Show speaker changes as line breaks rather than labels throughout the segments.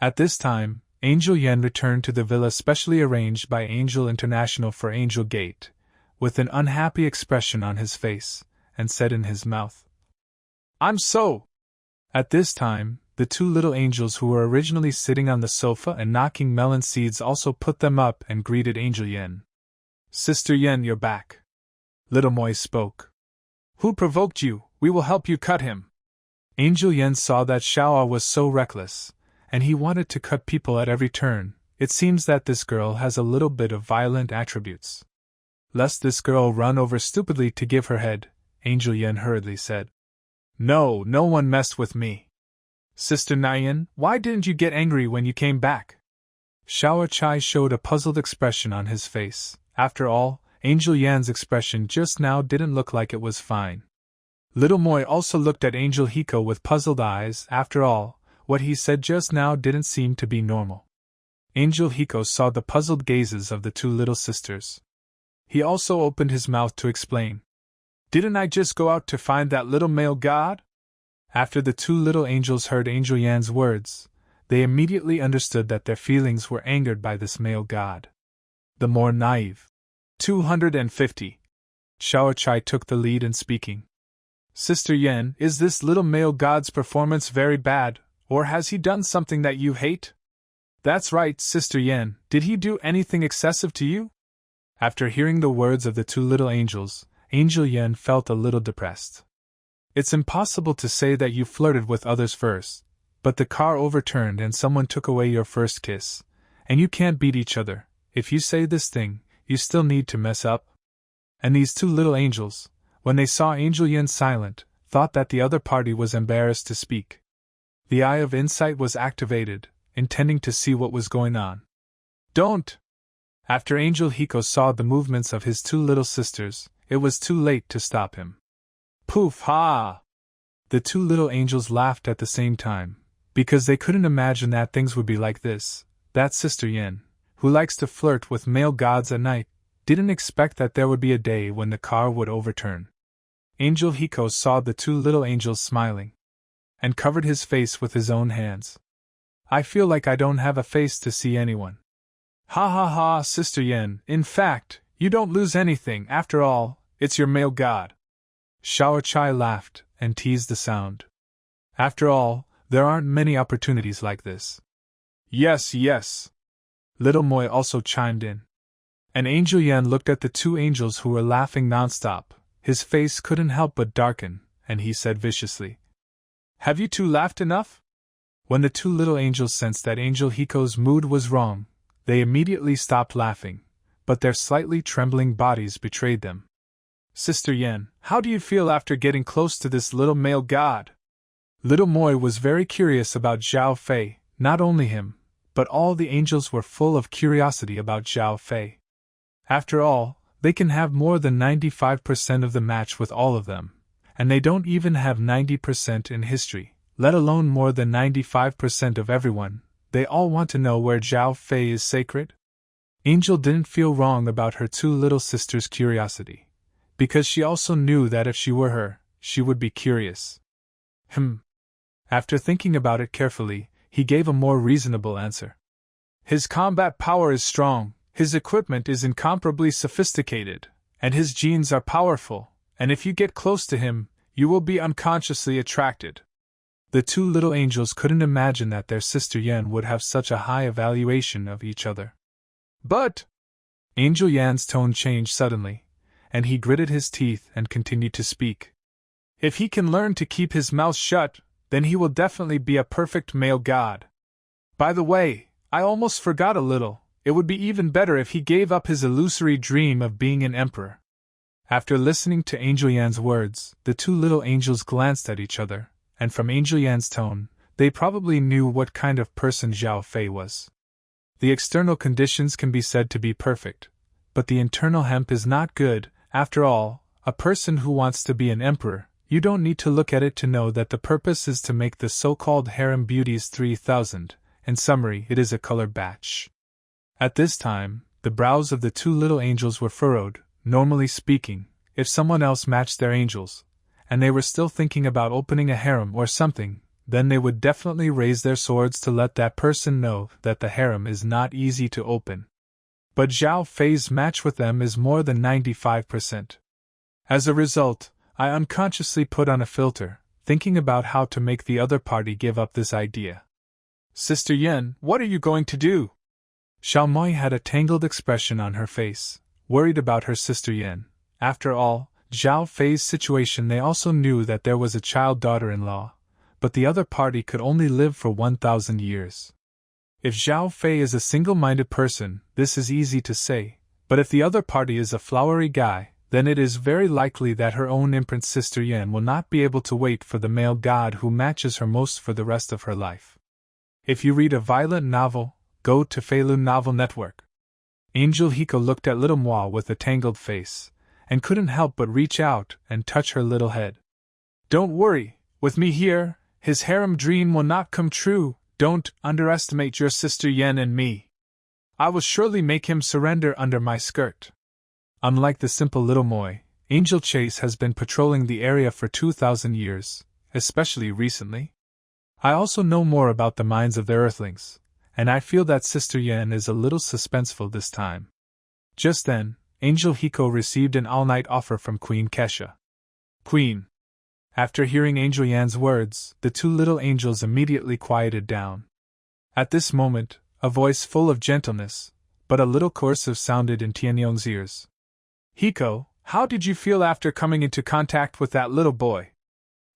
At this time, Angel Yen returned to the villa specially arranged by Angel International for Angel Gate, with an unhappy expression on his face, and said in his mouth, "I'm so." At this time, the two little angels who were originally sitting on the sofa and knocking melon seeds also put them up and greeted Angel Yen. "Sister Yen, you're back." Little Moi spoke. "Who provoked you? We will help you cut him." Angel Yen saw that Xiaoa was so reckless, and he wanted to cut people at every turn. It seems that this girl has a little bit of violent attributes. Lest this girl run over stupidly to give her head, Angel Yen hurriedly said, "No, no one messed with me. Sister Nyan, why didn't you get angry when you came back?" Xiao Chai showed a puzzled expression on his face. After all, Angel Yan's expression just now didn't look like it was fine. Little Moi also looked at Angel Hiko with puzzled eyes. After all, what he said just now didn't seem to be normal. Angel Hiko saw the puzzled gazes of the two little sisters. He also opened his mouth to explain. "Didn't I just go out to find that little male god?" After the two little angels heard Angel Yan's words, they immediately understood that their feelings were angered by this male god. The more naive. 250. Xiao Chai took the lead in speaking. "Sister Yen, is this little male god's performance very bad, or has he done something that you hate?" "That's right, Sister Yen, did he do anything excessive to you?" After hearing the words of the two little angels, Angel Yen felt a little depressed. "It's impossible to say that you flirted with others first, but the car overturned and someone took away your first kiss, and you can't beat each other. If you say this thing, you still need to mess up." And these two little angels, when they saw Angel Yen silent, thought that the other party was embarrassed to speak. The eye of insight was activated, intending to see what was going on. "Don't!" After Angel Hiko saw the movements of his two little sisters, it was too late to stop him. "Poof ha!" The two little angels laughed at the same time, because they couldn't imagine that things would be like this. That Sister Yen, who likes to flirt with male gods at night, didn't expect that there would be a day when the car would overturn. Angel Hiko saw the two little angels smiling, and covered his face with his own hands. "I feel like I don't have a face to see anyone." "Ha ha ha, Sister Yen, in fact, you don't lose anything, after all, it's your male god." Xiao Chai laughed, and teased the sound. "After all, there aren't many opportunities like this." "Yes, yes." Little Moi also chimed in. And Angel Yen looked at the two angels who were laughing nonstop. His face couldn't help but darken, and he said viciously, "Have you two laughed enough?" When the two little angels sensed that Angel Hiko's mood was wrong, they immediately stopped laughing, but their slightly trembling bodies betrayed them. "Sister Yen, how do you feel after getting close to this little male god?" Little Moi was very curious about Zhao Fei. Not only him, but all the angels were full of curiosity about Zhao Fei. After all, they can have more than 95% of the match with all of them, and they don't even have 90% in history, let alone more than 95% of everyone. They all want to know where Zhao Fei is sacred. Angel didn't feel wrong about her two little sisters' curiosity, because she also knew that if she were her, she would be curious. After thinking about it carefully, he gave a more reasonable answer. "His combat power is strong, his equipment is incomparably sophisticated, and his genes are powerful, and if you get close to him, you will be unconsciously attracted." The two little angels couldn't imagine that their sister Yen would have such a high evaluation of each other. "But—" Angel Yan's tone changed suddenly, and he gritted his teeth and continued to speak. "If he can learn to keep his mouth shut, then he will definitely be a perfect male god. By the way, I almost forgot a little, it would be even better if he gave up his illusory dream of being an emperor." After listening to Angel Yan's words, the two little angels glanced at each other, and from Angel Yan's tone, they probably knew what kind of person Zhao Fei was. The external conditions can be said to be perfect, but the internal hemp is not good. After all, a person who wants to be an emperor, you don't need to look at it to know that the purpose is to make the so-called harem beauties 3,000. In summary, it is a colored batch. At this time, the brows of the two little angels were furrowed. Normally speaking, if someone else matched their angels, and they were still thinking about opening a harem or something, then they would definitely raise their swords to let that person know that the harem is not easy to open. But Zhao Fei's match with them is more than 95%. As a result, I unconsciously put on a filter, thinking about how to make the other party give up this idea. Sister Yan, what are you going to do? Xiao Moi had a tangled expression on her face, worried about her sister Yan. After all, Zhao Fei's situation, they also knew that there was a child daughter-in-law, but the other party could only live for 1,000 years. If Zhao Fei is a single-minded person, this is easy to say, but if the other party is a flowery guy, then it is very likely that her own imprint sister Yan will not be able to wait for the male god who matches her most for the rest of her life. If you read a violent novel, go to Feilun Novel Network. Angel Hiko looked at little Moi with a tangled face, and couldn't help but reach out and touch her little head. Don't worry, with me here, his harem dream will not come true. Don't underestimate your sister Yan and me. I will surely make him surrender under my skirt. Unlike the simple little Moi, Angel Chase has been patrolling the area for 2,000 years, especially recently. I also know more about the minds of the Earthlings, and I feel that Sister Yan is a little suspenseful this time. Just then, Angel Hiko received an all-night offer from Queen Kesha. Queen. After hearing Angel Yan's words, the two little angels immediately quieted down. At this moment, a voice full of gentleness, but a little coercive, sounded in Tianyong's ears. Hiko, how did you feel after coming into contact with that little boy?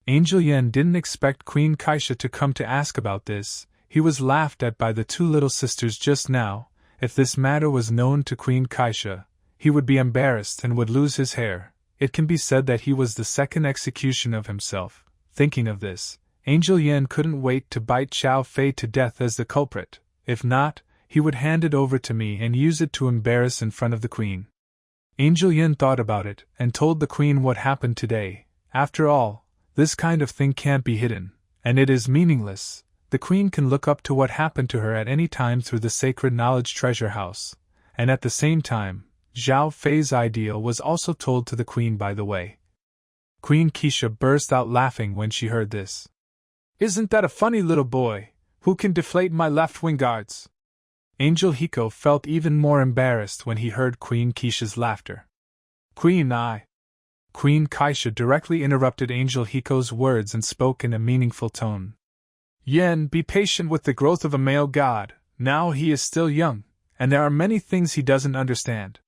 Angel Yan didn't expect Queen Kaisha to come to ask about this. He was laughed at by the two little sisters just now. If this matter was known to Queen Kaisha, he would be embarrassed and would lose his hair. It can be said that he was the second execution of himself. Thinking of this, Angel Yan couldn't wait to bite Zhao Fei to death as the culprit. If not, he would hand it over to me and use it to embarrass in front of the queen. Angel Yan thought about it and told the queen what happened today. After all, this kind of thing can't be hidden, and it is meaningless. The queen can look up to what happened to her at any time through the Sacred Knowledge Treasure House, and at the same time, Zhao Fei's ideal was also told to the queen by the way. Queen Keisha burst out laughing when she heard this. Isn't that a funny little boy, who can deflate my left-wing guards? Angel Hiko felt even more embarrassed when he heard Queen Keisha's laughter. Queen Kaisha directly interrupted Angel Hiko's words and spoke in a meaningful tone. Yan, be patient with the growth of a male god. Now he is still young, and there are many things he doesn't understand.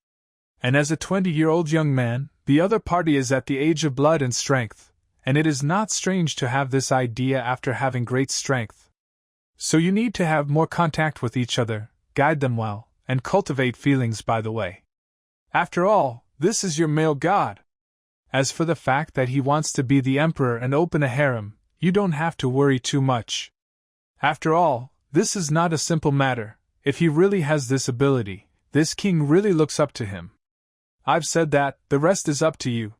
And as a 20-year-old young man, the other party is at the age of blood and strength, and it is not strange to have this idea after having great strength. So you need to have more contact with each other, guide them well, and cultivate feelings by the way. After all, this is your male god. As for the fact that he wants to be the emperor and open a harem, you don't have to worry too much. After all, this is not a simple matter. If he really has this ability, this king really looks up to him. I've said that, the rest is up to you.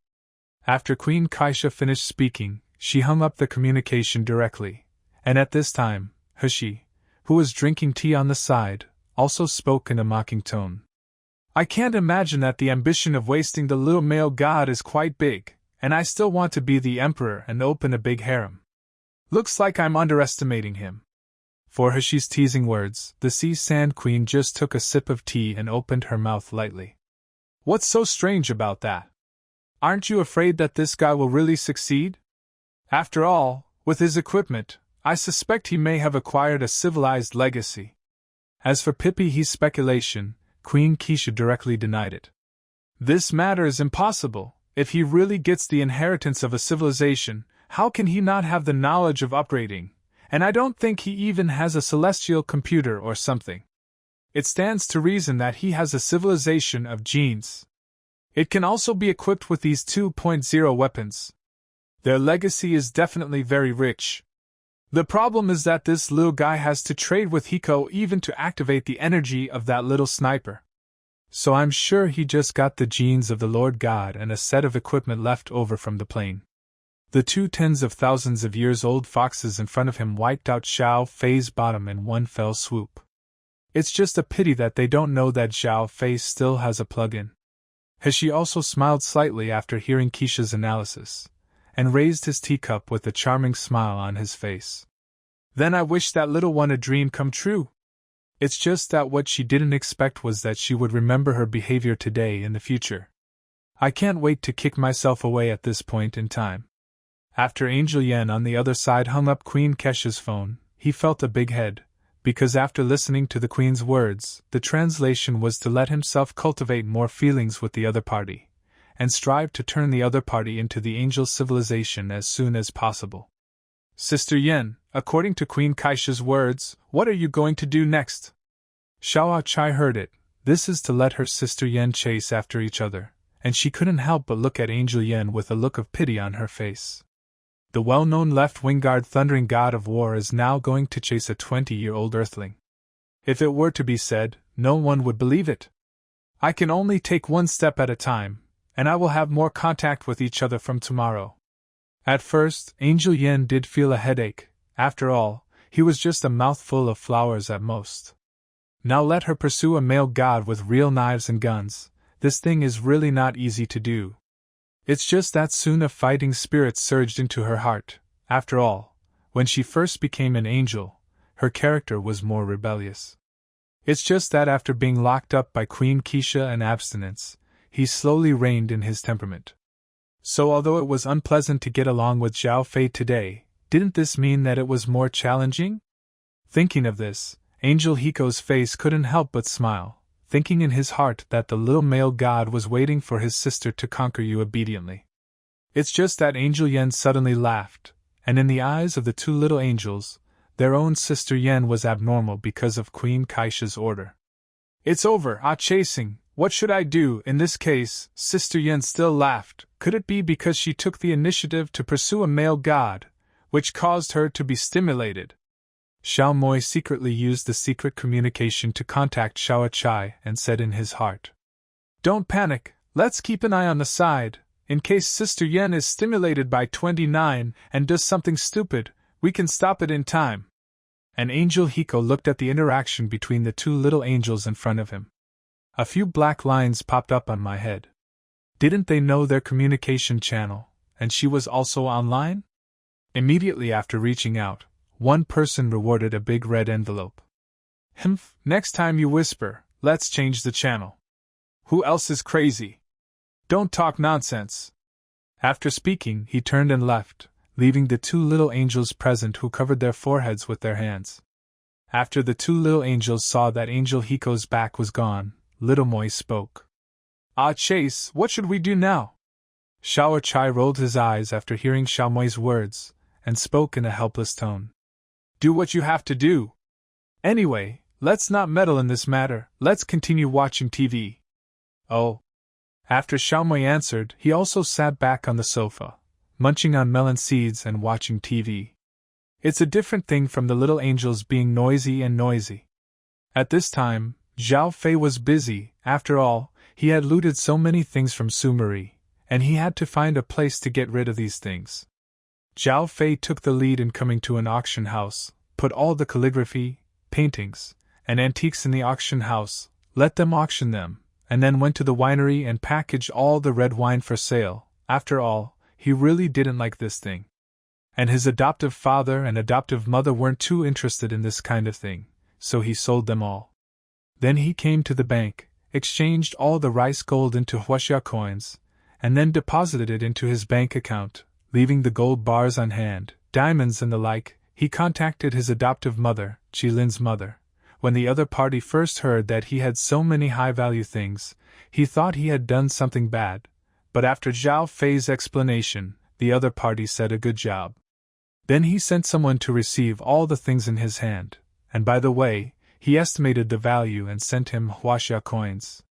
After Queen Kaisha finished speaking, she hung up the communication directly, and at this time, He, who was drinking tea on the side, also spoke in a mocking tone. I can't imagine that the ambition of wasting the little male god is quite big, and I still want to be the emperor and open a big harem. Looks like I'm underestimating him. For Heshi's teasing words, the Sea Sand Queen just took a sip of tea and opened her mouth lightly. What's so strange about that? Aren't you afraid that this guy will really succeed? After all, with his equipment, I suspect he may have acquired a civilized legacy. As for Pippi's speculation, Queen Keisha directly denied it. This matter is impossible. If he really gets the inheritance of a civilization, how can he not have the knowledge of upgrading? And I don't think he even has a celestial computer or something. It stands to reason that he has a civilization of genes. It can also be equipped with these 2.0 weapons. Their legacy is definitely very rich. The problem is that this little guy has to trade with Hiko even to activate the energy of that little sniper. So I'm sure he just got the genes of the Lord God and a set of equipment left over from the plane. The 2 tens of thousands of years old foxes in front of him wiped out Zhao Fei's bottom in one fell swoop. It's just a pity that they don't know that Zhao Fei still has a plug-in. Heshi also smiled slightly after hearing Keisha's analysis, and raised his teacup with a charming smile on his face. Then I wish that little one a dream come true. It's just that what she didn't expect was that she would remember her behavior today in the future. I can't wait to kick myself away at this point in time. After Angel Yen on the other side hung up Queen Kesha's phone, he felt a big head, because after listening to the Queen's words, the translation was to let himself cultivate more feelings with the other party, and strive to turn the other party into the angel civilization as soon as possible. Sister Yen, according to Queen Kaisha's words, what are you going to do next? Xiao Chai heard it. This is to let her sister Yen chase after each other, and she couldn't help but look at Angel Yen with a look of pity on her face. The well-known left-wing guard thundering god of war is now going to chase a 20-year-old earthling. If it were to be said, no one would believe it. I can only take one step at a time, and I will have more contact with each other from tomorrow. At first, Angel Yen did feel a headache. After all, he was just a mouthful of flowers at most. Now let her pursue a male god with real knives and guns. This thing is really not easy to do. It's just that soon a fighting spirit surged into her heart. After all, when she first became an angel, her character was more rebellious. It's just that after being locked up by Queen Keisha and abstinence, he slowly reined in his temperament. So although it was unpleasant to get along with Zhao Fei today, didn't this mean that it was more challenging? Thinking of this, Angel Hiko's face couldn't help but smile, thinking in his heart that the little male god was waiting for his sister to conquer you obediently. It's just that Angel Yen suddenly laughed, and in the eyes of the two little angels, their own sister Yen was abnormal because of Queen Kaisha's order. It's over, chasing. What should I do in this case? Sister Yen still laughed. Could it be because she took the initiative to pursue a male god, which caused her to be stimulated? Xiao Moi secretly used the secret communication to contact Xiao Chai and said in his heart, "Don't panic, let's keep an eye on the side. In case Sister Yen is stimulated by 29 and does something stupid, we can stop it in time." And Angel Hiko looked at the interaction between the two little angels in front of him. A few black lines popped up on my head. Didn't they know their communication channel, and she was also online? Immediately after reaching out, one person rewarded a big red envelope. Next time you whisper, let's change the channel. Who else is crazy? Don't talk nonsense. After speaking, he turned and left, leaving the two little angels present who covered their foreheads with their hands. After the two little angels saw that Angel Hiko's back was gone, Little Moi spoke. Chase, what should we do now? Xiao Chai rolled his eyes after hearing Xiao Moi's words, and spoke in a helpless tone. Do what you have to do. Anyway, let's not meddle in this matter, let's continue watching TV. Oh. After Xiao Moi answered, he also sat back on the sofa, munching on melon seeds and watching TV. It's a different thing from the little angels being noisy. At this time, Zhao Fei was busy. After all, he had looted so many things from Sumeri, and he had to find a place to get rid of these things. Zhao Fei took the lead in coming to an auction house, put all the calligraphy, paintings, and antiques in the auction house, let them auction them, and then went to the winery and packaged all the red wine for sale. After all, he really didn't like this thing. And his adoptive father and adoptive mother weren't too interested in this kind of thing, so he sold them all. Then he came to the bank, exchanged all the rice gold into Huaxia coins, and then deposited it into his bank account, leaving the gold bars on hand, diamonds and the like. He contacted his adoptive mother, Qilin's mother. When the other party first heard that he had so many high-value things, he thought he had done something bad, but after Zhao Fei's explanation, the other party said a good job. Then he sent someone to receive all the things in his hand, and by the way, he estimated the value and sent him Huaxia coins.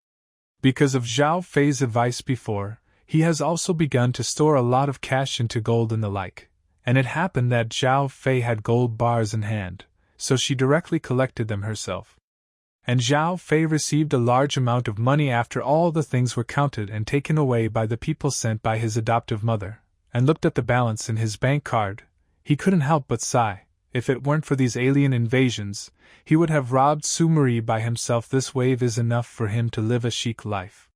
Because of Zhao Fei's advice before, he has also begun to store a lot of cash into gold and the like, and it happened that Zhao Fei had gold bars in hand, so she directly collected them herself. And Zhao Fei received a large amount of money after all the things were counted and taken away by the people sent by his adoptive mother, and looked at the balance in his bank card. He couldn't help but sigh. If it weren't for these alien invasions, he would have robbed Sumeri by himself. This wave is enough for him to live a chic life.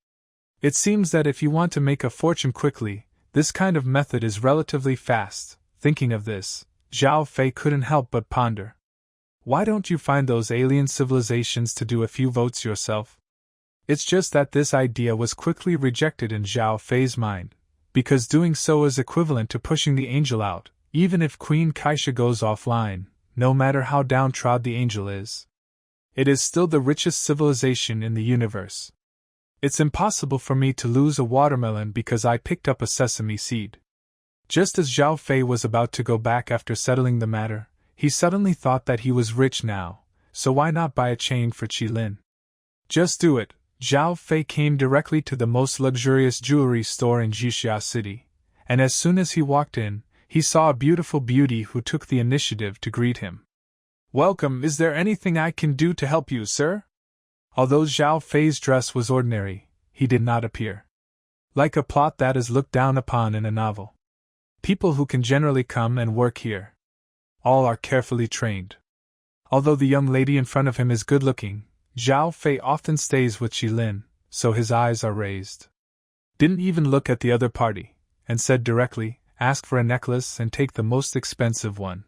It seems that if you want to make a fortune quickly, this kind of method is relatively fast. Thinking of this, Zhao Fei couldn't help but ponder. Why don't you find those alien civilizations to do a few votes yourself? It's just that this idea was quickly rejected in Zhao Fei's mind, because doing so is equivalent to pushing the angel out, even if Queen Kaisha goes offline, no matter how downtrodden the angel is. It is still the richest civilization in the universe. It's impossible for me to lose a watermelon because I picked up a sesame seed. Just as Zhao Fei was about to go back after settling the matter, he suddenly thought that he was rich now, so why not buy a chain for Qilin? Just do it. Zhao Fei came directly to the most luxurious jewelry store in Jixia City, and as soon as he walked in, he saw a beautiful beauty who took the initiative to greet him. Welcome, is there anything I can do to help you, sir? Although Zhao Fei's dress was ordinary, he did not appear like a plot that is looked down upon in a novel. People who can generally come and work here. All are carefully trained. Although the young lady in front of him is good-looking, Zhao Fei often stays with Qilin, so his eyes are raised. Didn't even look at the other party, and said directly, ask for a necklace and take the most expensive one.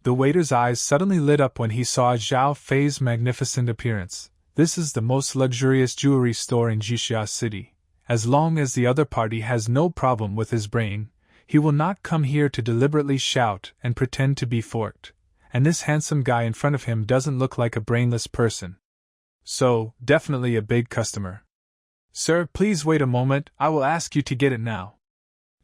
The waiter's eyes suddenly lit up when he saw Zhao Fei's magnificent appearance. This is the most luxurious jewelry store in Jixia City. As long as the other party has no problem with his brain, he will not come here to deliberately shout and pretend to be forked, and this handsome guy in front of him doesn't look like a brainless person. So, definitely a big customer. Sir, please wait a moment, I will ask you to get it now.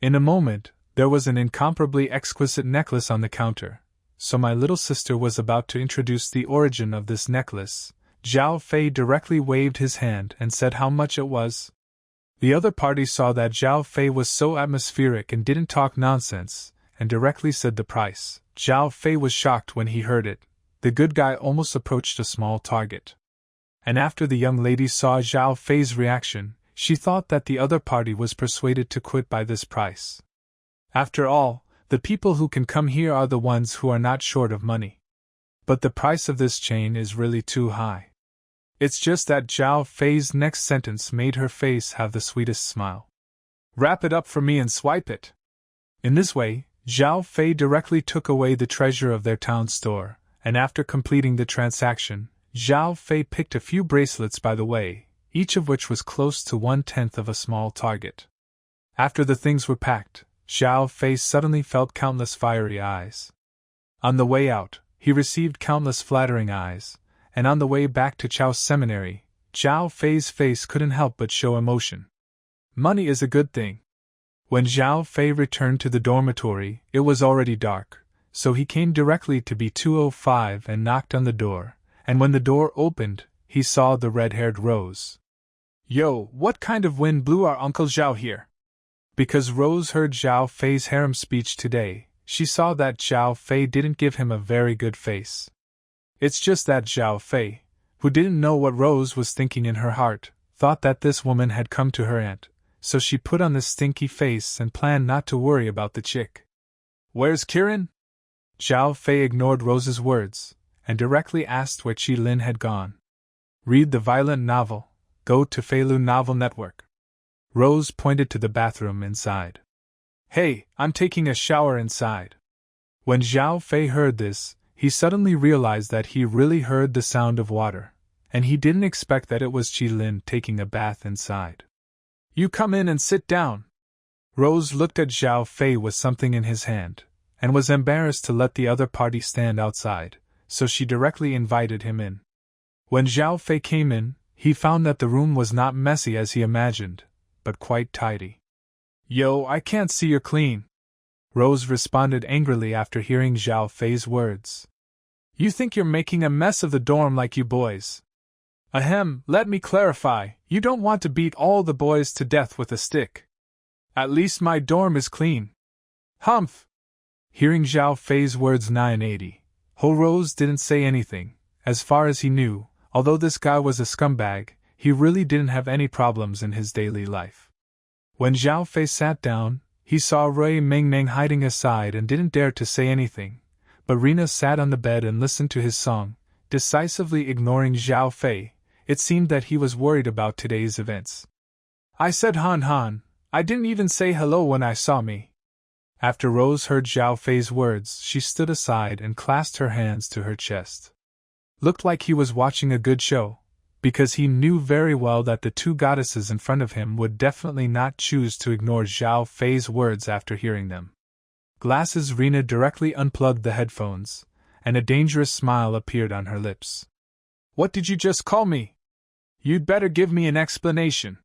In a moment, there was an incomparably exquisite necklace on the counter, so my little sister was about to introduce the origin of this necklace. Zhao Fei directly waved his hand and said how much it was. The other party saw that Zhao Fei was so atmospheric and didn't talk nonsense, and directly said the price. Zhao Fei was shocked when he heard it. The good guy almost approached a small target. And after the young lady saw Zhao Fei's reaction, she thought that the other party was persuaded to quit by this price. After all, the people who can come here are the ones who are not short of money. But the price of this chain is really too high. It's just that Zhao Fei's next sentence made her face have the sweetest smile. Wrap it up for me and swipe it. In this way, Zhao Fei directly took away the treasure of their town store, and after completing the transaction, Zhao Fei picked a few bracelets by the way, each of which was close to 1/10 of a small target. After the things were packed, Zhao Fei suddenly felt countless fiery eyes. On the way out, he received countless flattering eyes, and on the way back to Chao's seminary, Zhao Fei's face couldn't help but show emotion. Money is a good thing. When Zhao Fei returned to the dormitory, it was already dark, so he came directly to B205 and knocked on the door, and when the door opened, he saw the red-haired Rose. Yo, what kind of wind blew our Uncle Zhao here? Because Rose heard Zhao Fei's harem speech today, she saw that Zhao Fei didn't give him a very good face. It's just that Zhao Fei, who didn't know what Rose was thinking in her heart, thought that this woman had come to her aunt, so she put on this stinky face and planned not to worry about the chick. Where's Kirin? Zhao Fei ignored Rose's words, and directly asked where Qilin had gone. Read the violent novel, go to Feilu Novel Network. Rose pointed to the bathroom inside. Hey, I'm taking a shower inside. When Zhao Fei heard this, he suddenly realized that he really heard the sound of water, and he didn't expect that it was Qilin taking a bath inside. You come in and sit down. Rose looked at Zhao Fei with something in his hand, and was embarrassed to let the other party stand outside, so she directly invited him in. When Zhao Fei came in, he found that the room was not messy as he imagined, but quite tidy. Yo, I can't see you're clean. Rose responded angrily after hearing Zhao Fei's words. You think you're making a mess of the dorm like you boys. Ahem, let me clarify, you don't want to beat all the boys to death with a stick. At least my dorm is clean. Humph! Hearing Zhao Fei's words 980, Ho Rose didn't say anything. As far as he knew, although this guy was a scumbag, he really didn't have any problems in his daily life. When Zhao Fei sat down, he saw Rui Mengneng hiding aside and didn't dare to say anything, but Rina sat on the bed and listened to his song, decisively ignoring Zhao Fei. It seemed that he was worried about today's events. I said Han Han, I didn't even say hello when I saw me. After Rose heard Zhao Fei's words, she stood aside and clasped her hands to her chest. Looked like he was watching a good show, because he knew very well that the two goddesses in front of him would definitely not choose to ignore Zhao Fei's words after hearing them. Glasses Rena directly unplugged the headphones, and a dangerous smile appeared on her lips. What did you just call me? You'd better give me an explanation.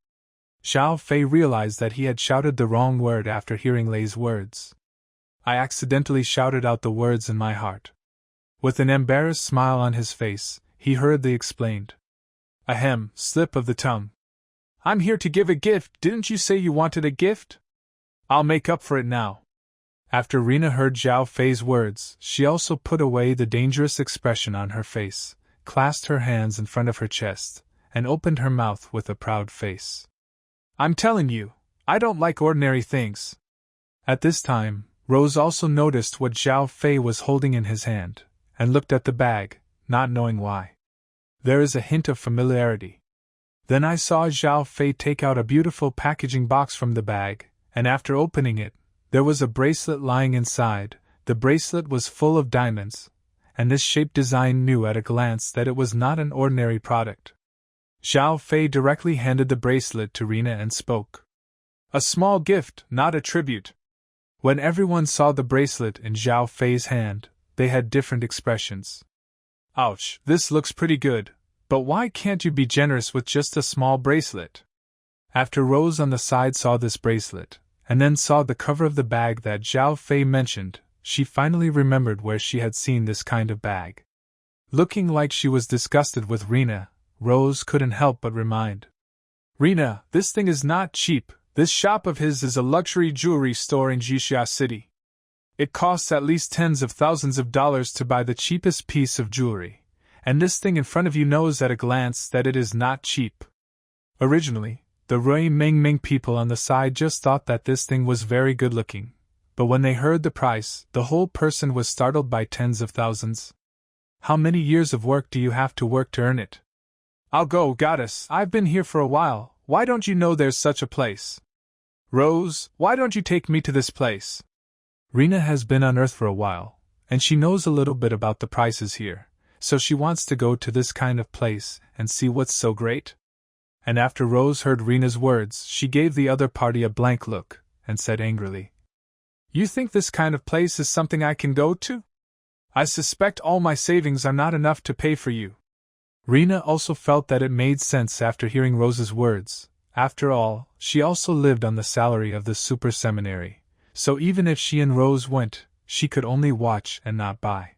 Zhao Fei realized that he had shouted the wrong word after hearing Lei's words. I accidentally shouted out the words in my heart. With an embarrassed smile on his face, he hurriedly explained. Ahem, slip of the tongue. I'm here to give a gift. Didn't you say you wanted a gift? I'll make up for it now. After Rena heard Zhao Fei's words, she also put away the dangerous expression on her face, clasped her hands in front of her chest, and opened her mouth with a proud face. I'm telling you, I don't like ordinary things. At this time, Rose also noticed what Zhao Fei was holding in his hand, and looked at the bag, not knowing why. There is a hint of familiarity. Then I saw Zhao Fei take out a beautiful packaging box from the bag, and after opening it, there was a bracelet lying inside. The bracelet was full of diamonds, and this shape design knew at a glance that it was not an ordinary product. Zhao Fei directly handed the bracelet to Rena and spoke. A small gift, not a tribute. When everyone saw the bracelet in Zhao Fei's hand, they had different expressions. Ouch, this looks pretty good, but why can't you be generous with just a small bracelet? After Rose on the side saw this bracelet, and then saw the cover of the bag that Zhao Fei mentioned, she finally remembered where she had seen this kind of bag. Looking like she was disgusted with Rena, Rose couldn't help but remind. Rena, this thing is not cheap. This shop of his is a luxury jewelry store in Jixia City. It costs at least tens of thousands of dollars to buy the cheapest piece of jewelry, and this thing in front of you knows at a glance that it is not cheap. Originally, the Rui Mengmeng people on the side just thought that this thing was very good looking, but when they heard the price, the whole person was startled by tens of thousands. How many years of work do you have to work to earn it? I'll go, goddess, I've been here for a while, why don't you know there's such a place? Rose, why don't you take me to this place? Rena has been on Earth for a while, and she knows a little bit about the prices here, so she wants to go to this kind of place and see what's so great. And after Rose heard Rena's words, she gave the other party a blank look, and said angrily, You think this kind of place is something I can go to? I suspect all my savings are not enough to pay for you. Rena also felt that it made sense after hearing Rose's words. After all, she also lived on the salary of the super seminary, so even if she and Rose went, she could only watch and not buy.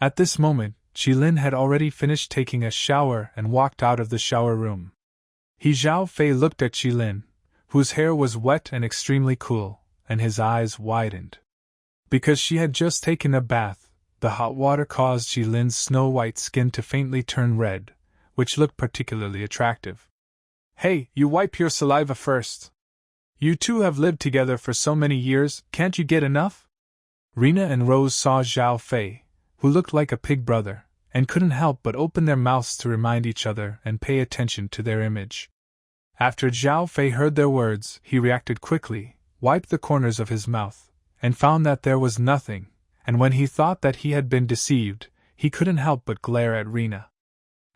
At this moment, Qilin had already finished taking a shower and walked out of the shower room. Zhao Fei looked at Qilin, whose hair was wet and extremely cool, and his eyes widened. Because she had just taken a bath, the hot water caused Qilin's snow-white skin to faintly turn red, which looked particularly attractive. Hey, you wipe your saliva first. You two have lived together for so many years, can't you get enough? Rena and Rose saw Zhao Fei, who looked like a pig brother, and couldn't help but open their mouths to remind each other and pay attention to their image. After Zhao Fei heard their words, he reacted quickly, wiped the corners of his mouth, and found that there was nothing. And when he thought that he had been deceived, he couldn't help but glare at Rena.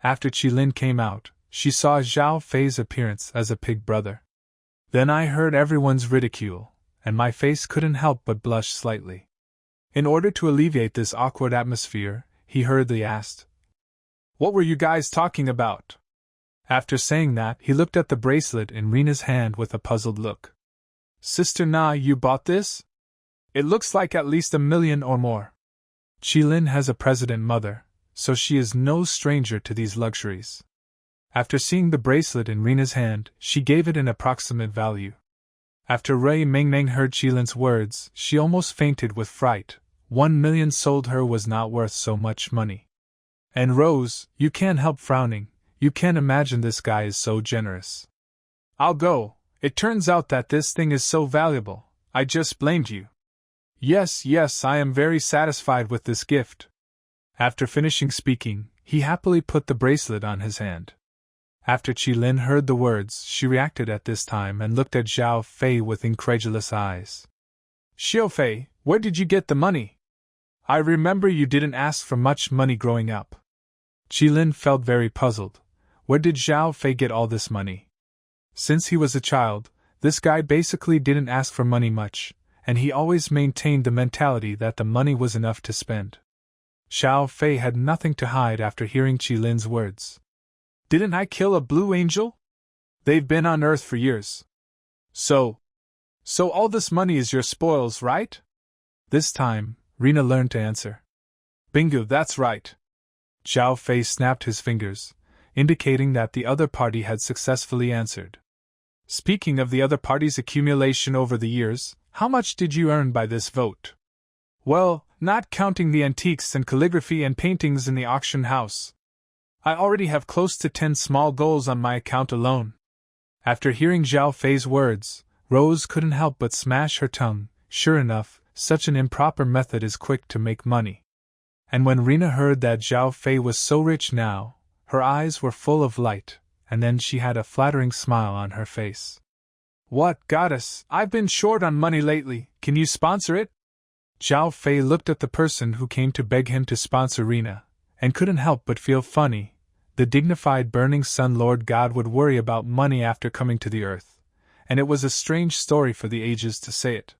After Qilin came out, she saw Zhao Fei's appearance as a pig brother. Then I heard everyone's ridicule, and my face couldn't help but blush slightly. In order to alleviate this awkward atmosphere, he hurriedly asked, What were you guys talking about? After saying that, he looked at the bracelet in Rena's hand with a puzzled look. Sister Na, you bought this? It looks like at least $1 million or more. Qilin has a president mother, so she is no stranger to these luxuries. After seeing the bracelet in Rena's hand, she gave it an approximate value. After Rui Mengmeng heard Qilin's words, she almost fainted with fright. 1 million sold her was not worth so much money. And Rose, you can't help frowning, you can't imagine this guy is so generous. I'll go, it turns out that this thing is so valuable, I just blamed you. Yes, I am very satisfied with this gift. After finishing speaking, he happily put the bracelet on his hand. After Qilin heard the words, she reacted at this time and looked at Zhao Fei with incredulous eyes. Xiaofei, where did you get the money? I remember you didn't ask for much money growing up. Qilin felt very puzzled. Where did Zhao Fei get all this money? Since he was a child, this guy basically didn't ask for money much, and he always maintained the mentality that the money was enough to spend. Xiao Fei had nothing to hide after hearing Qilin's words. Didn't I kill a blue angel? They've been on Earth for years. So all this money is your spoils, right? This time, Rina learned to answer. Bingo, that's right. Xiao Fei snapped his fingers, indicating that the other party had successfully answered. Speaking of the other party's accumulation over the years, how much did you earn by this vote? Well, not counting the antiques and calligraphy and paintings in the auction house. I already have close to 10 small goals on my account alone. After hearing Zhao Fei's words, Rose couldn't help but smash her tongue. Sure enough, such an improper method is quick to make money. And when Rina heard that Zhao Fei was so rich now, her eyes were full of light, and then she had a flattering smile on her face. What, goddess, I've been short on money lately, can you sponsor it? Zhao Fei looked at the person who came to beg him to sponsor Rina, and couldn't help but feel funny. The dignified Burning Sun Lord God would worry about money after coming to the earth, and it was a strange story for the ages to say it.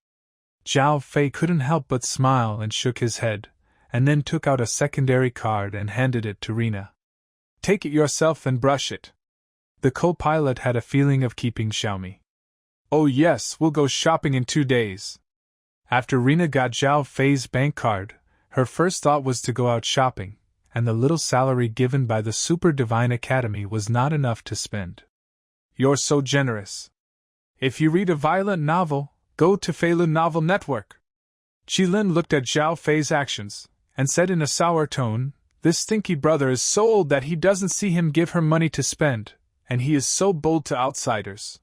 Zhao Fei couldn't help but smile and shook his head, and then took out a secondary card and handed it to Rina. Take it yourself and brush it. The co-pilot had a feeling of keeping Xiaomi. Oh yes, we'll go shopping in 2 days. After Rina got Zhao Fei's bank card, her first thought was to go out shopping, and the little salary given by the Super Divine Academy was not enough to spend. You're so generous. If you read a violent novel, go to Feilun Novel Network. Qilin looked at Zhao Fei's actions, and said in a sour tone, This stinky brother is so old that he doesn't see him give her money to spend, and he is so bold to outsiders.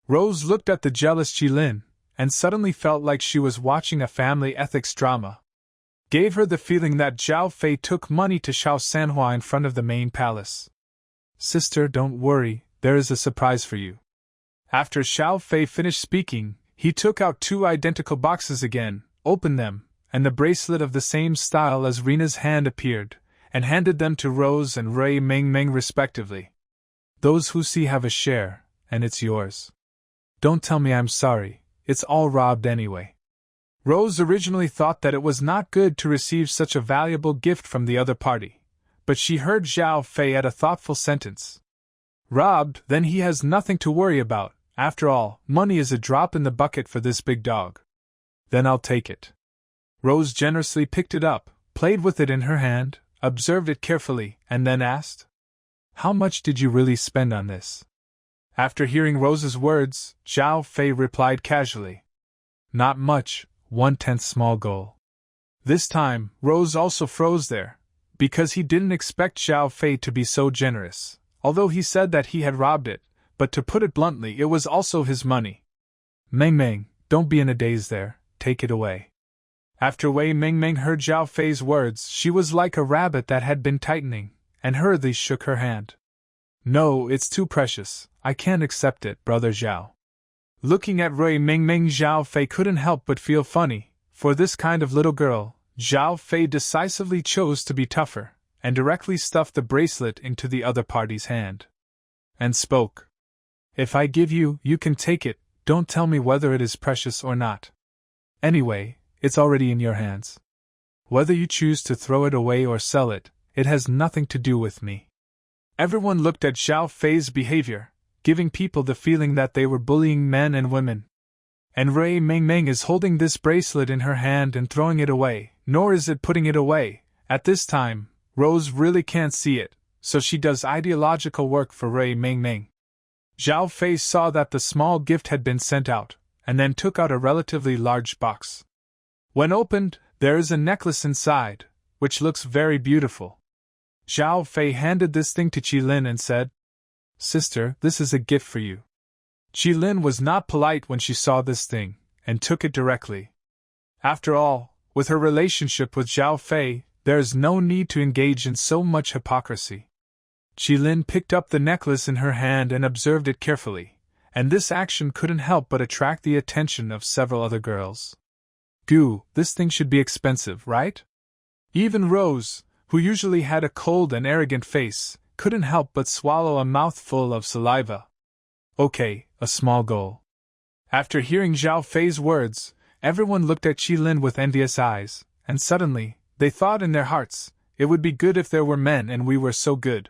Rose looked at the jealous Qilin, and suddenly felt like she was watching a family ethics drama. Gave her the feeling that Zhao Fei took money to Xiao Sanhua in front of the main palace. Sister, don't worry, there is a surprise for you. After Xiao Fei finished speaking, he took out 2 identical boxes again, opened them, and the bracelet of the same style as Rina's hand appeared, and handed them to Rose and Rui Mengmeng respectively. Those who see have a share, and it's yours. Don't tell me I'm sorry, it's all robbed anyway. Rose originally thought that it was not good to receive such a valuable gift from the other party, but she heard Zhao Fei add a thoughtful sentence. Robbed, then he has nothing to worry about. After all, money is a drop in the bucket for this big dog. Then I'll take it. Rose generously picked it up, played with it in her hand, observed it carefully, and then asked, How much did you really spend on this? After hearing Rose's words, Zhao Fei replied casually, Not much, 1/10 small goal. This time, Rose also froze there, because he didn't expect Zhao Fei to be so generous, although he said that he had robbed it, but to put it bluntly, it was also his money. Meng, don't be in a daze there, take it away. After Wei Meng heard Zhao Fei's words, she was like a rabbit that had been tightening, and hurriedly shook her hand. No, it's too precious, I can't accept it, brother Zhao. Looking at Rui Mengmeng, Zhao Fei couldn't help but feel funny. For this kind of little girl, Zhao Fei decisively chose to be tougher, and directly stuffed the bracelet into the other party's hand. And spoke. If I give you, you can take it, don't tell me whether it is precious or not. Anyway, it's already in your hands. Whether you choose to throw it away or sell it, it has nothing to do with me. Everyone looked at Zhao Fei's behavior, giving people the feeling that they were bullying men and women. And Rui Mengmeng is holding this bracelet in her hand and throwing it away, nor is it putting it away. At this time, Rose really can't see it, so she does ideological work for Rui Mengmeng. Zhao Fei saw that the small gift had been sent out, and then took out a relatively large box. When opened, there is a necklace inside, which looks very beautiful. Zhao Fei handed this thing to Qilin and said, Sister, this is a gift for you. Qilin was not polite when she saw this thing, and took it directly. After all, with her relationship with Zhao Fei, there is no need to engage in so much hypocrisy. Qilin picked up the necklace in her hand and observed it carefully, and this action couldn't help but attract the attention of several other girls. Goo, this thing should be expensive, right? Even Rose, who usually had a cold and arrogant face, couldn't help but swallow a mouthful of saliva. Okay, a small goal. After hearing Zhao Fei's words, everyone looked at Qilin with envious eyes, and suddenly, they thought in their hearts, it would be good if there were men and we were so good.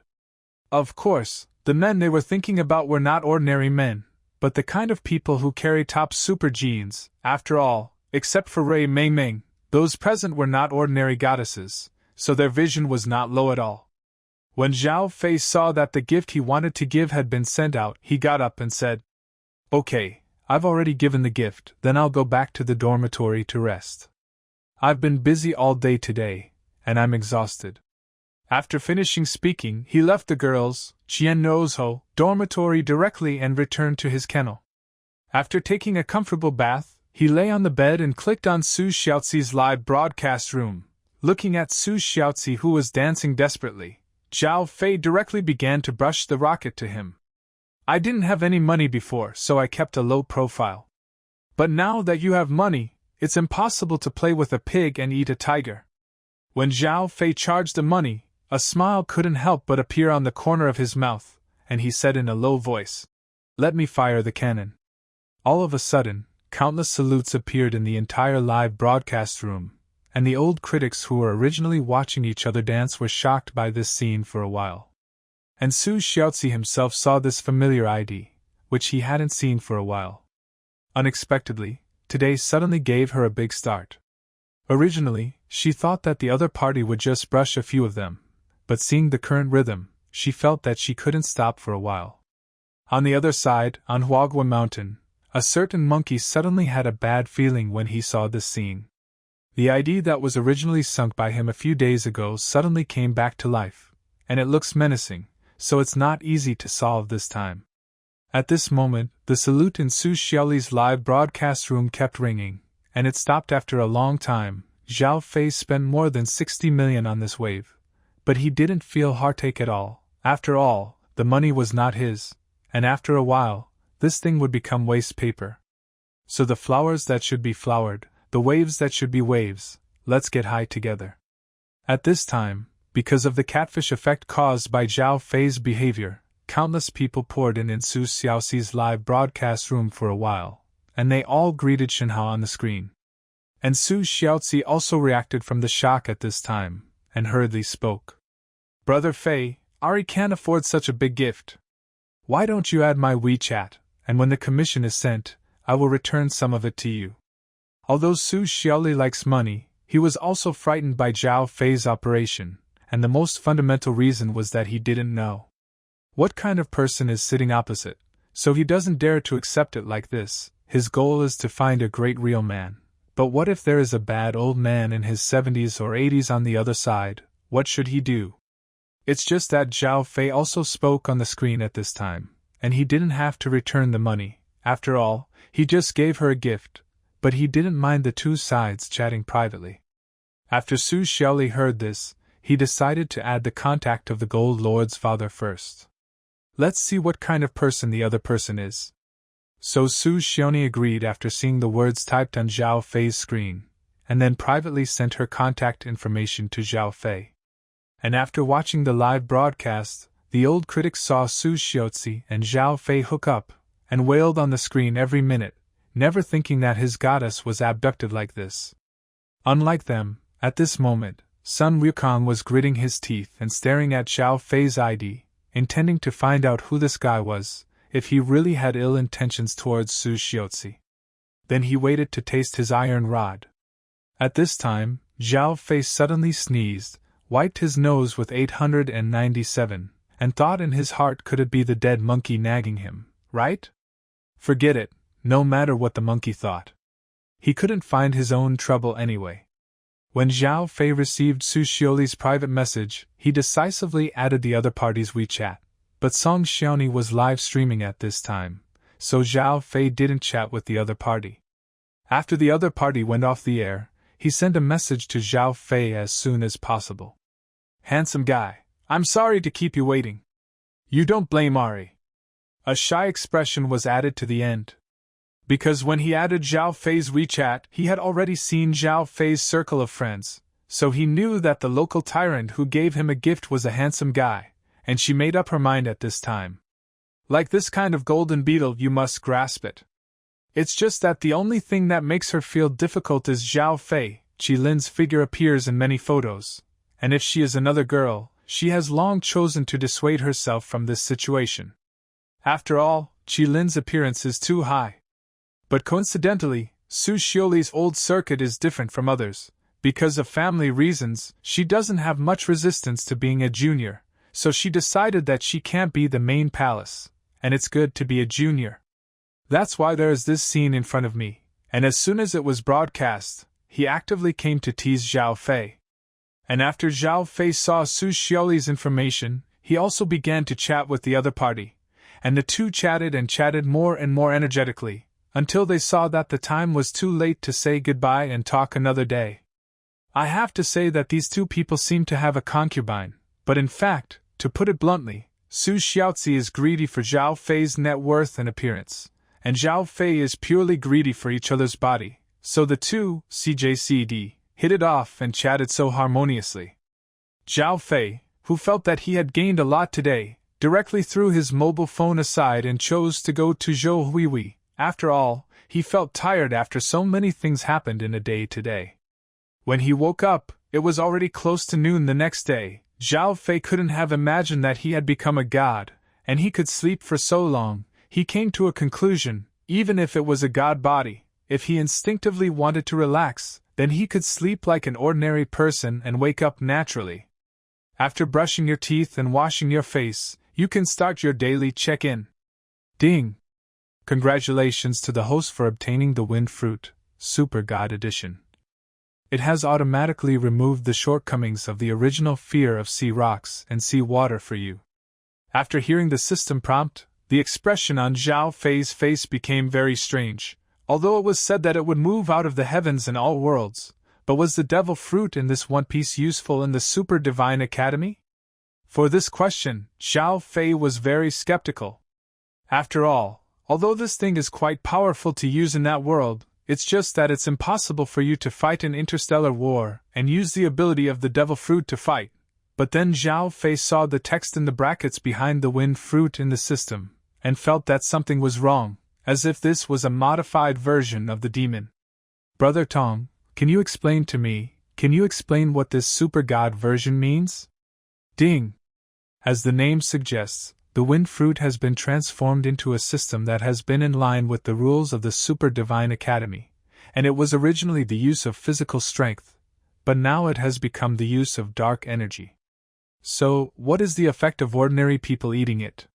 Of course, the men they were thinking about were not ordinary men, but the kind of people who carry top super genes. After all, except for Ray Mei Ming, those present were not ordinary goddesses, so their vision was not low at all. When Zhao Fei saw that the gift he wanted to give had been sent out, he got up and said, "Okay, I've already given the gift, then I'll go back to the dormitory to rest. I've been busy all day today, and I'm exhausted." After finishing speaking, he left the girls' Qian Nozho dormitory directly and returned to his kennel. After taking a comfortable bath, he lay on the bed and clicked on Su Xiaozi's live broadcast room. Looking at Su Xiaozi, who was dancing desperately, Zhao Fei directly began to brush the rocket to him. "I didn't have any money before, so I kept a low profile. But now that you have money, it's impossible to play with a pig and eat a tiger." When Zhao Fei charged the money, a smile couldn't help but appear on the corner of his mouth, and he said in a low voice, "Let me fire the cannon." All of a sudden, countless salutes appeared in the entire live broadcast room, and the old critics who were originally watching each other dance were shocked by this scene for a while. And Su Xiaozi himself saw this familiar ID, which he hadn't seen for a while. Unexpectedly, today suddenly gave her a big start. Originally, she thought that the other party would just brush a few of them, but seeing the current rhythm, she felt that she couldn't stop for a while. On the other side, on Huagua Mountain, a certain monkey suddenly had a bad feeling when he saw this scene. The ID that was originally sunk by him a few days ago suddenly came back to life, and it looks menacing, so it's not easy to solve this time. At this moment, the salute in Su Xiaoli's live broadcast room kept ringing, and it stopped after a long time. Zhao Fei spent more than 60 million on this wave, but he didn't feel heartache at all. After all, the money was not his, and after a while, this thing would become waste paper. So the flowers that should be flowered, the waves that should be waves, let's get high together. At this time, because of the catfish effect caused by Zhao Fei's behavior, countless people poured in Su Xiaozi's live broadcast room for a while, and they all greeted Shenhao on the screen. And Su Xiaozi also reacted from the shock at this time, and hurriedly spoke. "Brother Fei, Ari can't afford such a big gift. Why don't you add my WeChat, and when the commission is sent, I will return some of it to you." Although Su Xiaoli likes money, he was also frightened by Zhao Fei's operation, and the most fundamental reason was that he didn't know what kind of person is sitting opposite, so he doesn't dare to accept it like this. His goal is to find a great real man. But what if there is a bad old man in his 70s or 80s on the other side? What should he do? It's just that Zhao Fei also spoke on the screen at this time, and he didn't have to return the money. After all, he just gave her a gift, but he didn't mind the two sides chatting privately. After Su Xiaoli heard this, he decided to add the contact of the Gold Lord's father first. Let's see what kind of person the other person is. So Su Xiaoli agreed after seeing the words typed on Zhao Fei's screen, and then privately sent her contact information to Zhao Fei. And after watching the live broadcast, the old critics saw Su Xiaozi and Zhao Fei hook up, and wailed on the screen every minute, never thinking that his goddess was abducted like this. Unlike them, at this moment, Sun Wukong was gritting his teeth and staring at Zhao Fei's ID, intending to find out who this guy was, if he really had ill intentions towards Su Xiaozi. Then he waited to taste his iron rod. At this time, Zhao Fei suddenly sneezed, wiped his nose with 897, and thought in his heart, could it be the dead monkey nagging him, right? Forget it, no matter what the monkey thought. He couldn't find his own trouble anyway. When Zhao Fei received Su Xiaoli's private message, he decisively added the other party's WeChat. But Song Xiaoni was live streaming at this time, so Zhao Fei didn't chat with the other party. After the other party went off the air, he sent a message to Zhao Fei as soon as possible. "Handsome guy, I'm sorry to keep you waiting. You don't blame Ari." A shy expression was added to the end. Because when he added Zhao Fei's WeChat, he had already seen Zhao Fei's circle of friends, so he knew that the local tyrant who gave him a gift was a handsome guy, and she made up her mind at this time. Like this kind of golden beetle, you must grasp it. It's just that the only thing that makes her feel difficult is Zhao Fei. Qilin's figure appears in many photos, and if she is another girl, she has long chosen to dissuade herself from this situation. After all, Qilin's appearance is too high. But coincidentally, Su Xioli's old circuit is different from others. Because of family reasons, she doesn't have much resistance to being a junior, so she decided that she can't be the main palace, and it's good to be a junior. That's why there is this scene in front of me, and as soon as it was broadcast, he actively came to tease Zhao Fei. And after Zhao Fei saw Su Xioli's information, he also began to chat with the other party, and the two chatted and chatted more and more energetically, until they saw that the time was too late to say goodbye and talk another day. I have to say that these two people seem to have a concubine, but in fact, to put it bluntly, Su Xiaozi is greedy for Zhao Fei's net worth and appearance, and Zhao Fei is purely greedy for each other's body, so the two, CJCD, hit it off and chatted so harmoniously. Zhao Fei, who felt that he had gained a lot today, directly threw his mobile phone aside and chose to go to Zhou Huihui. After all, he felt tired after so many things happened in a day today. When he woke up, it was already close to noon the next day. Zhao Fei couldn't have imagined that he had become a god, and he could sleep for so long. He came to a conclusion, even if it was a god body, if he instinctively wanted to relax, then he could sleep like an ordinary person and wake up naturally. After brushing your teeth and washing your face, you can start your daily check-in. Ding! Congratulations to the host for obtaining the Wind Fruit, Super God Edition. It has automatically removed the shortcomings of the original fear of sea rocks and sea water for you. After hearing the system prompt, the expression on Zhao Fei's face became very strange, although it was said that it would move out of the heavens and all worlds. But was the devil fruit in this One Piece useful in the Super Divine Academy? For this question, Zhao Fei was very skeptical. After all, although this thing is quite powerful to use in that world, it's just that it's impossible for you to fight an interstellar war and use the ability of the devil fruit to fight. But then Zhao Fei saw the text in the brackets behind the Wind Fruit in the system, and felt that something was wrong, as if this was a modified version of the demon. Brother Tong, can you explain what this Super God version means? Ding! As the name suggests, the Wind Fruit has been transformed into a system that has been in line with the rules of the Super Divine Academy, and it was originally the use of physical strength, but now it has become the use of dark energy. So, what is the effect of ordinary people eating it?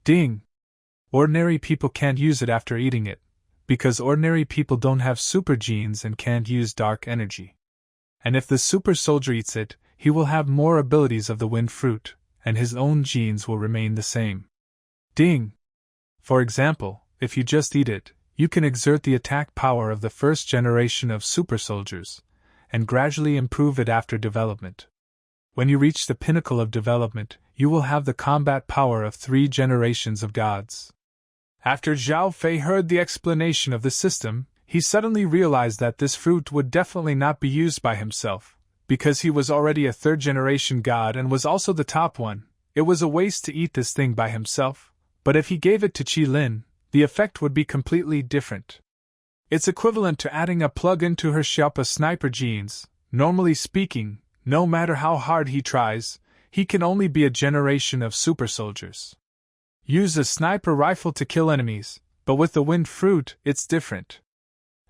Ding! Ordinary people can't use it after eating it, because ordinary people don't have super genes and can't use dark energy. And if the super soldier eats it, he will have more abilities of the Wind Fruit, and his own genes will remain the same. Ding! For example, if you just eat it, you can exert the attack power of the first generation of super soldiers, and gradually improve it after development. When you reach the pinnacle of development, you will have the combat power of 3 generations of gods. After Zhao Fei heard the explanation of the system, he suddenly realized that this fruit would definitely not be used by himself. Because he was already a 3rd-generation god and was also the top one, it was a waste to eat this thing by himself, but if he gave it to Qilin, the effect would be completely different. It's equivalent to adding a plug-in to her Xiaopa sniper genes. Normally speaking, no matter how hard he tries, he can only be a generation of super soldiers. Use a sniper rifle to kill enemies, but with the Wind Fruit, it's different.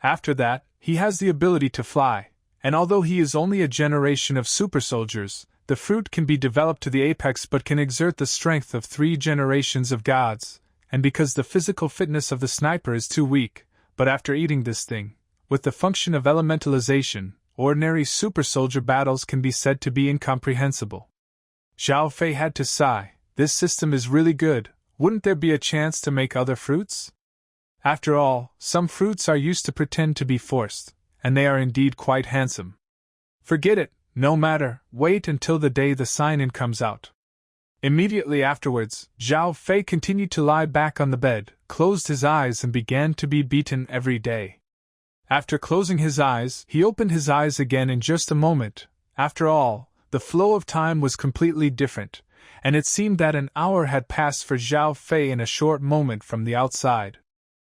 After that, he has the ability to fly. And although he is only a generation of super soldiers, the fruit can be developed to the apex but can exert the strength of 3 generations of gods, and because the physical fitness of the sniper is too weak, but after eating this thing, with the function of elementalization, ordinary super soldier battles can be said to be incomprehensible. Zhao Fei had to sigh. This system is really good. Wouldn't there be a chance to make other fruits? After all, some fruits are used to pretend to be forced, and they are indeed quite handsome. Forget it, no matter, wait until the day the sign-in comes out. Immediately afterwards, Zhao Fei continued to lie back on the bed, closed his eyes and began to be beaten every day. After closing his eyes, he opened his eyes again in just a moment. After all, the flow of time was completely different, and it seemed that an hour had passed for Zhao Fei in a short moment from the outside.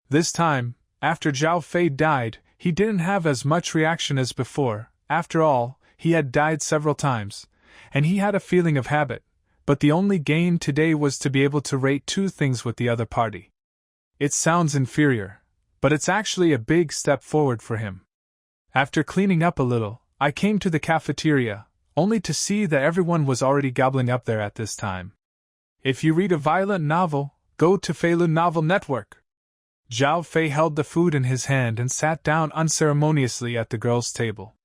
This time, after Zhao Fei died, he didn't have as much reaction as before. After all, he had died several times, and he had a feeling of habit, but the only gain today was to be able to rate two things with the other party. It sounds inferior, but it's actually a big step forward for him. After cleaning up a little, I came to the cafeteria, only to see that everyone was already gobbling up there at this time. If you read a violent novel, go to Feilun Novel Network. Zhao Fei held the food in his hand and sat down unceremoniously at the girls' table.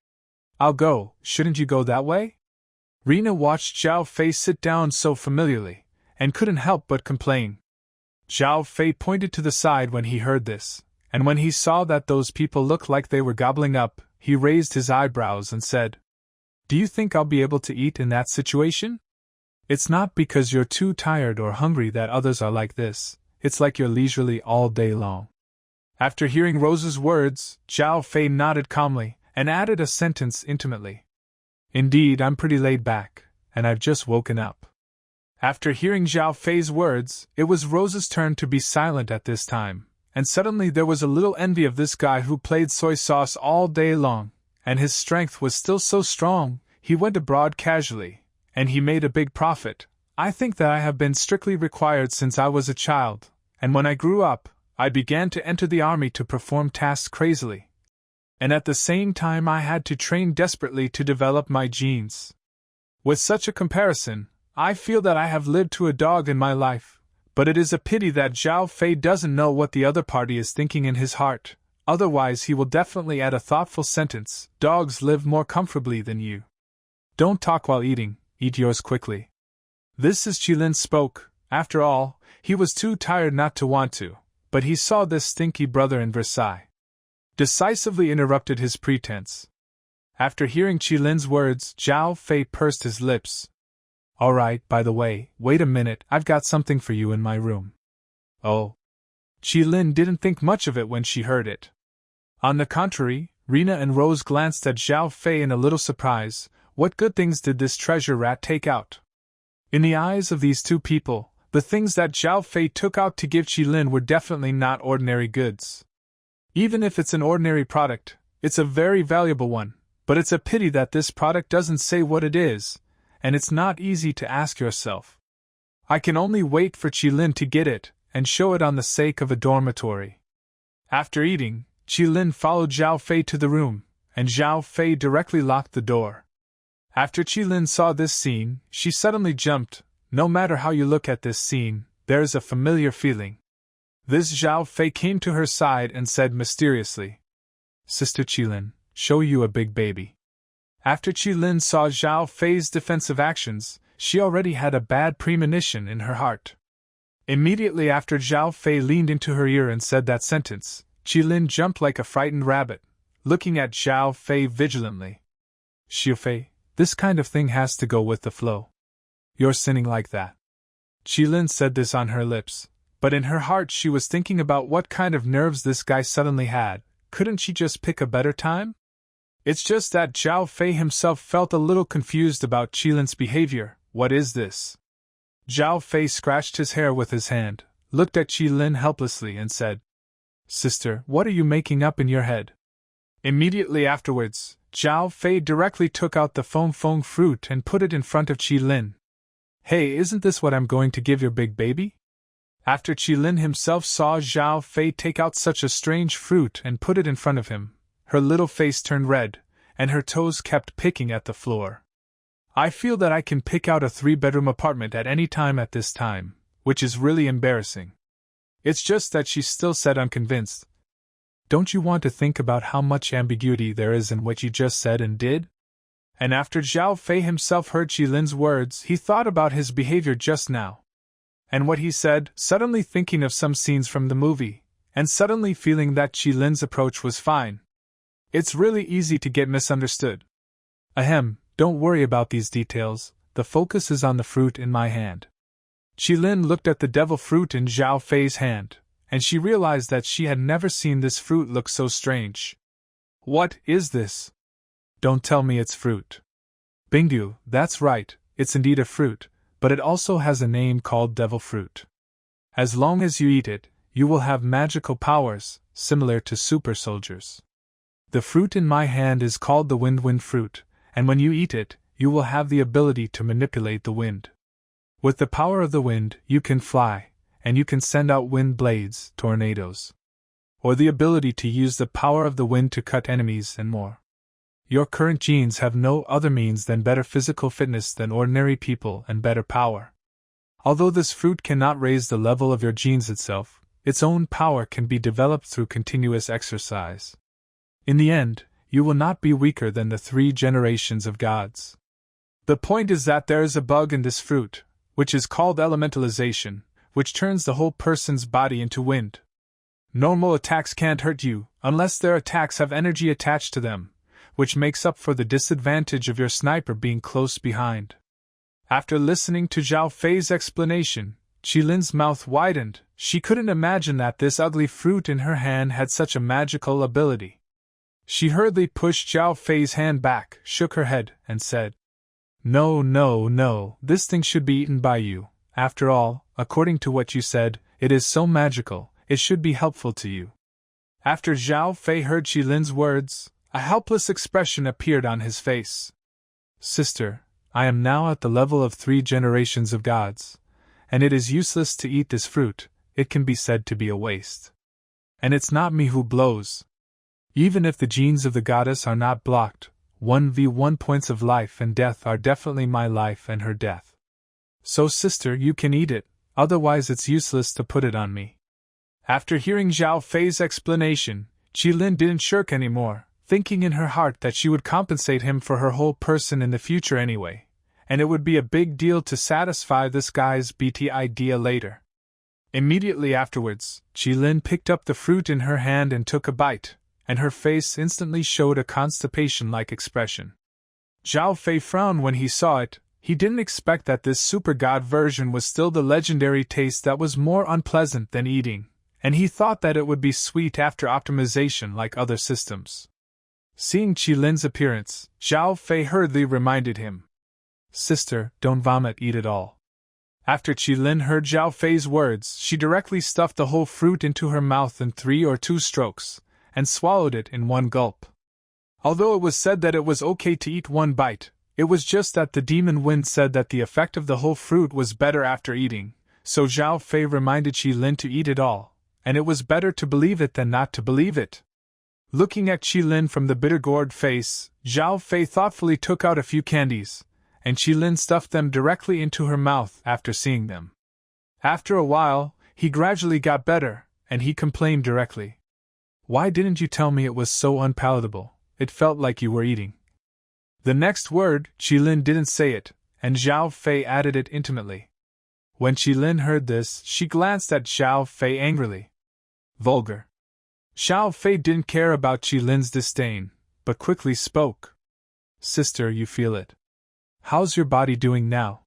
I'll go, shouldn't you go that way? Rena watched Zhao Fei sit down so familiarly, and couldn't help but complain. Zhao Fei pointed to the side when he heard this, and when he saw that those people looked like they were gobbling up, he raised his eyebrows and said, Do you think I'll be able to eat in that situation? It's not because you're too tired or hungry that others are like this, it's like you're leisurely all day long. After hearing Rose's words, Zhao Fei nodded calmly, and added a sentence intimately. Indeed, I'm pretty laid back, and I've just woken up. After hearing Zhao Fei's words, it was Rose's turn to be silent at this time, and suddenly there was a little envy of this guy who played soy sauce all day long, and his strength was still so strong. He went abroad casually, and he made a big profit. I think that I have been strictly required since I was a child, and when I grew up, I began to enter the army to perform tasks crazily. And at the same time I had to train desperately to develop my genes. With such a comparison, I feel that I have lived to a dog in my life, but it is a pity that Zhao Fei doesn't know what the other party is thinking in his heart, otherwise he will definitely add a thoughtful sentence, dogs live more comfortably than you. Don't talk while eating, eat yours quickly. This is Qilin spoke. After all, he was too tired not to want to, but he saw this stinky brother in Versailles. Decisively interrupted his pretense. After hearing Qilin's words, Zhao Fei pursed his lips. All right, by the way, wait a minute, I've got something for you in my room. Oh. Qilin didn't think much of it when she heard it. On the contrary, Rena and Rose glanced at Zhao Fei in a little surprise. What good things did this treasure rat take out? In the eyes of these two people, the things that Zhao Fei took out to give Qilin were definitely not ordinary goods. Even if it's an ordinary product, it's a very valuable one, but it's a pity that this product doesn't say what it is, and it's not easy to ask yourself. I can only wait for Qilin to get it, and show it on the sake of a dormitory. After eating, Qilin followed Zhao Fei to the room, and Zhao Fei directly locked the door. After Qilin saw this scene, she suddenly jumped. No matter how you look at this scene, there is a familiar feeling. This Zhao Fei came to her side and said mysteriously, Sister Qilin, show you a big baby. After Qilin saw Zhao Fei's defensive actions, she already had a bad premonition in her heart. Immediately after Zhao Fei leaned into her ear and said that sentence, Qilin jumped like a frightened rabbit, looking at Zhao Fei vigilantly. Xiu Fei, this kind of thing has to go with the flow. You're sinning like that. Qilin said this on her lips, but in her heart she was thinking about what kind of nerves this guy suddenly had. Couldn't she just pick a better time? It's just that Zhao Fei himself felt a little confused about Qilin's behavior. What is this? Zhao Fei scratched his hair with his hand, looked at Qilin helplessly and said, Sister, what are you making up in your head? Immediately afterwards, Zhao Fei directly took out the fong fong fruit and put it in front of Qilin. Hey, isn't this what I'm going to give your big baby? After Qilin himself saw Zhao Fei take out such a strange fruit and put it in front of him, her little face turned red, and her toes kept picking at the floor. I feel that I can pick out a 3-bedroom apartment at any time at this time, which is really embarrassing. It's just that she still said unconvinced. Don't you want to think about how much ambiguity there is in what you just said and did? And after Zhao Fei himself heard Qilin's words, he thought about his behavior just now. And what he said, suddenly thinking of some scenes from the movie, and suddenly feeling that Qilin's approach was fine. It's really easy to get misunderstood. Ahem, don't worry about these details, the focus is on the fruit in my hand. Qilin looked at the devil fruit in Zhao Fei's hand, and she realized that she had never seen this fruit look so strange. What is this? Don't tell me it's fruit. Bingdu, that's right, it's indeed a fruit, but it also has a name called devil fruit. As long as you eat it, you will have magical powers, similar to super soldiers. The fruit in my hand is called the wind fruit, and when you eat it, you will have the ability to manipulate the wind. With the power of the wind, you can fly, and you can send out wind blades, tornadoes, or the ability to use the power of the wind to cut enemies and more. Your current genes have no other means than better physical fitness than ordinary people and better power. Although this fruit cannot raise the level of your genes itself, its own power can be developed through continuous exercise. In the end, you will not be weaker than the 3 generations of gods. The point is that there is a bug in this fruit, which is called elementalization, which turns the whole person's body into wind. Normal attacks can't hurt you, unless their attacks have energy attached to them, which makes up for the disadvantage of your sniper being close behind. After listening to Zhao Fei's explanation, Qilin's mouth widened. She couldn't imagine that this ugly fruit in her hand had such a magical ability. She hurriedly pushed Zhao Fei's hand back, shook her head, and said, No, this thing should be eaten by you. After all, according to what you said, it is so magical, it should be helpful to you. After Zhao Fei heard Qilin's words, a helpless expression appeared on his face. Sister, I am now at the level of 3 generations of gods, and it is useless to eat this fruit, it can be said to be a waste. And it's not me who blows. Even if the genes of the goddess are not blocked, 1v1 points of life and death are definitely my life and her death. So sister, you can eat it, otherwise it's useless to put it on me. After hearing Zhao Fei's explanation, Qilin didn't shirk anymore, thinking in her heart that she would compensate him for her whole person in the future anyway, and it would be a big deal to satisfy this guy's BT idea later. Immediately afterwards, Qilin picked up the fruit in her hand and took a bite, and her face instantly showed a constipation-like expression. Zhao Fei frowned when he saw it. He didn't expect that this super god version was still the legendary taste that was more unpleasant than eating, and he thought that it would be sweet after optimization like other systems. Seeing Qilin's appearance, Zhao Fei hurriedly reminded him, Sister, don't vomit, eat it all. After Qilin heard Zhao Fei's words, she directly stuffed the whole fruit into her mouth in 3 or 2 strokes, and swallowed it in 1 gulp. Although it was said that it was okay to eat 1 bite, it was just that the demon wind said that the effect of the whole fruit was better after eating, so Zhao Fei reminded Qilin to eat it all, and it was better to believe it than not to believe it. Looking at Qilin from the bitter-gourd face, Zhao Fei thoughtfully took out a few candies, and Qilin stuffed them directly into her mouth after seeing them. After a while, he gradually got better, and he complained directly. Why didn't you tell me it was so unpalatable? It felt like you were eating. The next word, Qilin didn't say it, and Zhao Fei added it intimately. When Qilin heard this, she glanced at Zhao Fei angrily. Vulgar. Zhao Fei didn't care about Qilin's disdain, but quickly spoke. Sister, you feel it. How's your body doing now?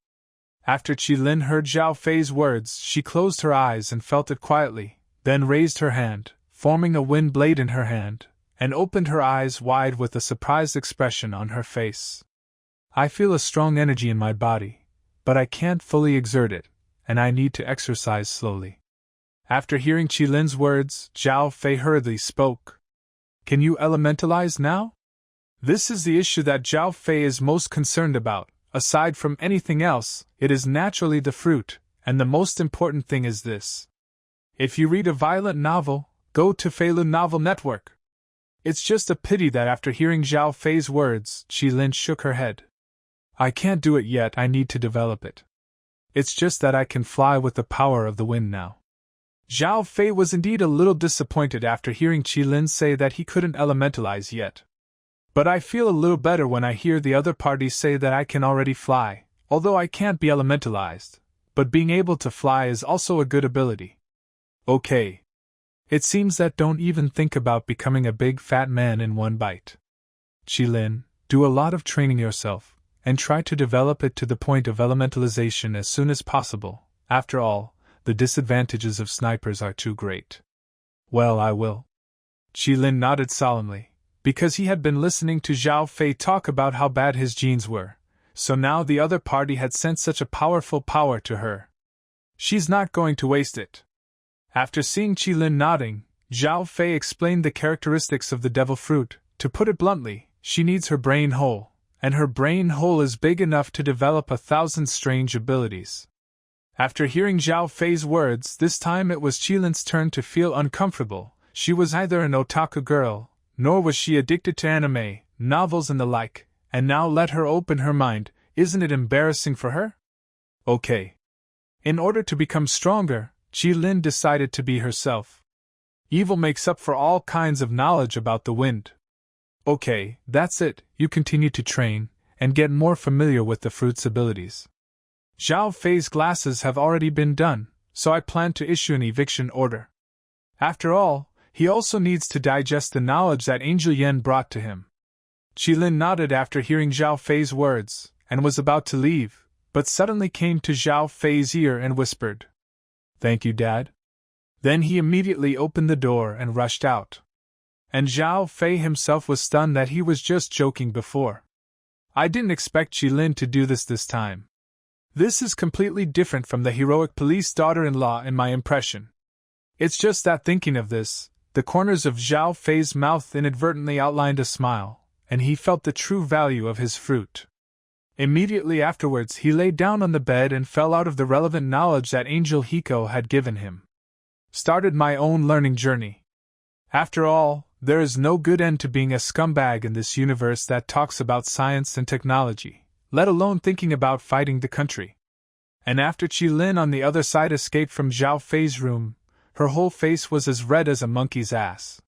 After Qilin heard Zhao Fei's words, she closed her eyes and felt it quietly, then raised her hand, forming a wind blade in her hand, and opened her eyes wide with a surprised expression on her face. I feel a strong energy in my body, but I can't fully exert it, and I need to exercise slowly. After hearing Qilin's words, Zhao Fei hurriedly spoke. Can you elementalize now? This is the issue that Zhao Fei is most concerned about. Aside from anything else, it is naturally the fruit, and the most important thing is this. If you read a violent novel, go to Feilun Novel Network. It's just a pity that after hearing Zhao Fei's words, Qilin shook her head. I can't do it yet, I need to develop it. It's just that I can fly with the power of the wind now. Zhao Fei was indeed a little disappointed after hearing Qilin say that he couldn't elementalize yet. But I feel a little better when I hear the other parties say that I can already fly, although I can't be elementalized, but being able to fly is also a good ability. Okay. It seems that don't even think about becoming a big fat man in 1 bite. Qilin, do a lot of training yourself, and try to develop it to the point of elementalization as soon as possible. After all, the disadvantages of snipers are too great. Well, I will. Qilin nodded solemnly, because he had been listening to Zhao Fei talk about how bad his genes were, so now the other party had sent such a powerful power to her. She's not going to waste it. After seeing Qilin nodding, Zhao Fei explained the characteristics of the devil fruit. To put it bluntly, she needs her brain whole, and her brain hole is big enough to develop 1,000 strange abilities. After hearing Zhao Fei's words, this time it was Qilin's turn to feel uncomfortable. She was neither an otaku girl, nor was she addicted to anime, novels and the like, and now let her open her mind. Isn't it embarrassing for her? Okay. In order to become stronger, Qilin decided to be herself. Evil makes up for all kinds of knowledge about the wind. Okay, that's it. You continue to train, and get more familiar with the fruit's abilities. Zhao Fei's glasses have already been done, so I plan to issue an eviction order. After all, he also needs to digest the knowledge that Angel Yen brought to him. Qilin nodded after hearing Zhao Fei's words, and was about to leave, but suddenly came to Zhao Fei's ear and whispered, "Thank you, Dad." Then he immediately opened the door and rushed out. And Zhao Fei himself was stunned that he was just joking before. I didn't expect Qilin to do this time. This is completely different from the heroic police daughter-in-law in my impression. It's just that thinking of this, the corners of Zhao Fei's mouth inadvertently outlined a smile, and he felt the true value of his fruit. Immediately afterwards he lay down on the bed and fell out of the relevant knowledge that Angel Hiko had given him. Started my own learning journey. After all, there is no good end to being a scumbag in this universe that talks about science and technology, let alone thinking about fighting the country. And after Qilin on the other side escaped from Zhao Fei's room, her whole face was as red as a monkey's ass.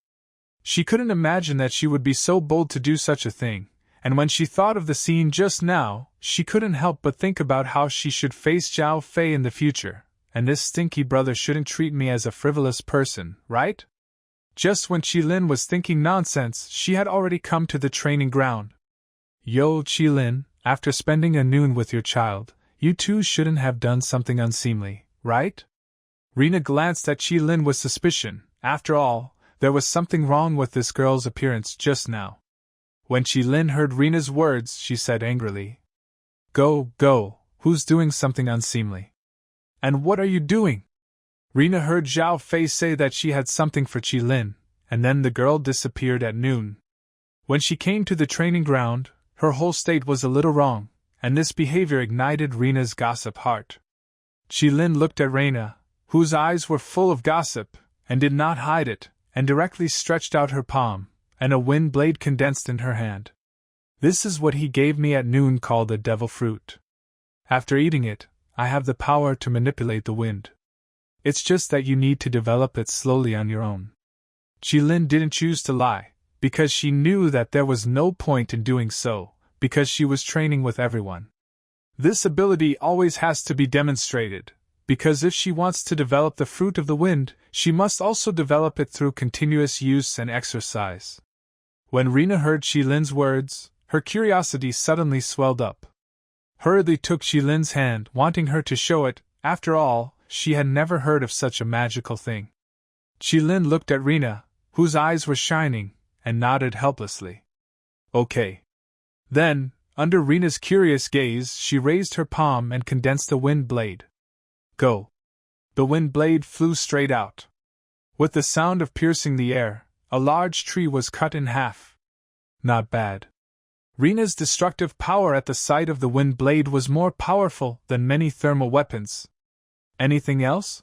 She couldn't imagine that she would be so bold to do such a thing, and when she thought of the scene just now, she couldn't help but think about how she should face Zhao Fei in the future, and this stinky brother shouldn't treat me as a frivolous person, right? Just when Qilin was thinking nonsense, she had already come to the training ground. Yo, Qilin, after spending a noon with your child, you two shouldn't have done something unseemly, right? Rina glanced at Qilin with suspicion. After all, there was something wrong with this girl's appearance just now. When Qilin heard Rina's words, she said angrily, Go, who's doing something unseemly? And what are you doing? Rina heard Zhao Fei say that she had something for Qilin, and then the girl disappeared at noon. When she came to the training ground, her whole state was a little wrong, and this behavior ignited Rina's gossip heart. Qilin looked at Rina, whose eyes were full of gossip, and did not hide it, and directly stretched out her palm, and a wind blade condensed in her hand. This is what he gave me at noon called the devil fruit. After eating it, I have the power to manipulate the wind. It's just that you need to develop it slowly on your own. Qilin didn't choose to lie, because she knew that there was no point in doing so, because she was training with everyone. This ability always has to be demonstrated, because if she wants to develop the fruit of the wind, she must also develop it through continuous use and exercise. When Rina heard Qilin's words, her curiosity suddenly swelled up. Hurriedly took Qilin's hand, wanting her to show it. After all, she had never heard of such a magical thing. Qilin looked at Rina, whose eyes were shining, and nodded helplessly. Okay. Then, under Rina's curious gaze, she raised her palm and condensed the wind blade. Go. The wind blade flew straight out. With the sound of piercing the air, a large tree was cut in half. Not bad. Rina's destructive power at the sight of the wind blade was more powerful than many thermal weapons. Anything else?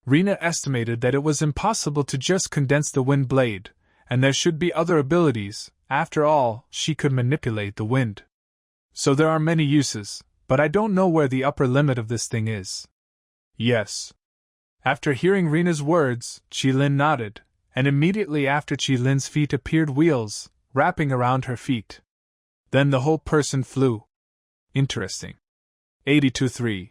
Rina estimated that it was impossible to just condense the wind blade, and there should be other abilities. After all, she could manipulate the wind. So there are many uses, but I don't know where the upper limit of this thing is. Yes. After hearing Rina's words, Qilin nodded, and immediately after Qilin's feet appeared wheels, wrapping around her feet. Then the whole person flew. Interesting. 82-3.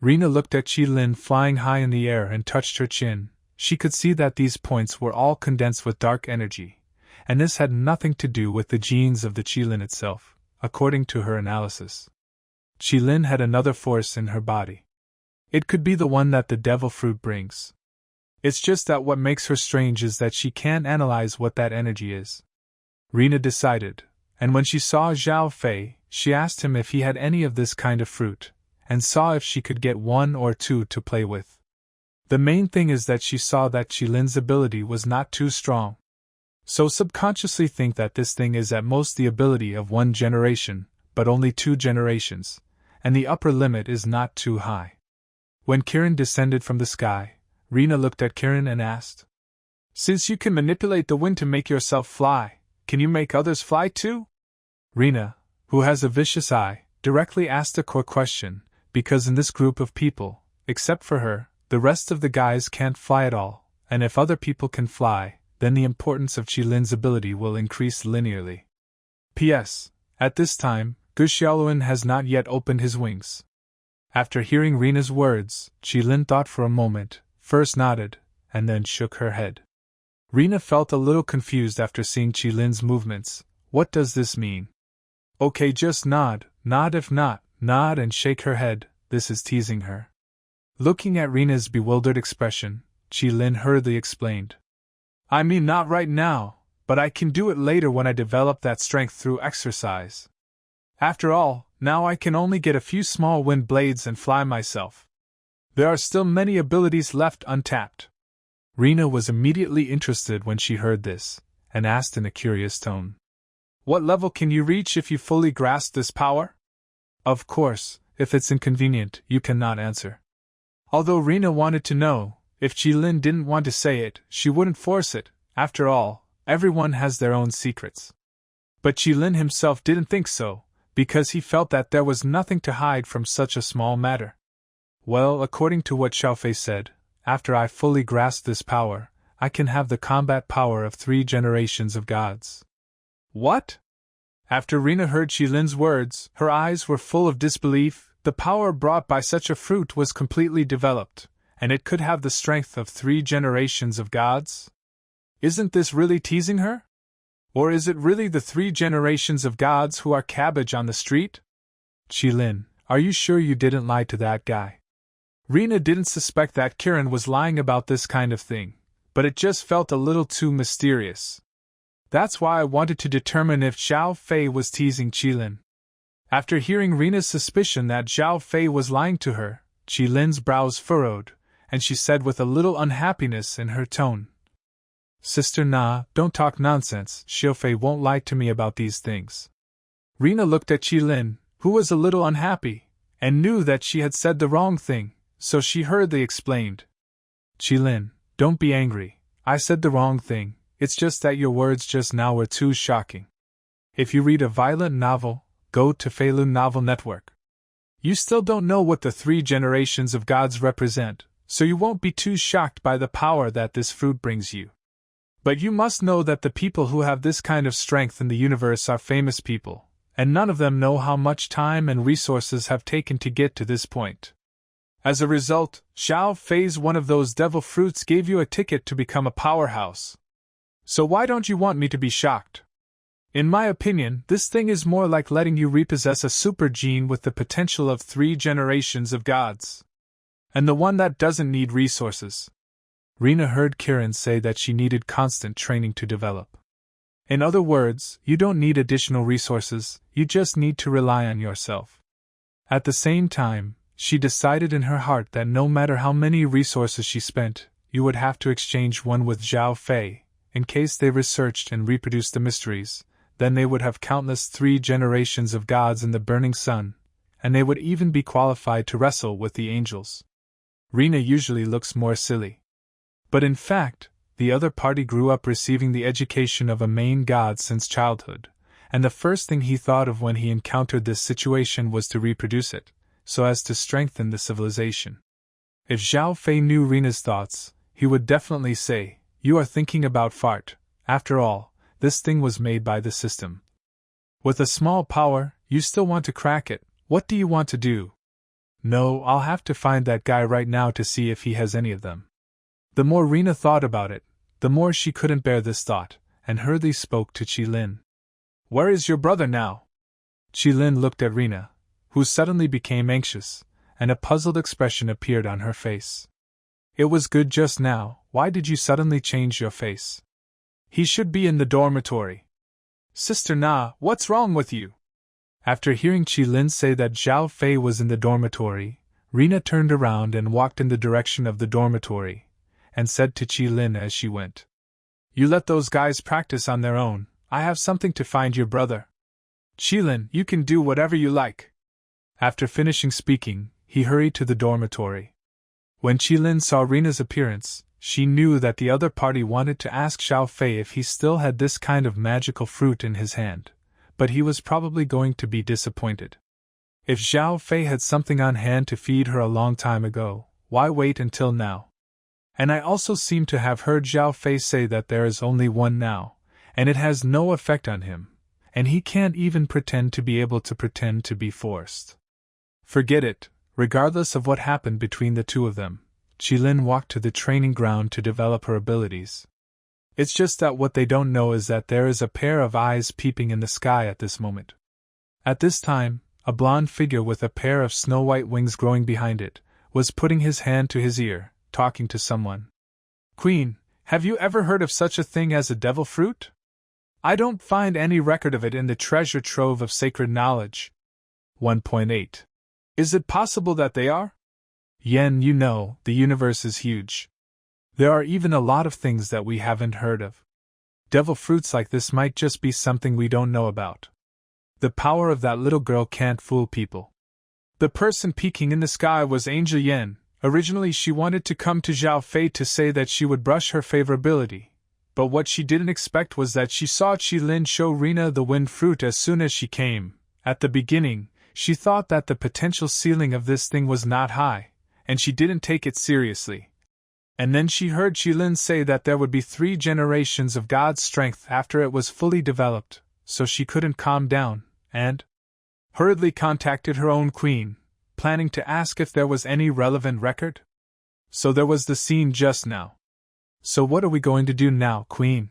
Rina looked at Qilin flying high in the air and touched her chin. She could see that these points were all condensed with dark energy, and this had nothing to do with the genes of the Qilin itself. according to her analysis. Qilin had another force in her body. It could be the one that the devil fruit brings. It's just that what makes her strange is that she can't analyze what that energy is. Rena decided, and when she saw Zhao Fei, she asked him if he had any of this kind of fruit, and saw if she could get one or two to play with. The main thing is that she saw that Qilin's ability was not too strong. So subconsciously think that this thing is at most the ability of 1 generation, but only 2 generations, and the upper limit is not too high. When Kirin descended from the sky, Rena looked at Kirin and asked, "Since you can manipulate the wind to make yourself fly, can you make others fly too?" Rena, who has a vicious eye, directly asked a core question, because in this group of people, except for her, the rest of the guys can't fly at all, and if other people can fly, then the importance of Qilin's ability will increase linearly. P.S. At this time, Gu Xiaoluan has not yet opened his wings. After hearing Rena's words, Qilin thought for a moment, first nodded, and then shook her head. Rena felt a little confused after seeing Qilin's movements. What does this mean? Okay, just nod, if not, nod and shake her head, this is teasing her. Looking at Rena's bewildered expression, Qilin hurriedly explained. I mean not right now, but I can do it later when I develop that strength through exercise. After all, now I can only get a few small wind blades and fly myself. There are still many abilities left untapped. Rena was immediately interested when she heard this, and asked in a curious tone. What level can you reach if you fully grasp this power? Of course, if it's inconvenient, you cannot answer. Although Rena wanted to know, if Qilin didn't want to say it, she wouldn't force it. After all, everyone has their own secrets. But Qilin himself didn't think so, because he felt that there was nothing to hide from such a small matter. Well, according to what Zhao Fei said, after I fully grasp this power, I can have the combat power of 3 generations of gods. What? After Rena heard Qilin's words, her eyes were full of disbelief. The power brought by such a fruit was completely developed, and it could have the strength of 3 generations of gods? Isn't this really teasing her? Or is it really the 3 generations of gods who are cabbage on the street? Qilin, are you sure you didn't lie to that guy? Rena didn't suspect that Kirin was lying about this kind of thing, but it just felt a little too mysterious. That's why I wanted to determine if Zhao Fei was teasing Qilin. After hearing Rena's suspicion that Zhao Fei was lying to her, Qilin's brows furrowed, and she said with a little unhappiness in her tone, Sister Na, don't talk nonsense, Zhao Fei won't lie to me about these things. Rena looked at Qilin, who was a little unhappy, and knew that she had said the wrong thing, so she hurriedly explained. Qilin, don't be angry, I said the wrong thing, it's just that your words just now were too shocking. If you read a violent novel, go to Feilun Novel Network. You still don't know what the 3 generations of gods represent, so you won't be too shocked by the power that this fruit brings you. But you must know that the people who have this kind of strength in the universe are famous people, and none of them know how much time and resources have taken to get to this point. As a result, Zhao Fei's one of those devil fruits gave you a ticket to become a powerhouse. So why don't you want me to be shocked? In my opinion, this thing is more like letting you repossess a super gene with the potential of 3 generations of gods. And the one that doesn't need resources. Rena heard Kirin say that she needed constant training to develop. In other words, you don't need additional resources, you just need to rely on yourself. At the same time, she decided in her heart that no matter how many resources she spent, you would have to exchange one with Zhao Fei, in case they researched and reproduced the mysteries. Then they would have countless 3 generations of gods in the burning sun, and they would even be qualified to wrestle with the angels. Rena usually looks more silly. But in fact, the other party grew up receiving the education of a main god since childhood, and the first thing he thought of when he encountered this situation was to reproduce it, so as to strengthen the civilization. If Zhao Fei knew Rena's thoughts, he would definitely say, "You are thinking about fart. After all, this thing was made by the system. With a small power, you still want to crack it. What do you want to do?" No, I'll have to find that guy right now to see if he has any of them. The more Rena thought about it, the more she couldn't bear this thought, and hurriedly spoke to Qilin. "Where is your brother now?" Qilin looked at Rina, who suddenly became anxious, and a puzzled expression appeared on her face. It was good just now, why did you suddenly change your face? He should be in the dormitory. Sister Na, what's wrong with you? After hearing Qilin say that Zhao Fei was in the dormitory, Rina turned around and walked in the direction of the dormitory, and said to Qilin as she went, You let those guys practice on their own, I have something to find your brother. Qilin, you can do whatever you like. After finishing speaking, he hurried to the dormitory. When Qilin saw Rina's appearance, she knew that the other party wanted to ask Zhao Fei if he still had this kind of magical fruit in his hand, but he was probably going to be disappointed. If Zhao Fei had something on hand to feed her a long time ago, why wait until now? And I also seem to have heard Zhao Fei say that there is only one now, and it has no effect on him, and he can't even pretend to be able to pretend to be forced. Forget it, regardless of what happened between the two of them. Qilin walked to the training ground to develop her abilities. It's just that what they don't know is that there is a pair of eyes peeping in the sky at this moment. At this time, a blonde figure with a pair of snow-white wings growing behind it was putting his hand to his ear, talking to someone. Queen, have you ever heard of such a thing as a devil fruit? I don't find any record of it in the treasure trove of sacred knowledge. 1.8. Is it possible that they are? Yen, you know, the universe is huge. There are even a lot of things that we haven't heard of. Devil fruits like this might just be something we don't know about. The power of that little girl can't fool people. The person peeking in the sky was Angel Yen. Originally she wanted to come to Zhao Fei to say that she would brush her favorability, but what she didn't expect was that she saw Qilin show Rina the wind fruit as soon as she came. At the beginning, she thought that the potential ceiling of this thing was not high, and she didn't take it seriously. And then she heard Qilin say that there would be 3 generations of God's strength after it was fully developed, so she couldn't calm down, and hurriedly contacted her own queen, planning to ask if there was any relevant record. So there was the scene just now. So what are we going to do now, Queen?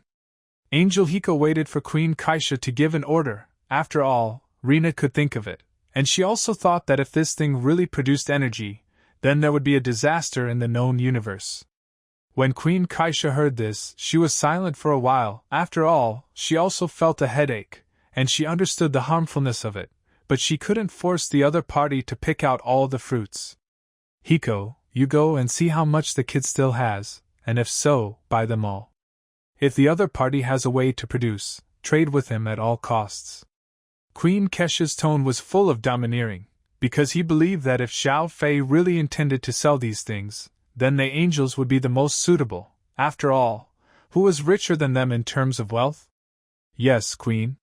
Angel Hiko waited for Queen Kaisha to give an order. After all, Rina could think of it, and she also thought that if this thing really produced energy, then there would be a disaster in the known universe. When Queen Kaisha heard this, she was silent for a while. After all, she also felt a headache, and she understood the harmfulness of it, but she couldn't force the other party to pick out all the fruits. Hiko, you go and see how much the kid still has, and if so, buy them all. If the other party has a way to produce, trade with him at all costs. Queen Kesha's tone was full of domineering, because he believed that if Zhao Fei really intended to sell these things, then the angels would be the most suitable. After all, who was richer than them in terms of wealth? Yes, Queen.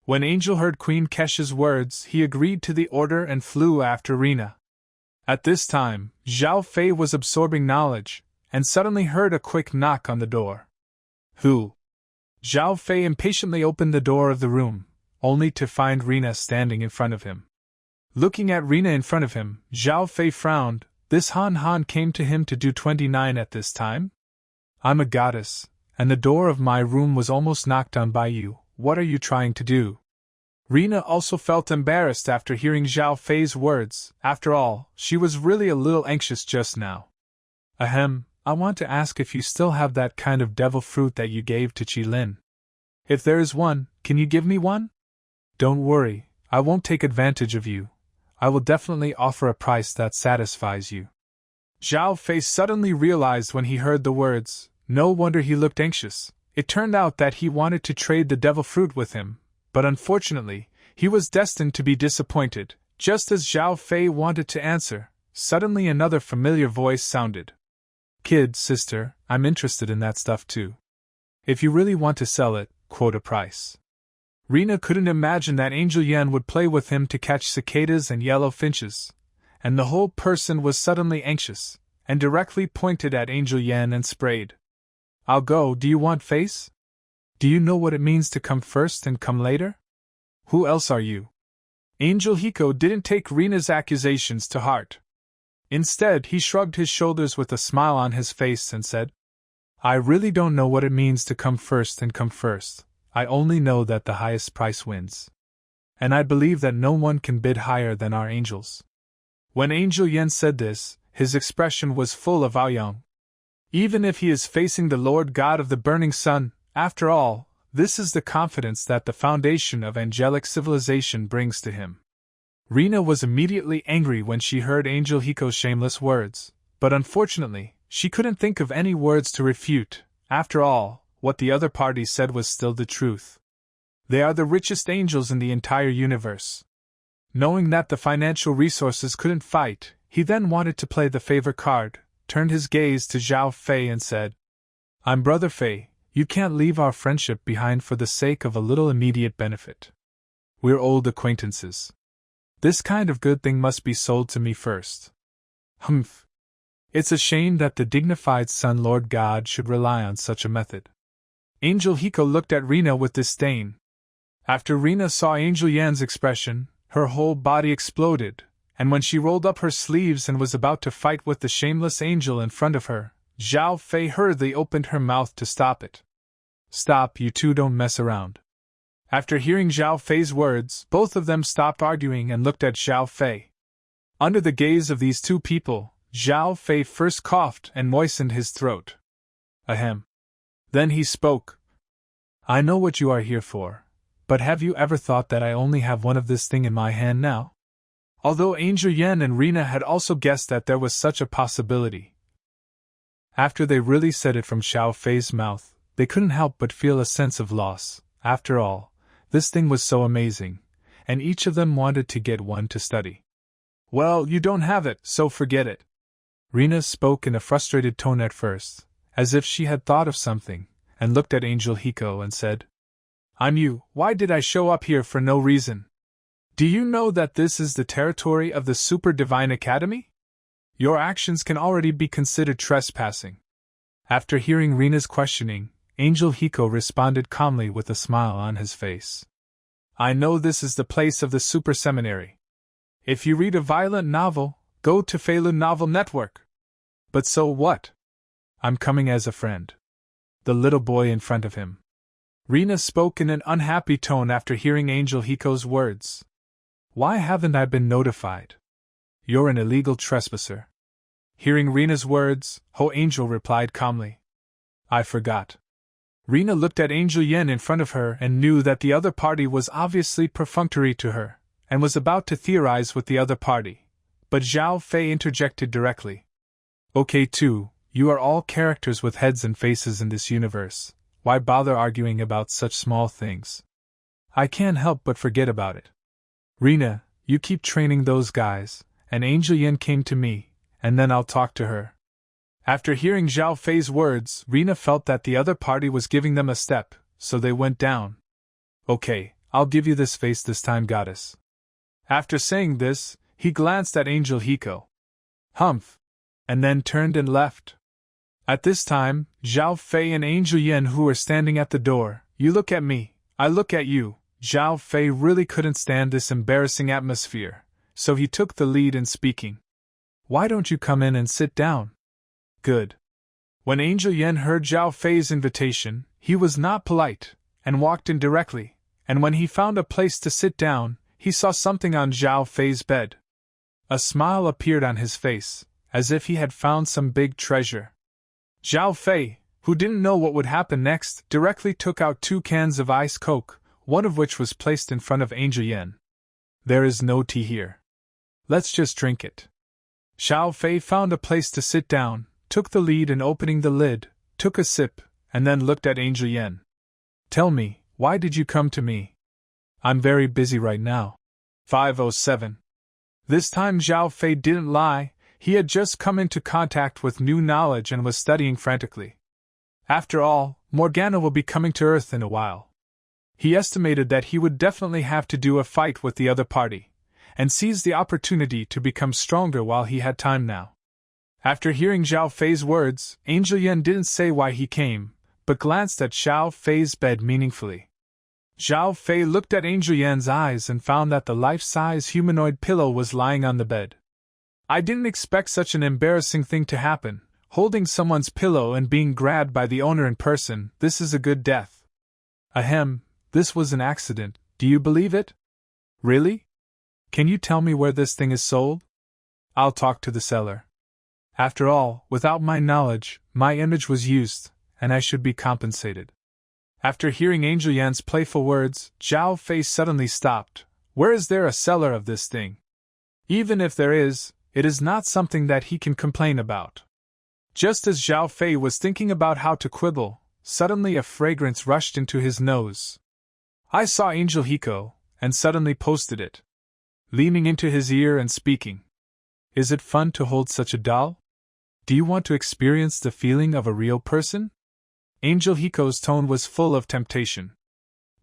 When Angel heard Queen Kesha's words, he agreed to the order and flew after Rina. At this time, Zhao Fei was absorbing knowledge, and suddenly heard a quick knock on the door. Who? Zhao Fei impatiently opened the door of the room, only to find Rina standing in front of him. Looking at Rina in front of him, Zhao Fei frowned. This Han came to him to do 29 at this time? I'm a goddess, and the door of my room was almost knocked on by you. What are you trying to do? Rina also felt embarrassed after hearing Zhao Fei's words. After all, she was really a little anxious just now. Ahem, I want to ask if you still have that kind of devil fruit that you gave to Qilin. If there is one, can you give me one? Don't worry, I won't take advantage of you. I will definitely offer a price that satisfies you. Zhao Fei suddenly realized when he heard the words. No wonder he looked anxious. It turned out that he wanted to trade the devil fruit with him, but unfortunately, he was destined to be disappointed. Just as Zhao Fei wanted to answer, suddenly another familiar voice sounded. Kid, sister, I'm interested in that stuff too. If you really want to sell it, quote a price. Rina couldn't imagine that Angel Yen would play with him to catch cicadas and yellow finches, and the whole person was suddenly anxious, and directly pointed at Angel Yen and sprayed. I'll go, do you want face? Do you know what it means to come first and come later? Who else are you? Angel Hiko didn't take Rina's accusations to heart. Instead, he shrugged his shoulders with a smile on his face and said, I really don't know what it means to come first and come first. I only know that the highest price wins. and I believe that no one can bid higher than our angels. When Angel Yen said this, his expression was full of Aoyang. Even if he is facing the Lord God of the burning sun, after all, this is the confidence that the foundation of angelic civilization brings to him. Rina was immediately angry when she heard Angel Hiko's shameless words, but unfortunately, she couldn't think of any words to refute. After all, what the other party said was still the truth. They are the richest angels in the entire universe. Knowing that the financial resources couldn't fight, he then wanted to play the favor card, turned his gaze to Zhao Fei and said, "I'm Brother Fei, you can't leave our friendship behind for the sake of a little immediate benefit. We're old acquaintances. This kind of good thing must be sold to me first." Humph. It's a shame that the dignified Sun Lord God should rely on such a method. Angel Hiko looked at Rina with disdain. After Rina saw Angel Yan's expression, her whole body exploded, and when she rolled up her sleeves and was about to fight with the shameless angel in front of her, Zhao Fei hurriedly opened her mouth to stop it. "Stop, you two, don't mess around." After hearing Zhao Fei's words, both of them stopped arguing and looked at Zhao Fei. Under the gaze of these two people, Zhao Fei first coughed and moistened his throat. Ahem. Then he spoke. "I know what you are here for, but have you ever thought that I only have one of this thing in my hand now?" Although Angel Yen and Rina had also guessed that there was such a possibility, after they really said it from Zhao Fei's mouth, they couldn't help but feel a sense of loss. After all, this thing was so amazing, and each of them wanted to get one to study. "Well, you don't have it, so forget it." Rina spoke in a frustrated tone at first, as if she had thought of something, and looked at Angel Hiko and said, "I'm you, why did I show up here for no reason? Do you know that this is the territory of the Super Divine Academy? Your actions can already be considered trespassing." After hearing Rina's questioning, Angel Hiko responded calmly with a smile on his face. "I know this is the place of the Super Seminary. If you read a violent novel, go to Feilun Novel Network. But so what? I'm coming as a friend." The little boy in front of him. Rina spoke in an unhappy tone after hearing Angel Hiko's words. "Why haven't I been notified? You're an illegal trespasser." Hearing Rina's words, Ho Angel replied calmly. "I forgot." Rina looked at Angel Yen in front of her and knew that the other party was obviously perfunctory to her, and was about to theorize with the other party. But Zhao Fei interjected directly. "Okay too, you are all characters with heads and faces in this universe. Why bother arguing about such small things? I can't help but forget about it. Rina, you keep training those guys, and Angel Yen came to me, and then I'll talk to her." After hearing Zhao Fei's words, Rina felt that the other party was giving them a step, so they went down. "Okay, I'll give you this face this time, goddess." After saying this, he glanced at Angel Hiko. "Humph!" and then turned and left. At this time, Zhao Fei and Angel Yen, who were standing at the door, "You look at me, I look at you." Zhao Fei really couldn't stand this embarrassing atmosphere, so he took the lead in speaking. "Why don't you come in and sit down?" "Good." When Angel Yen heard Zhao Fei's invitation, he was not polite, and walked in directly, and when he found a place to sit down, he saw something on Zhao Fei's bed. A smile appeared on his face, as if he had found some big treasure. Zhao Fei, who didn't know what would happen next, directly took out 2 cans of ice Coke, one of which was placed in front of Angel Yen. "There is no tea here. Let's just drink it." Zhao Fei found a place to sit down, took the lead in opening the lid, took a sip, and then looked at Angel Yen. "Tell me, why did you come to me?" "I'm very busy right now." 507. This time Zhao Fei didn't lie, he had just come into contact with new knowledge and was studying frantically. After all, Morgana will be coming to Earth in a while. He estimated that he would definitely have to do a fight with the other party, and seized the opportunity to become stronger while he had time now. After hearing Zhao Fei's words, Angel Yen didn't say why he came, but glanced at Zhao Fei's bed meaningfully. Zhao Fei looked at Angel Yan's eyes and found that the life-size humanoid pillow was lying on the bed. "I didn't expect such an embarrassing thing to happen, holding someone's pillow and being grabbed by the owner in person. This is a good death." "Ahem, this was an accident, do you believe it?" Really? Can you tell me where this thing is sold? I'll talk to the seller. After all, without my knowledge, my image was used, and I should be compensated. After hearing Angel Yan's playful words, Zhao Fei suddenly stopped. Where is there a seller of this thing? Even if there is, it is not something that he can complain about. Just as Zhao Fei was thinking about how to quibble, suddenly a fragrance rushed into his nose. I saw Angel Hiko, and suddenly posted it. Leaning into his ear and speaking. Is it fun to hold such a doll? Do you want to experience the feeling of a real person? Angel Hiko's tone was full of temptation.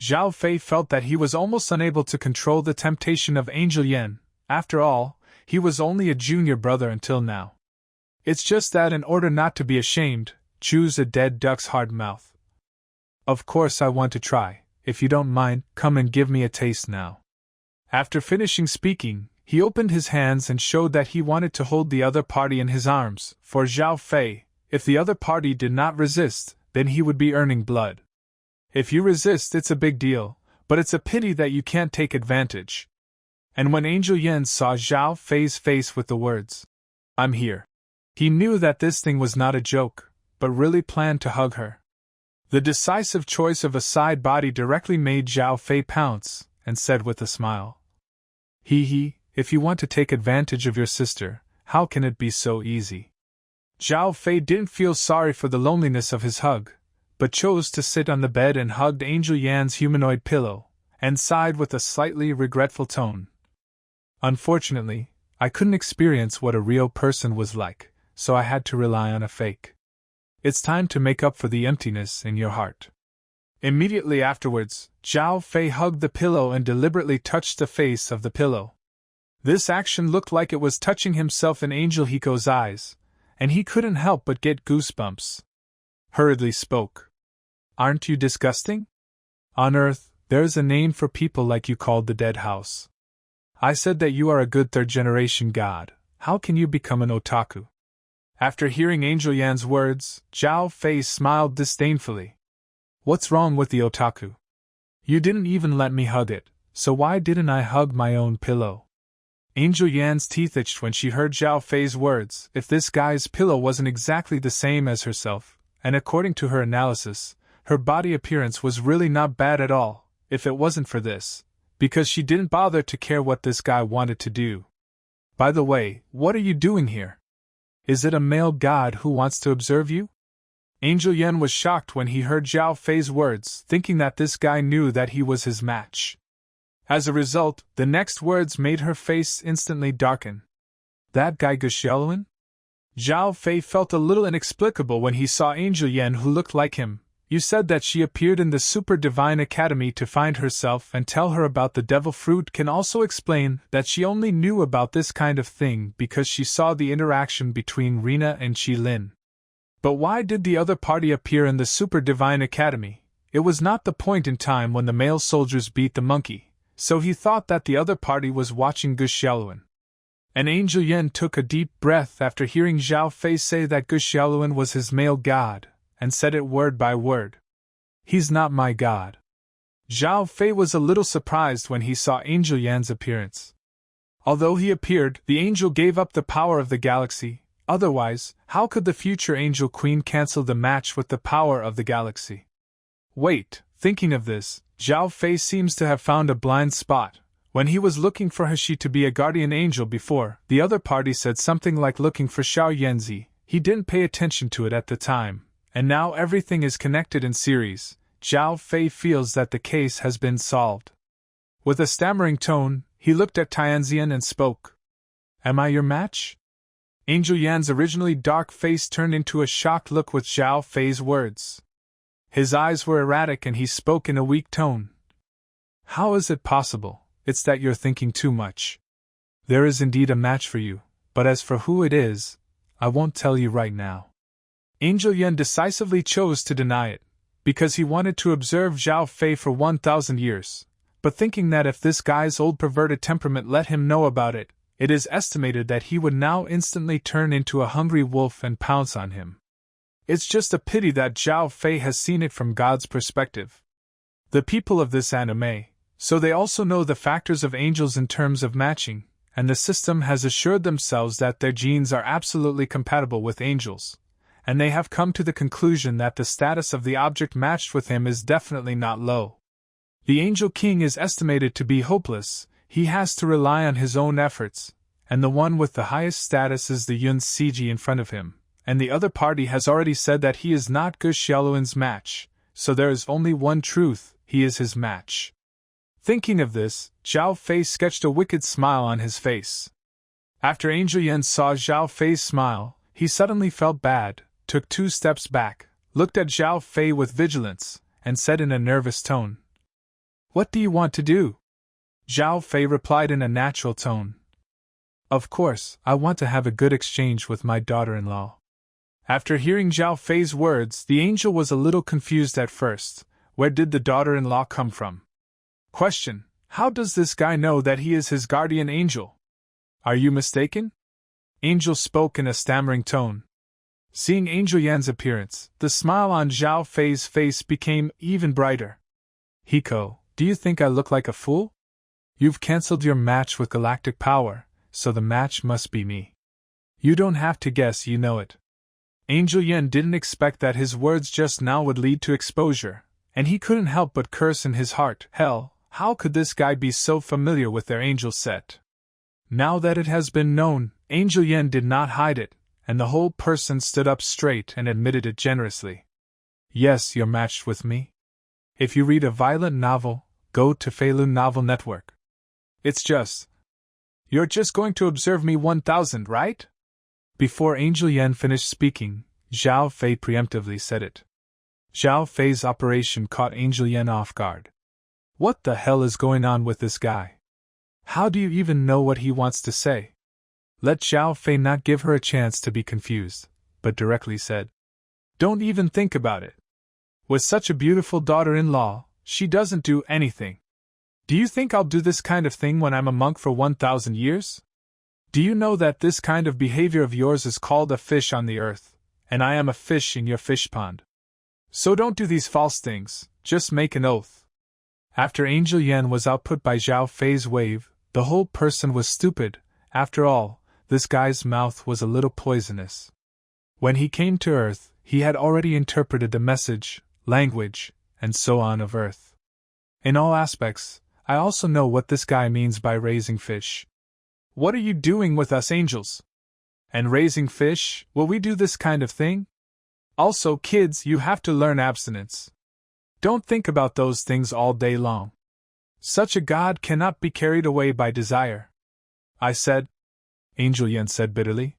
Zhao Fei felt that he was almost unable to control the temptation of Angel Yan. After all, he was only a junior brother until now. It's just that in order not to be ashamed, choose a dead duck's hard mouth. Of course I want to try. If you don't mind, come and give me a taste now. After finishing speaking, he opened his hands and showed that he wanted to hold the other party in his arms. For Zhao Fei, if the other party did not resist, then he would be earning blood. If you resist, it's a big deal, but it's a pity that you can't take advantage. And when Angel Yan saw Zhao Fei's face with the words, I'm here, he knew that this thing was not a joke, but really planned to hug her. The decisive choice of a side body directly made Zhao Fei pounce, and said with a smile, if you want to take advantage of your sister, how can it be so easy? Zhao Fei didn't feel sorry for the loneliness of his hug, but chose to sit on the bed and hugged Angel Yan's humanoid pillow, and sighed with a slightly regretful tone. Unfortunately, I couldn't experience what a real person was like, so I had to rely on a fake. It's time to make up for the emptiness in your heart. Immediately afterwards, Zhao Fei hugged the pillow and deliberately touched the face of the pillow. This action looked like it was touching himself in Angel Hiko's eyes, and he couldn't help but get goosebumps. Hurriedly spoke. Aren't you disgusting? On Earth, there's a name for people like you called the Dead House. I said that you are a good third-generation god. How can you become an otaku? After hearing Angel Yan's words, Zhao Fei smiled disdainfully. What's wrong with the otaku? You didn't even let me hug it, so why didn't I hug my own pillow? Angel Yan's teeth itched when she heard Zhao Fei's words. If this guy's pillow wasn't exactly the same as herself, and according to her analysis, her body appearance was really not bad at all, if it wasn't for this, because she didn't bother to care what this guy wanted to do. By the way, what are you doing here? Is it a male god who wants to observe you? Angel Yan was shocked when he heard Zhao Fei's words, thinking that this guy knew that he was his match. As a result, the next words made her face instantly darken. That guy Guxiaoluan? Zhao Fei felt a little inexplicable when he saw Angel Yan who looked like him. You said that she appeared in the Super Divine Academy to find herself and tell her about the devil fruit can also explain that she only knew about this kind of thing because she saw the interaction between Rina and Qilin. But why did the other party appear in the Super Divine Academy? It was not the point in time when the male soldiers beat the monkey. So he thought that the other party was watching Guxiaoluan. And Angel Yan took a deep breath after hearing Zhao Fei say that Guxiaoluan was his male god, and said it word by word. He's not my god. Zhao Fei was a little surprised when he saw Angel Yan's appearance. Although he appeared, the angel gave up the power of the galaxy. Otherwise, how could the future Angel Queen cancel the match with the power of the galaxy? Wait, thinking of this, Zhao Fei seems to have found a blind spot. When he was looking for Hashi to be a guardian angel before, the other party said something like looking for Xiao Yanzi. He didn't pay attention to it at the time, and now everything is connected in series. Zhao Fei feels that the case has been solved. With a stammering tone, he looked at Tianxian and spoke. Am I your match? Angel Yan's originally dark face turned into a shocked look with Zhao Fei's words. His eyes were erratic and he spoke in a weak tone. How is it possible? It's that you're thinking too much. There is indeed a match for you, but as for who it is, I won't tell you right now. Angel Yan decisively chose to deny it, because he wanted to observe Zhao Fei for 1,000 years, but thinking that if this guy's old perverted temperament let him know about it, it is estimated that he would now instantly turn into a hungry wolf and pounce on him. It's just a pity that Zhao Fei has seen it from God's perspective. The people of this anime, So they also know the factors of angels in terms of matching, and the system has assured themselves that their genes are absolutely compatible with angels, and they have come to the conclusion that the status of the object matched with him is definitely not low. The Angel King is estimated to be hopeless, he has to rely on his own efforts, and the one with the highest status is the Yun Siji in front of him, and the other party has already said that he is not Gu Xiaoluan's match, so there is only one truth, he is his match. Thinking of this, Zhao Fei sketched a wicked smile on his face. After Angel Yen saw Zhao Fei's smile, he suddenly felt bad, took 2 steps back, looked at Zhao Fei with vigilance, and said in a nervous tone, "What do you want to do?" Zhao Fei replied in a natural tone, "Of course, I want to have a good exchange with my daughter-in-law." After hearing Zhao Fei's words, the angel was a little confused at first. Where did the daughter-in-law come from? Question: how does this guy know that he is his guardian angel? Are you mistaken? Angel spoke in a stammering tone. Seeing Angel Yan's appearance, the smile on Zhao Fei's face became even brighter. "Hiko, do you think I look like a fool? You've cancelled your match with galactic power, so the match must be me. You don't have to guess, you know it." Angel Yan didn't expect that his words just now would lead to exposure, and he couldn't help but curse in his heart. Hell, how could this guy be so familiar with their angel set? Now that it has been known, Angel Yan did not hide it, and the whole person stood up straight and admitted it generously. "Yes, you're matched with me. If you read a violent novel, go to Feilun Novel Network. It's just... You're just going to observe me 1000, right?" Before Angel Yan finished speaking, Zhao Fei preemptively said it. Zhao Fei's operation caught Angel Yan off guard. What the hell is going on with this guy? How do you even know what he wants to say? Let Zhao Fei not give her a chance to be confused, but directly said, "Don't even think about it. With such a beautiful daughter-in-law, she doesn't do anything. Do you think I'll do this kind of thing when I'm a monk for 1000 years? Do you know that this kind of behavior of yours is called a fish on the earth, and I am a fish in your fish pond? So don't do these false things, just make an oath." After Angel Yan was output by Zhao Fei's wave, the whole person was stupid. After all, this guy's mouth was a little poisonous. When he came to Earth, he had already interpreted the message, language, and so on of Earth. In all aspects, I also know what this guy means by raising fish. What are you doing with us angels? And raising fish, will we do this kind of thing? Also, kids, you have to learn abstinence. Don't think about those things all day long. Such a god cannot be carried away by desire. I said, Angel Yan said bitterly.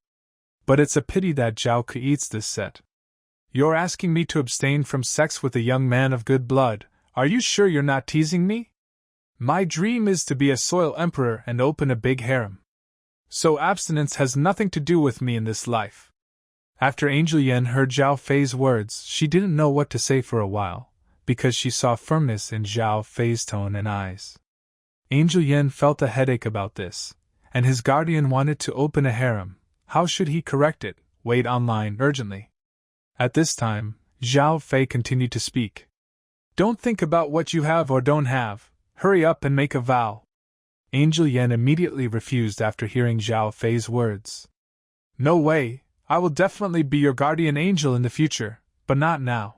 But it's a pity that Zhao Ke eats this set. You're asking me to abstain from sex with a young man of good blood. Are you sure you're not teasing me? My dream is to be a soil emperor and open a big harem. So abstinence has nothing to do with me in this life. After Angel Yan heard Zhao Fei's words, she didn't know what to say for a while, because she saw firmness in Zhao Fei's tone and eyes. Angel Yan felt a headache about this, and his guardian wanted to open a harem. How should he correct it? Wait online urgently. At this time, Zhao Fei continued to speak. Don't think about what you have or don't have. Hurry up and make a vow. Angel Yan immediately refused after hearing Zhao Fei's words. No way, I will definitely be your guardian angel in the future, but not now.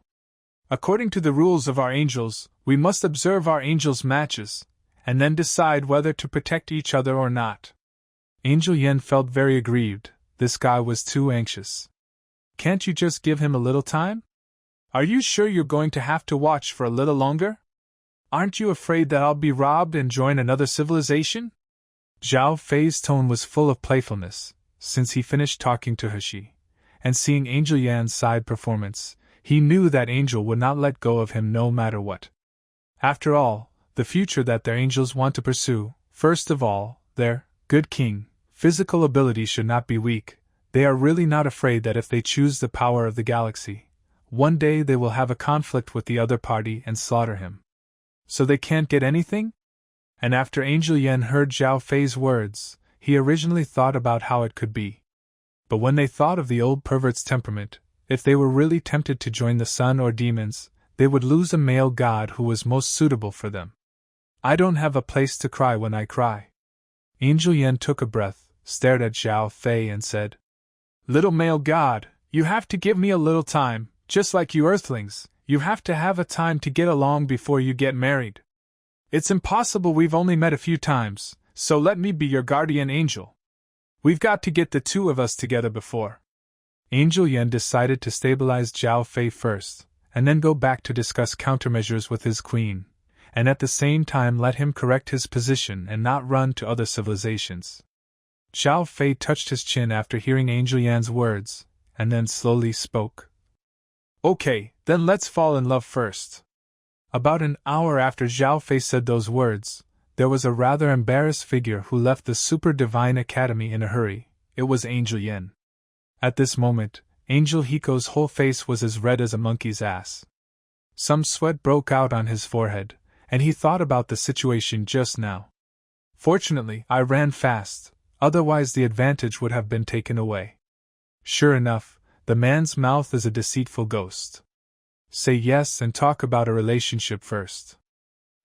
According to the rules of our angels, we must observe our angels' matches, and then decide whether to protect each other or not. Angel Yan felt very aggrieved. This guy was too anxious. Can't you just give him a little time? Are you sure you're going to have to watch for a little longer? Aren't you afraid that I'll be robbed and join another civilization? Zhao Fei's tone was full of playfulness, since he finished talking to He, and seeing Angel Yan's side performance, he knew that Angel would not let go of him no matter what. After all, the future that their angels want to pursue, first of all, their good king, physical ability should not be weak. They are really not afraid that if they choose the power of the galaxy, one day they will have a conflict with the other party and slaughter him. So they can't get anything? And after Angel Yan heard Zhao Fei's words, he originally thought about how it could be. But when they thought of the old pervert's temperament, if they were really tempted to join the sun or demons, they would lose a male god who was most suitable for them. I don't have a place to cry when I cry. Angel Yen took a breath, stared at Zhao Fei and said, Little male god, you have to give me a little time, just like you earthlings, you have to have a time to get along before you get married. It's impossible, we've only met a few times, so let me be your guardian angel. We've got to get the two of us together before. Angel Yen decided to stabilize Zhao Fei first, and then go back to discuss countermeasures with his queen, and at the same time let him correct his position and not run to other civilizations. Zhao Fei touched his chin after hearing Angel Yan's words, and then slowly spoke. Okay, then let's fall in love first. About an hour after Zhao Fei said those words, there was a rather embarrassed figure who left the Super Divine Academy in a hurry. It was Angel Yen. At this moment, Angel Hiko's whole face was as red as a monkey's ass. Some sweat broke out on his forehead, and he thought about the situation just now. Fortunately, I ran fast, otherwise the advantage would have been taken away. Sure enough, the man's mouth is a deceitful ghost. Say yes and talk about a relationship first.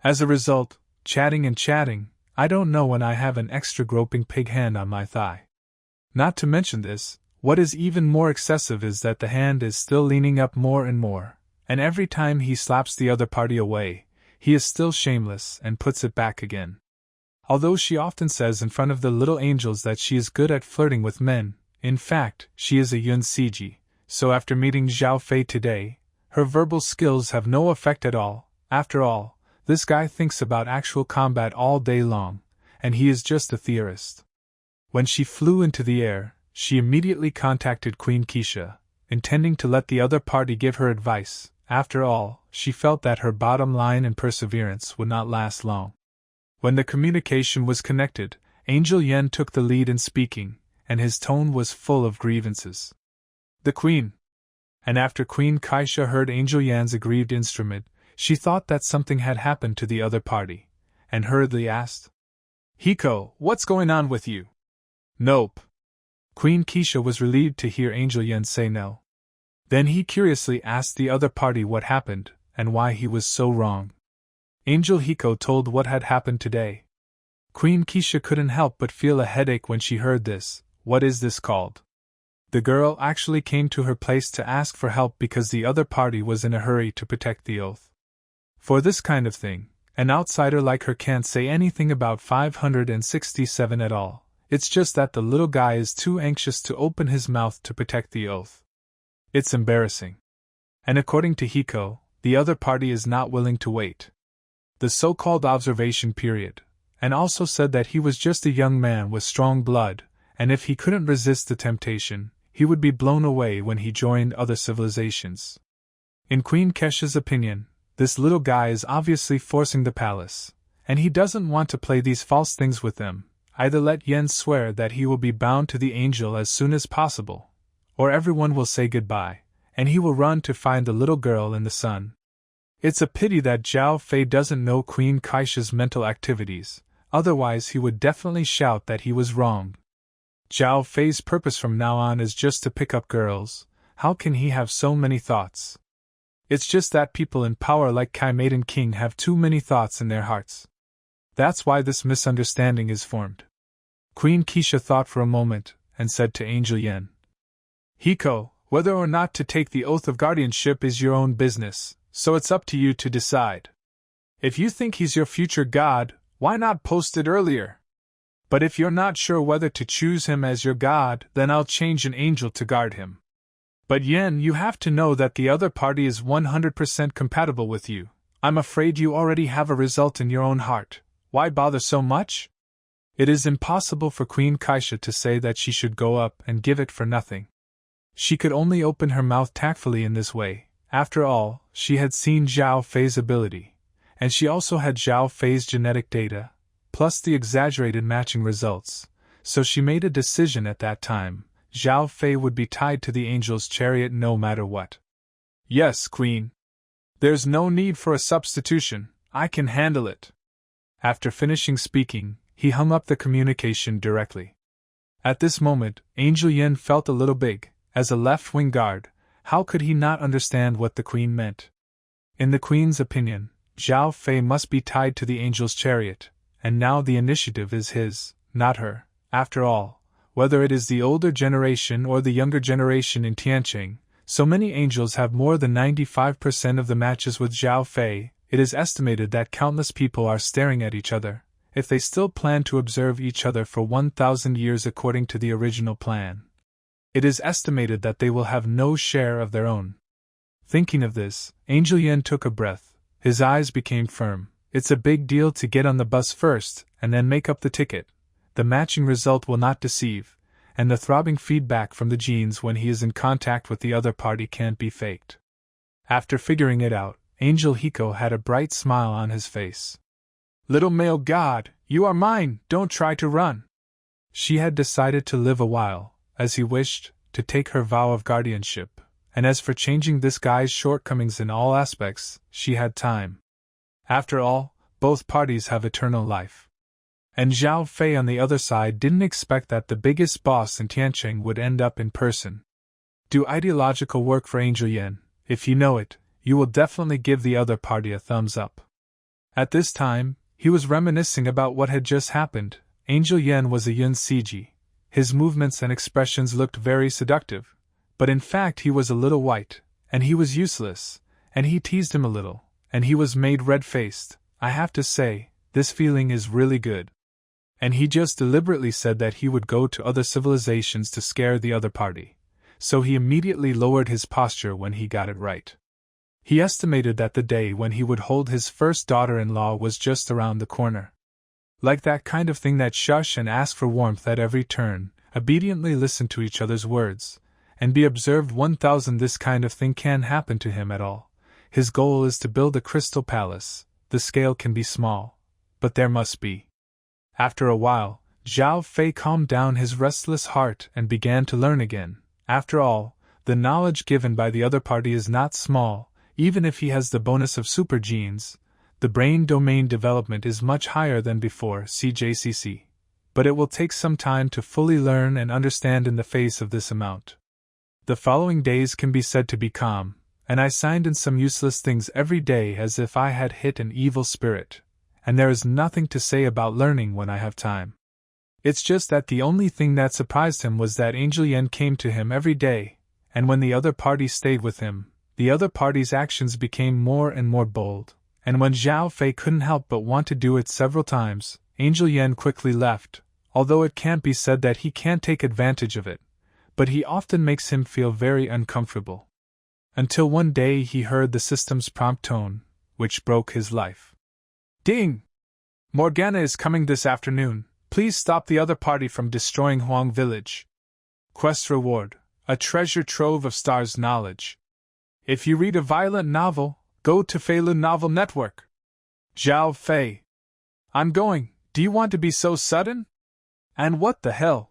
As a result, chatting and chatting, I don't know when I have an extra groping pig hand on my thigh. Not to mention this, what is even more excessive is that the hand is still leaning up more and more, and every time he slaps the other party away, he is still shameless and puts it back again. Although she often says in front of the little angels that she is good at flirting with men, in fact, she is a Yun Siji, so after meeting Zhao Fei today, her verbal skills have no effect at all. After all, this guy thinks about actual combat all day long, and he is just a theorist. When she flew into the air, she immediately contacted Queen Keisha, intending to let the other party give her advice. After all, she felt that her bottom line and perseverance would not last long. When the communication was connected, Angel Yen took the lead in speaking, and his tone was full of grievances. The Queen. And after Queen Kaisha heard Angel Yan's aggrieved instrument, she thought that something had happened to the other party, and hurriedly asked, Hiko, what's going on with you? Nope. Queen Keisha was relieved to hear Angel Yen say no. Then he curiously asked the other party what happened, and why he was so wrong. Angel Hiko told what had happened today. Queen Keisha couldn't help but feel a headache when she heard this. What is this called? The girl actually came to her place to ask for help because the other party was in a hurry to protect the oath. For this kind of thing, an outsider like her can't say anything about 567 at all. It's just that the little guy is too anxious to open his mouth to protect the oath. It's embarrassing. And according to Hiko, the other party is not willing to wait the so-called observation period, and also said that he was just a young man with strong blood, and if he couldn't resist the temptation, he would be blown away when he joined other civilizations. In Queen Kesha's opinion, this little guy is obviously forcing the palace, and he doesn't want to play these false things with them. Either let Yen swear that he will be bound to the angel as soon as possible, or everyone will say goodbye, and he will run to find the little girl in the sun. It's a pity that Zhao Fei doesn't know Queen Kaisha's mental activities, otherwise he would definitely shout that he was wrong. Zhao Fei's purpose from now on is just to pick up girls. How can he have so many thoughts? It's just that people in power like Kai Maiden King have too many thoughts in their hearts. That's why this misunderstanding is formed. Queen Keisha thought for a moment, and said to Angel Yen, Hiko, whether or not to take the oath of guardianship is your own business, so it's up to you to decide. If you think he's your future god, why not post it earlier? But if you're not sure whether to choose him as your god, then I'll change an angel to guard him. But Yen, you have to know that the other party is 100% compatible with you. I'm afraid you already have a result in your own heart. Why bother so much? It is impossible for Queen Kaisha to say that she should go up and give it for nothing. She could only open her mouth tactfully in this way. After all, she had seen Zhao Fei's ability, and she also had Zhao Fei's genetic data, plus the exaggerated matching results, so she made a decision at that time. Zhao Fei would be tied to the angel's chariot no matter what. Yes, Queen. There's no need for a substitution, I can handle it. After finishing speaking, he hung up the communication directly. At this moment, Angel Yen felt a little big. As a left-wing guard, how could he not understand what the Queen meant? In the Queen's opinion, Zhao Fei must be tied to the angel's chariot, and now the initiative is his, not her. After all, whether it is the older generation or the younger generation in Tianqing, so many angels have more than 95% of the matches with Zhao Fei. It is estimated that countless people are staring at each other, if they still plan to observe each other for 1,000 years according to the original plan. It is estimated that they will have no share of their own. Thinking of this, Angel Yen took a breath. His eyes became firm. It's a big deal to get on the bus first, and then make up the ticket. The matching result will not deceive, and the throbbing feedback from the genes when he is in contact with the other party can't be faked. After figuring it out, Angel Hiko had a bright smile on his face. Little male god, you are mine, don't try to run. She had decided to live a while, as he wished, to take her vow of guardianship, and as for changing this guy's shortcomings in all aspects, she had time. After all, both parties have eternal life. And Zhao Fei on the other side didn't expect that the biggest boss in Tianqing would end up in person. Do ideological work for Angel Yen. If you know it, you will definitely give the other party a thumbs up. At this time, he was reminiscing about what had just happened. Angel Yen was a Yun Siji. His movements and expressions looked very seductive, but in fact he was a little white, and he was useless, and he teased him a little, and he was made red-faced. I have to say, this feeling is really good. And he just deliberately said that he would go to other civilizations to scare the other party, so he immediately lowered his posture when he got it right. He estimated that the day when he would hold his first daughter-in-law was just around the corner. Like that kind of thing that shush and ask for warmth at every turn, obediently listen to each other's words, and be observed 1,000. This kind of thing can happen to him at all. His goal is to build a crystal palace. The scale can be small, but there must be. After a while, Zhao Fei calmed down his restless heart and began to learn again. After all, the knowledge given by the other party is not small. Even if he has the bonus of super genes, the brain domain development is much higher than before CJCC. But it will take some time to fully learn and understand in the face of this amount. The following days can be said to be calm, and I signed in some useless things every day as if I had hit an evil spirit, and there is nothing to say about learning when I have time. It's just that the only thing that surprised him was that Angel Yen came to him every day, and when the other party stayed with him, the other party's actions became more and more bold, and when Zhao Fei couldn't help but want to do it several times, Angel Yen quickly left, although it can't be said that he can't take advantage of it, but he often makes him feel very uncomfortable. Until one day he heard the system's prompt tone, which broke his life. Ding! Morgana is coming this afternoon. Please stop the other party from destroying Huang Village. Quest reward, a treasure trove of stars knowledge. If you read a violent novel, go to Feilun Novel Network. Zhao Fei. I'm going. Do you want to be so sudden? And what the hell?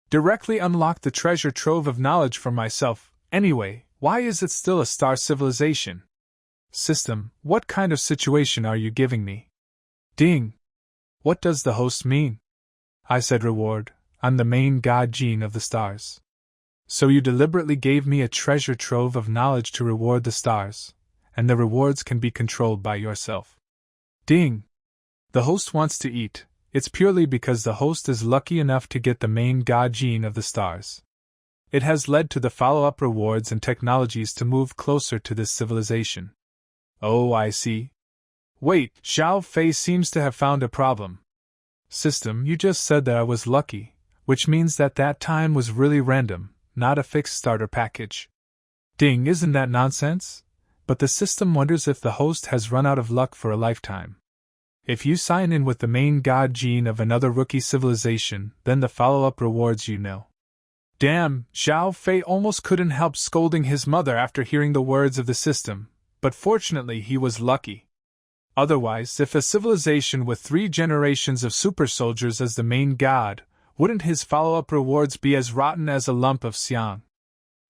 Directly unlock the treasure trove of knowledge for myself. Anyway, why is it still a star civilization? System, what kind of situation are you giving me? Ding. What does the host mean? I said reward. I'm the main god gene of the stars. So you deliberately gave me a treasure trove of knowledge to reward the stars, and the rewards can be controlled by yourself. Ding! The host wants to eat. It's purely because the host is lucky enough to get the main god gene of the stars. It has led to the follow-up rewards and technologies to move closer to this civilization. Oh, I see. Wait, Zhao Fei seems to have found a problem. System, you just said that I was lucky, which means that time was really random, not a fixed starter package. Ding, isn't that nonsense? But the system wonders if the host has run out of luck for a lifetime. If you sign in with the main god gene of another rookie civilization, then the follow-up rewards you know. Damn, Zhao Fei almost couldn't help scolding his mother after hearing the words of the system, but fortunately he was lucky. Otherwise, if a civilization with 3 generations of super soldiers as the main god, wouldn't his follow-up rewards be as rotten as a lump of xiang?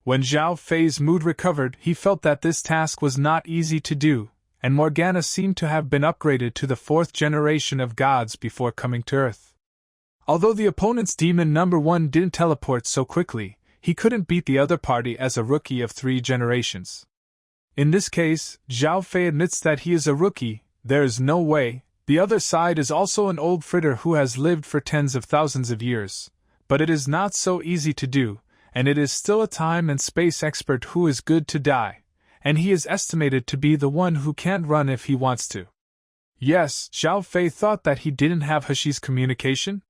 When Zhao Fei's mood recovered, he felt that this task was not easy to do, and Morgana seemed to have been upgraded to the 4th generation of gods before coming to Earth. Although the opponent's demon number 1 didn't teleport so quickly, he couldn't beat the other party as a rookie of 3 generations. In this case, Zhao Fei admits that he is a rookie, There's no way. The other side is also an old fritter who has lived for tens of thousands of years, but it is not so easy to do, and it is still a time and space expert who is good to die, and he is estimated to be the one who can't run if he wants to. Yes, Zhao Fei thought that he didn't have Heshi's communication?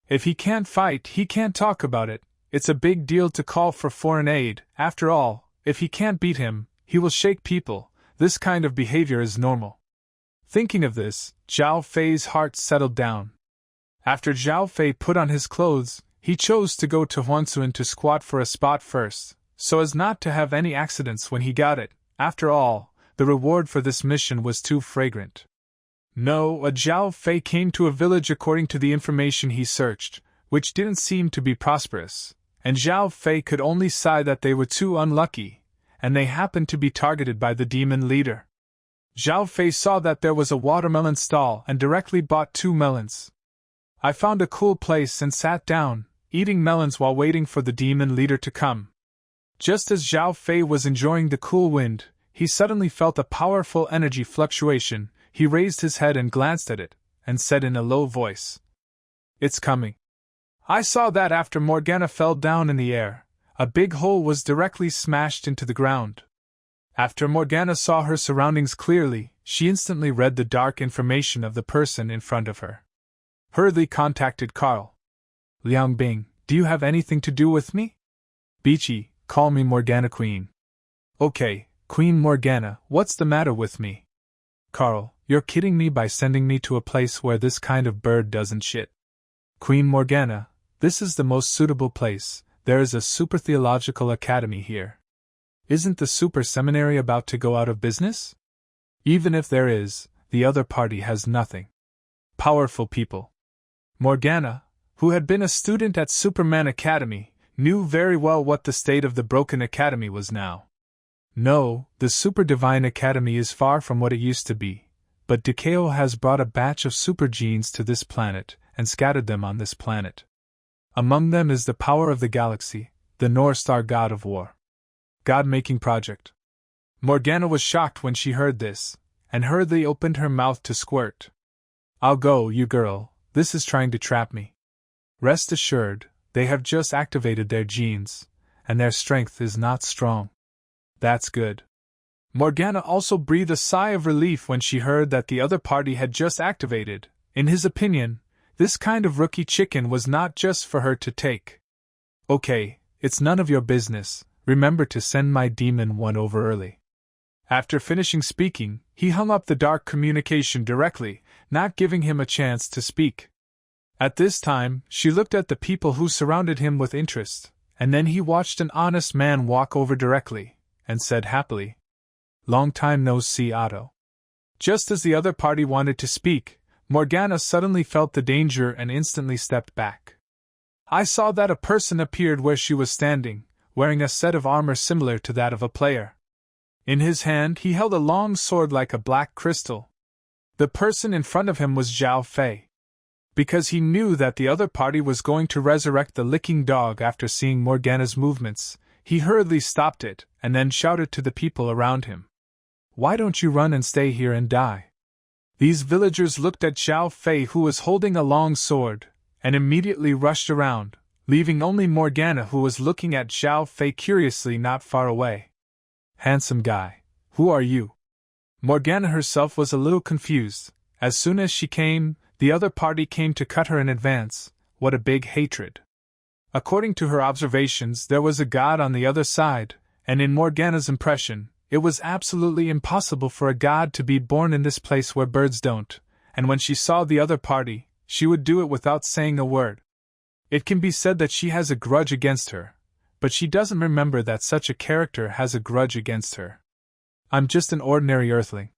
If he can't fight, he can't talk about it. It's a big deal to call for foreign aid. After all, if he can't beat him, he will shake people. This kind of behavior is normal. Thinking of this, Zhao Fei's heart settled down. After Zhao Fei put on his clothes, he chose to go to Huancun to squat for a spot first, so as not to have any accidents when he got it. After all, the reward for this mission was too fragrant. No, Zhao Fei came to a village according to the information he searched, which didn't seem to be prosperous, and Zhao Fei could only sigh that they were too unlucky, and they happened to be targeted by the demon leader. Zhao Fei saw that there was a watermelon stall and directly bought 2 melons. I found a cool place and sat down, eating melons while waiting for the demon leader to come. Just as Zhao Fei was enjoying the cool wind, he suddenly felt a powerful energy fluctuation. He raised his head and glanced at it, and said in a low voice, "It's coming." I saw that after Morgana fell down in the air, a big hole was directly smashed into the ground. After Morgana saw her surroundings clearly, she instantly read the dark information of the person in front of her. Hurriedly contacted Carl. "Liang Bing, do you have anything to do with me?" "Beachy, call me Morgana Queen." "Okay, Queen Morgana, what's the matter with me?" "Carl, you're kidding me by sending me to a place where this kind of bird doesn't shit." "Queen Morgana, this is the most suitable place. There is a super theological academy here. Isn't the super seminary about to go out of business? Even if there is, the other party has nothing. Powerful people." Morgana, who had been a student at Superman Academy, knew very well what the state of the Broken Academy was now. No, the Super Divine Academy is far from what it used to be, but Dikao has brought a batch of super genes to this planet and scattered them on this planet. Among them is the power of the galaxy, the North Star God of War. God-making project. Morgana was shocked when she heard this, and hurriedly opened her mouth to squirt. "I'll go, you girl, this is trying to trap me." Rest assured, they have just activated their genes, and their strength is not strong. That's good. Morgana also breathed a sigh of relief when she heard that the other party had just activated. In his opinion, this kind of rookie chicken was not just for her to take. "Okay, it's none of your business. Remember to send my demon one over early." After finishing speaking, he hung up the dark communication directly, not giving him a chance to speak. At this time, she looked at the people who surrounded him with interest, and then he watched an honest man walk over directly, and said happily, "Long time no see, Otto." Just as the other party wanted to speak, Morgana suddenly felt the danger and instantly stepped back. I saw that a person appeared where she was standing, wearing a set of armor similar to that of a player. In his hand he held a long sword like a black crystal. The person in front of him was Zhao Fei. Because he knew that the other party was going to resurrect the licking dog after seeing Morgana's movements, he hurriedly stopped it, and then shouted to the people around him, "Why don't you run and stay here and die?" These villagers looked at Zhao Fei, who was holding a long sword, and immediately rushed around, leaving only Morgana, who was looking at Zhao Fei curiously not far away. "Handsome guy, who are you?" Morgana herself was a little confused. As soon as she came, the other party came to cut her in advance. What a big hatred. According to her observations, there was a god on the other side, and in Morgana's impression, it was absolutely impossible for a god to be born in this place where birds don't, and when she saw the other party, she would do it without saying a word. It can be said that she has a grudge against her, but she doesn't remember that such a character has a grudge against her. "I'm just an ordinary earthling."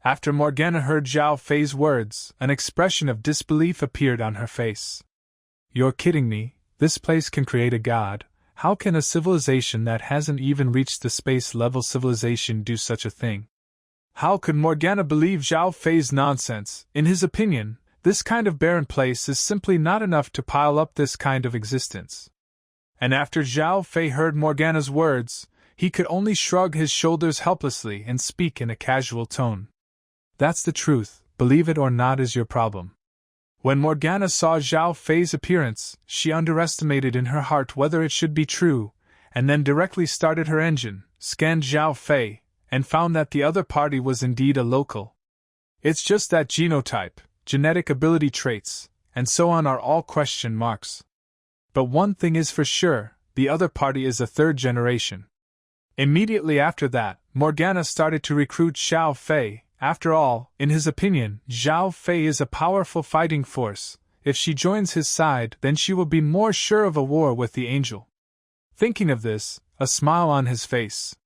After Morgana heard Zhao Fei's words, an expression of disbelief appeared on her face. "You're kidding me, this place can create a god. How can a civilization that hasn't even reached the space-level civilization do such a thing?" How could Morgana believe Zhao Fei's nonsense? In his opinion, this kind of barren place is simply not enough to pile up this kind of existence. And after Zhao Fei heard Morgana's words, he could only shrug his shoulders helplessly and speak in a casual tone. That's the truth, believe it or not is your problem. When Morgana saw Zhao Fei's appearance, she underestimated in her heart whether it should be true, and then directly started her engine, scanned Zhao Fei, and found that the other party was indeed a local. It's just that genotype, genetic ability traits, and so on are all question marks. But one thing is for sure, the other party is a third generation. Immediately after that, Morgana started to recruit Zhao Fei. After all, in his opinion, Zhao Fei is a powerful fighting force. If she joins his side, then she will be more sure of a war with the angel. Thinking of this, a smile on his face,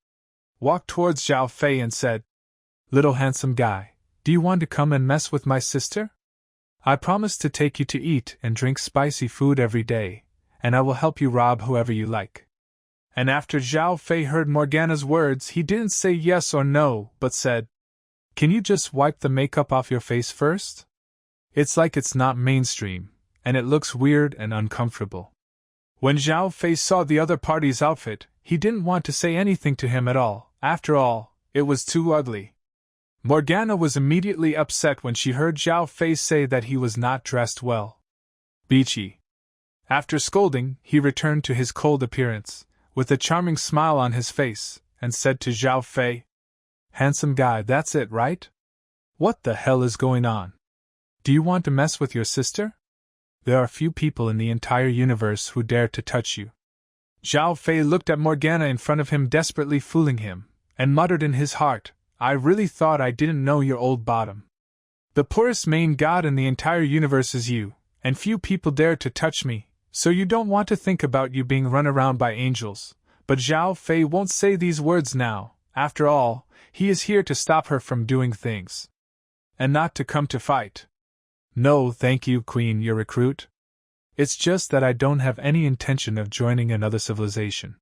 walked towards Zhao Fei and said, "Little handsome guy, do you want to come and mess with my sister? I promise to take you to eat and drink spicy food every day, and I will help you rob whoever you like." And after Zhao Fei heard Morgana's words, he didn't say yes or no, but said, "Can you just wipe the makeup off your face first? It's like it's not mainstream, and it looks weird and uncomfortable." When Zhao Fei saw the other party's outfit, he didn't want to say anything to him at all. After all, it was too ugly. Morgana was immediately upset when she heard Zhao Fei say that he was not dressed well. Beachy. After scolding, he returned to his cold appearance, with a charming smile on his face, and said to Zhao Fei, "Handsome guy, that's it, right? What the hell is going on? Do you want to mess with your sister? There are few people in the entire universe who dare to touch you." Zhao Fei looked at Morgana in front of him, desperately fooling him, and muttered in his heart, "I really thought I didn't know your old bottom. The poorest main god in the entire universe is you, and few people dare to touch me, so you don't want to think about you being run around by angels." But Zhao Fei won't say these words now. After all, he is here to stop her from doing things, and not to come to fight. "No, thank you, Queen, your recruit. It's just that I don't have any intention of joining another civilization."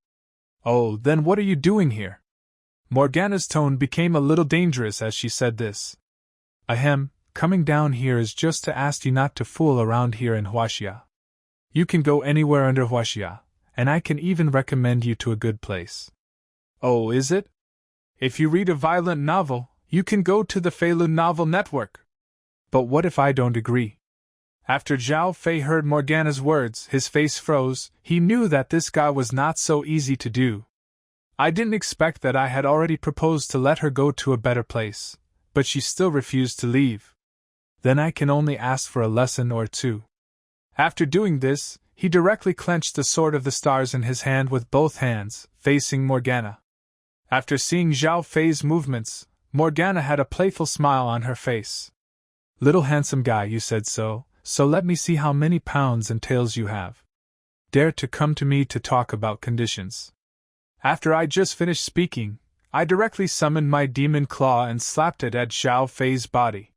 "Oh, then what are you doing here?" Morgana's tone became a little dangerous as she said this. "Ahem, coming down here is just to ask you not to fool around here in Huaxia. You can go anywhere under Huaxia, and I can even recommend you to a good place." "Oh, is it? If you read a violent novel, you can go to the Feilu Novel Network." "But what if I don't agree?" After Zhao Fei heard Morgana's words, his face froze. He knew that this guy was not so easy to do. "I didn't expect that. I had already proposed to let her go to a better place, but she still refused to leave. Then I can only ask for a lesson or two." After doing this, he directly clenched the sword of the stars in his hand with both hands, facing Morgana. After seeing Zhao Fei's movements, Morgana had a playful smile on her face. "Little handsome guy, you said so let me see how many pounds and tails you have. Dare to come to me to talk about conditions." After I just finished speaking, I directly summoned my demon claw and slapped it at Zhao Fei's body.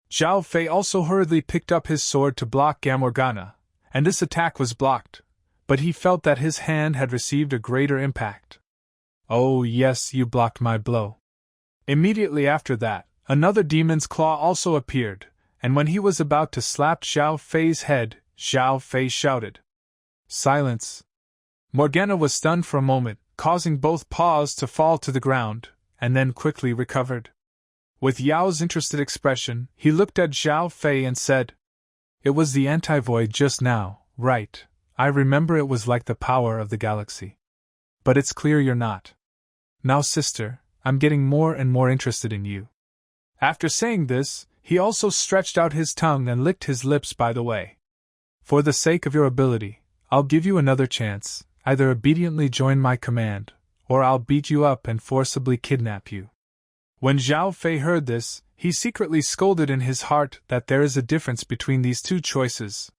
Zhao Fei also hurriedly picked up his sword to block Morgana, and this attack was blocked, but he felt that his hand had received a greater impact. "Oh yes, you blocked my blow." Immediately after that, another demon's claw also appeared, and when he was about to slap Zhao Fei's head, Zhao Fei shouted, "Silence!" Morgana was stunned for a moment, causing both paws to fall to the ground, and then quickly recovered. With Yao's interested expression, he looked at Zhao Fei and said, "It was the anti-void just now, right? I remember it was like the power of the galaxy. But it's clear you're not. Now, sister, I'm getting more and more interested in you." After saying this, he also stretched out his tongue and licked his lips by the way. "For the sake of your ability, I'll give you another chance. Either obediently join my command, or I'll beat you up and forcibly kidnap you." When Zhao Fei heard this, he secretly scolded in his heart that there is a difference between these two choices.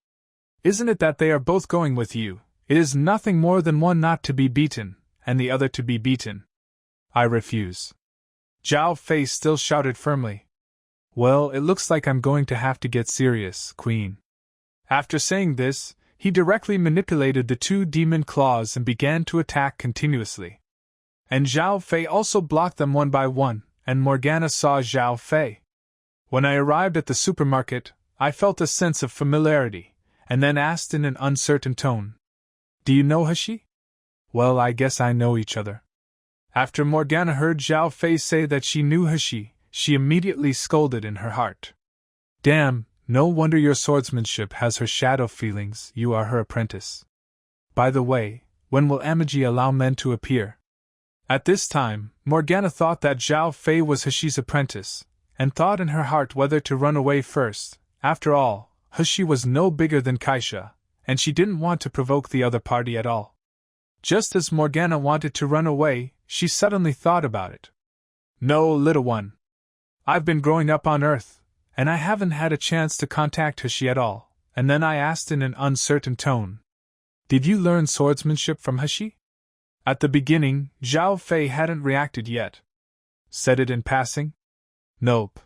Isn't it that they are both going with you? It is nothing more than one not to be beaten, and the other to be beaten. "I refuse." Zhao Fei still shouted firmly. "Well, it looks like I'm going to have to get serious, Queen." After saying this, he directly manipulated the two demon claws and began to attack continuously. And Zhao Fei also blocked them one by one, and Morgana saw Zhao Fei. When I arrived at the supermarket, I felt a sense of familiarity, and then asked in an uncertain tone, "Do you know Hashi?" "Well, I guess I know each other." After Morgana heard Zhao Fei say that she knew Hashi, she immediately scolded in her heart. Damn, no wonder your swordsmanship has her shadow feelings, you are her apprentice. By the way, when will Amagi allow men to appear? At this time, Morgana thought that Zhao Fei was Heshi's apprentice, and thought in her heart whether to run away first. After all, Heshi was no bigger than Kaisha, and she didn't want to provoke the other party at all. Just as Morgana wanted to run away, she suddenly thought about it. No, little one. I've been growing up on Earth, and I haven't had a chance to contact Heshi at all. And then I asked in an uncertain tone, Did you learn swordsmanship from Heshi? At the beginning, Zhao Fei hadn't reacted yet. Said it in passing? Nope.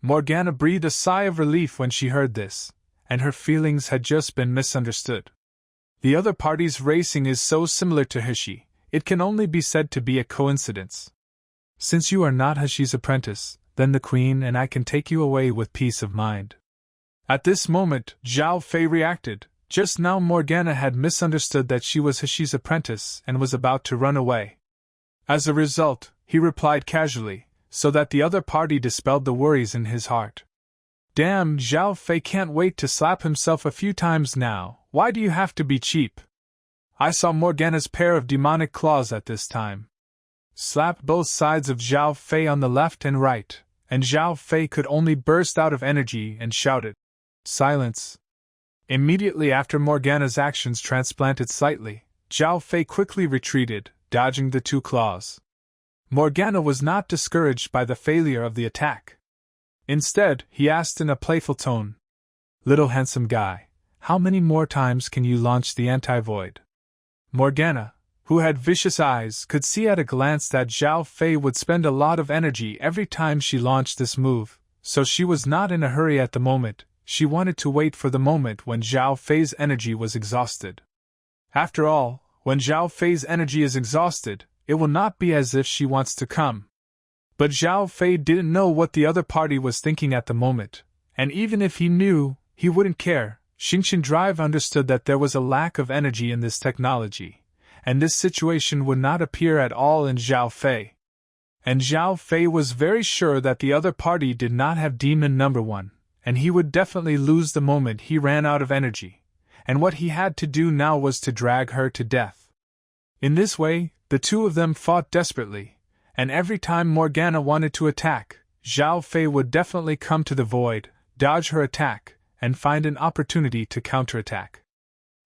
Morgana breathed a sigh of relief when she heard this, and her feelings had just been misunderstood. The other party's racing is so similar to Heshi, it can only be said to be a coincidence. Since you are not Heshi's apprentice, then the Queen and I can take you away with peace of mind. At this moment, Zhao Fei reacted. Just now Morgana had misunderstood that she was Heshi's apprentice and was about to run away. As a result, he replied casually, so that the other party dispelled the worries in his heart. Damn, Zhao Fei can't wait to slap himself a few times now. Why do you have to be cheap? I saw Morgana's pair of demonic claws at this time. Slapped both sides of Zhao Fei on the left and right, and Zhao Fei could only burst out of energy and shouted, Silence! Immediately after Morgana's actions transplanted slightly, Zhao Fei quickly retreated, dodging the two claws. Morgana was not discouraged by the failure of the attack. Instead, he asked in a playful tone, Little handsome guy, how many more times can you launch the anti-void? Morgana, who had vicious eyes, could see at a glance that Zhao Fei would spend a lot of energy every time she launched this move, so she was not in a hurry at the moment. She wanted to wait for the moment when Zhao Fei's energy was exhausted. After all, when Zhao Fei's energy is exhausted, it will not be as if she wants to come. But Zhao Fei didn't know what the other party was thinking at the moment, and even if he knew, he wouldn't care. Xingqian Drive understood that there was a lack of energy in this technology, and this situation would not appear at all in Zhao Fei. And Zhao Fei was very sure that the other party did not have Demon Number 1, and he would definitely lose the moment he ran out of energy, and what he had to do now was to drag her to death. In this way, the two of them fought desperately, and every time Morgana wanted to attack, Zhao Fei would definitely come to the void, dodge her attack, and find an opportunity to counterattack.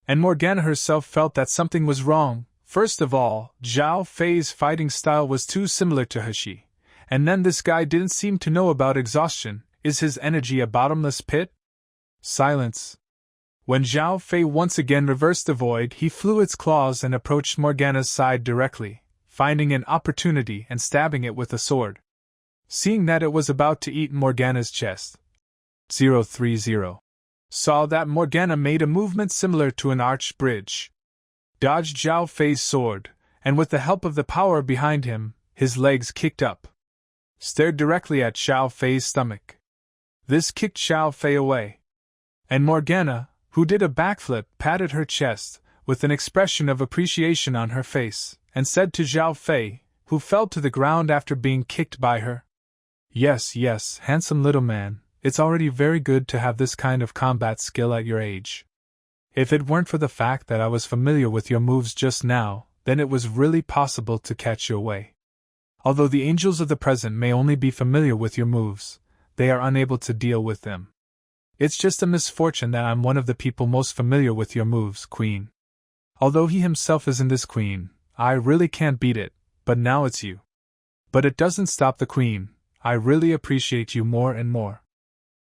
And Morgana herself felt that something was wrong. First of all, Zhao Fei's fighting style was too similar to Heshi, and then this guy didn't seem to know about exhaustion. Is his energy a bottomless pit? Silence. When Zhao Fei once again reversed the void, he flew its claws and approached Morgana's side directly, finding an opportunity and stabbing it with a sword. Seeing that it was about to eat Morgana's chest, 030 saw that Morgana made a movement similar to an arched bridge. Dodged Zhao Fei's sword, and with the help of the power behind him, his legs kicked up. Stared directly at Zhao Fei's stomach. This kicked Zhao Fei away. And Morgana, who did a backflip, patted her chest, with an expression of appreciation on her face, and said to Zhao Fei, who fell to the ground after being kicked by her, Yes, handsome little man, it's already very good to have this kind of combat skill at your age. If it weren't for the fact that I was familiar with your moves just now, then it was really possible to catch your way. Although the angels of the present may only be familiar with your moves, they are unable to deal with them. It's just a misfortune that I'm one of the people most familiar with your moves, Queen. Although he himself isn't this Queen, I really can't beat it, but now it's you. But it doesn't stop the Queen, I really appreciate you more and more.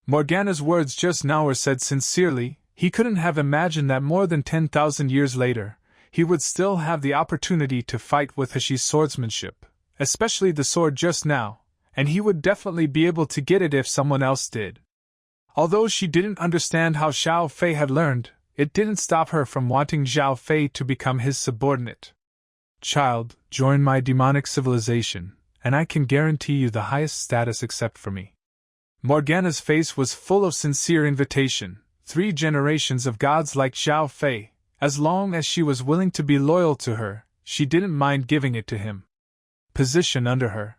Morgana's words just now were said sincerely. He couldn't have imagined that more than 10,000 years later, he would still have the opportunity to fight with Heshi's swordsmanship, especially the sword just now, and he would definitely be able to get it if someone else did. Although she didn't understand how Zhao Fei had learned, it didn't stop her from wanting Zhao Fei to become his subordinate. Child, join my demonic civilization, and I can guarantee you the highest status except for me. Morgana's face was full of sincere invitation. 3 generations of gods like Zhao Fei, as long as she was willing to be loyal to her, she didn't mind giving it to him. Position under her.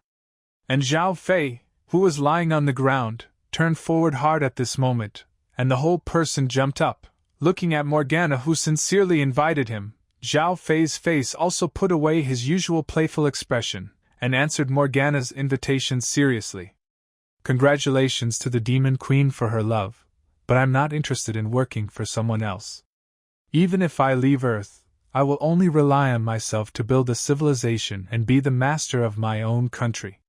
And Zhao Fei, who was lying on the ground, turned forward hard at this moment, and the whole person jumped up, looking at Morgana, who sincerely invited him. Zhao Fei's face also put away his usual playful expression, and answered Morgana's invitation seriously. Congratulations to the Demon Queen for her love, but I'm not interested in working for someone else. Even if I leave Earth, I will only rely on myself to build a civilization and be the master of my own country.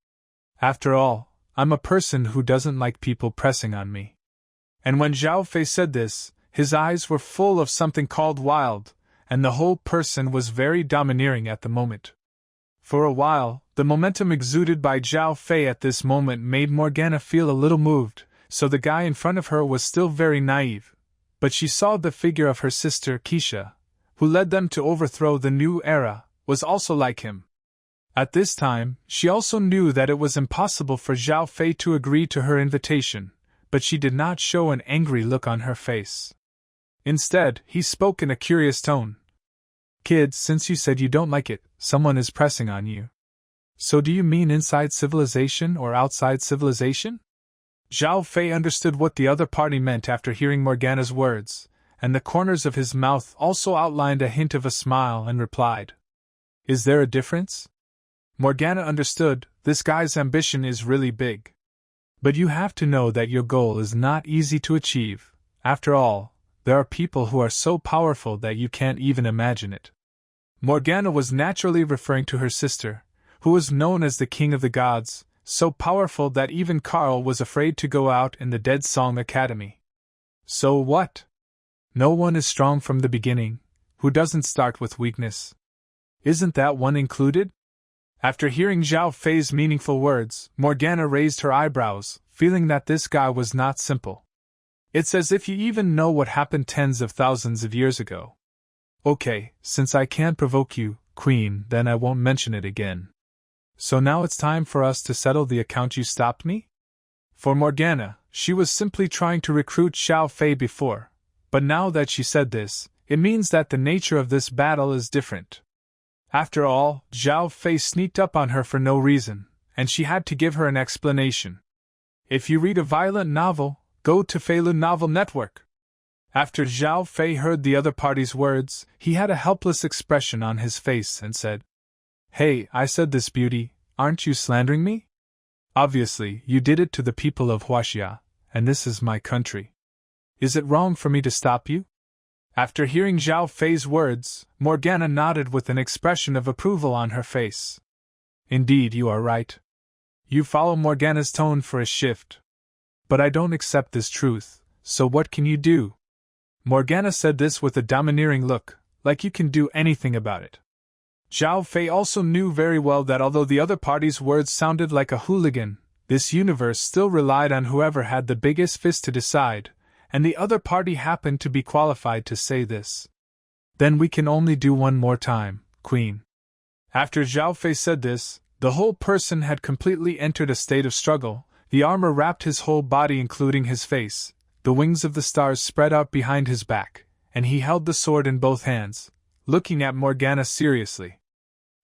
After all, I'm a person who doesn't like people pressing on me. And when Zhao Fei said this, his eyes were full of something called wild, and the whole person was very domineering at the moment. For a while, the momentum exuded by Zhao Fei at this moment made Morgana feel a little moved, so the guy in front of her was still very naive. But she saw the figure of her sister Keisha, who led them to overthrow the new era, was also like him. At this time, she also knew that it was impossible for Zhao Fei to agree to her invitation, but she did not show an angry look on her face. Instead, he spoke in a curious tone. Kid, since you said you don't like it, someone is pressing on you. So do you mean inside civilization or outside civilization? Zhao Fei understood what the other party meant after hearing Morgana's words, and the corners of his mouth also outlined a hint of a smile and replied. Is there a difference? Morgana understood, this guy's ambition is really big. But you have to know that your goal is not easy to achieve. After all, there are people who are so powerful that you can't even imagine it. Morgana was naturally referring to her sister, who was known as the King of the Gods, so powerful that even Karl was afraid to go out in the Dead Song Academy. So what? No one is strong from the beginning, who doesn't start with weakness. Isn't that one included? After hearing Zhao Fei's meaningful words, Morgana raised her eyebrows, feeling that this guy was not simple. It's as if you even know what happened tens of thousands of years ago. Okay, since I can't provoke you, Queen, then I won't mention it again. So now it's time for us to settle the account you stopped me? For Morgana, she was simply trying to recruit Zhao Fei before, but now that she said this, it means that the nature of this battle is different. After all, Zhao Fei sneaked up on her for no reason, and she had to give her an explanation. If you read a violent novel, go to Feilun Novel Network. After Zhao Fei heard the other party's words, he had a helpless expression on his face and said, Hey, I said this, beauty, aren't you slandering me? Obviously, you did it to the people of Huaxia, and this is my country. Is it wrong for me to stop you? After hearing Zhao Fei's words, Morgana nodded with an expression of approval on her face. Indeed, you are right. You follow Morgana's tone for a shift. But I don't accept this truth, so what can you do? Morgana said this with a domineering look, like you can do anything about it. Zhao Fei also knew very well that although the other party's words sounded like a hooligan, this universe still relied on whoever had the biggest fist to decide, and the other party happened to be qualified to say this. Then we can only do one more time, Queen. After Zhao Fei said this, the whole person had completely entered a state of struggle. The armor wrapped his whole body including his face, the wings of the stars spread out behind his back, and he held the sword in both hands, looking at Morgana seriously.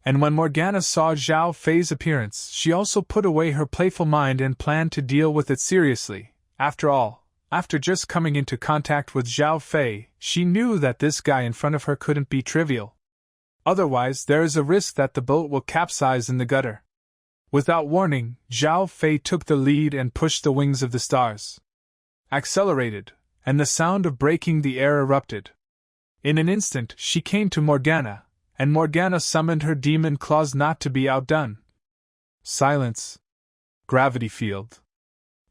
And when Morgana saw Zhao Fei's appearance, she also put away her playful mind and planned to deal with it seriously. After all, after just coming into contact with Zhao Fei, she knew that this guy in front of her couldn't be trivial. Otherwise, there is a risk that the boat will capsize in the gutter. Without warning, Zhao Fei took the lead and pushed the wings of the stars. Accelerated, and the sound of breaking the air erupted. In an instant, she came to Morgana, and Morgana summoned her demon claws not to be outdone. Silence. Gravity field.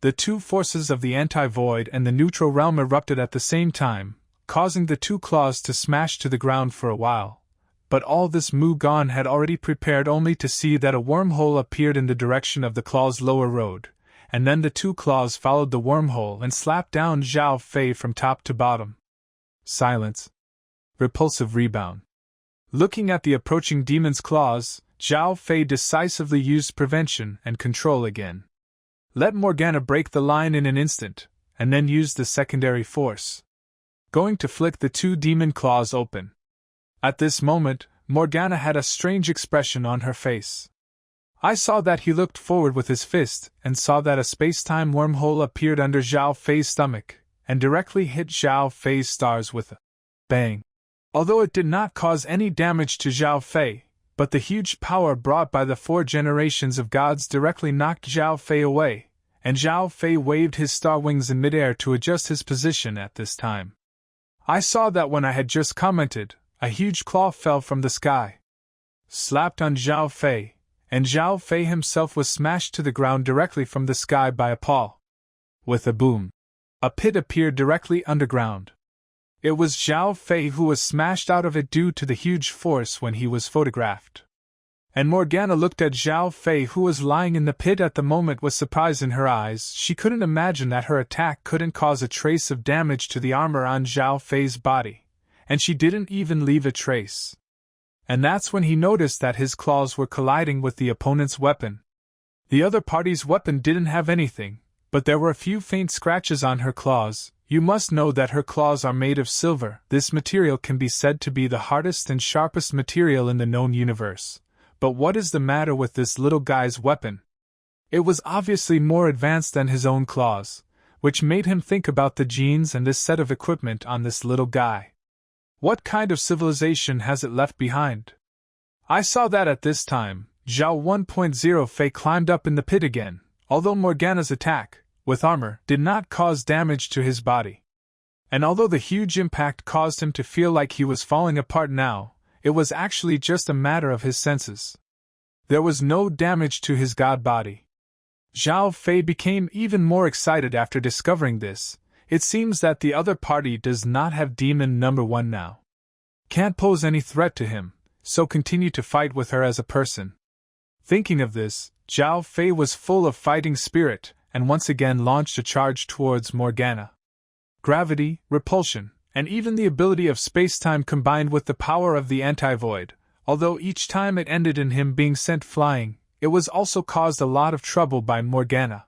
The two forces of the anti-void and the neutral realm erupted at the same time, causing the two claws to smash to the ground for a while. But all this Mu Gan had already prepared only to see that a wormhole appeared in the direction of the claw's lower road, and then the two claws followed the wormhole and slapped down Zhao Fei from top to bottom. Silence. Repulsive rebound. Looking at the approaching demon's claws, Zhao Fei decisively used prevention and control again. Let Morgana break the line in an instant, and then use the secondary force. Going to flick the two demon claws open. At this moment, Morgana had a strange expression on her face. I saw that he looked forward with his fist and saw that a space-time wormhole appeared under Zhao Fei's stomach and directly hit Zhao Fei's stars with a bang. Although it did not cause any damage to Zhao Fei, but the huge power brought by the 4 generations of gods directly knocked Zhao Fei away, and Zhao Fei waved his star wings in midair to adjust his position at this time. I saw that when I had just commented, a huge claw fell from the sky, slapped on Zhao Fei, and Zhao Fei himself was smashed to the ground directly from the sky by a paw. With a boom, a pit appeared directly underground. It was Zhao Fei who was smashed out of it due to the huge force when he was photographed. And Morgana looked at Zhao Fei, who was lying in the pit at the moment, with surprise in her eyes. She couldn't imagine that her attack couldn't cause a trace of damage to the armor on Zhao Fei's body, and she didn't even leave a trace. And that's when he noticed that his claws were colliding with the opponent's weapon. The other party's weapon didn't have anything, but there were a few faint scratches on her claws. You must know that her claws are made of silver. This material can be said to be the hardest and sharpest material in the known universe. But what is the matter with this little guy's weapon? It was obviously more advanced than his own claws, which made him think about the genes and this set of equipment on this little guy. What kind of civilization has it left behind? I saw that at this time, Zhao 1.0 Fei climbed up in the pit again, although Morgana's attack, with armor, did not cause damage to his body. And although the huge impact caused him to feel like he was falling apart now, it was actually just a matter of his senses. There was no damage to his god body. Zhao Fei became even more excited after discovering this. It seems that the other party does not have Demon Number 1 now. Can't pose any threat to him, so continue to fight with her as a person. Thinking of this, Zhao Fei was full of fighting spirit, and once again launched a charge towards Morgana. Gravity, repulsion, and even the ability of space-time combined with the power of the anti-void. Although each time it ended in him being sent flying, it was also caused a lot of trouble by Morgana.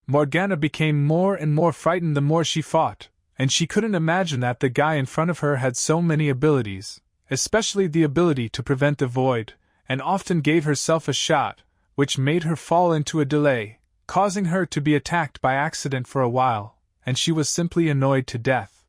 Morgana became more and more frightened the more she fought, and she couldn't imagine that the guy in front of her had so many abilities, especially the ability to prevent the void, and often gave herself a shot, which made her fall into a delay, causing her to be attacked by accident for a while, and she was simply annoyed to death.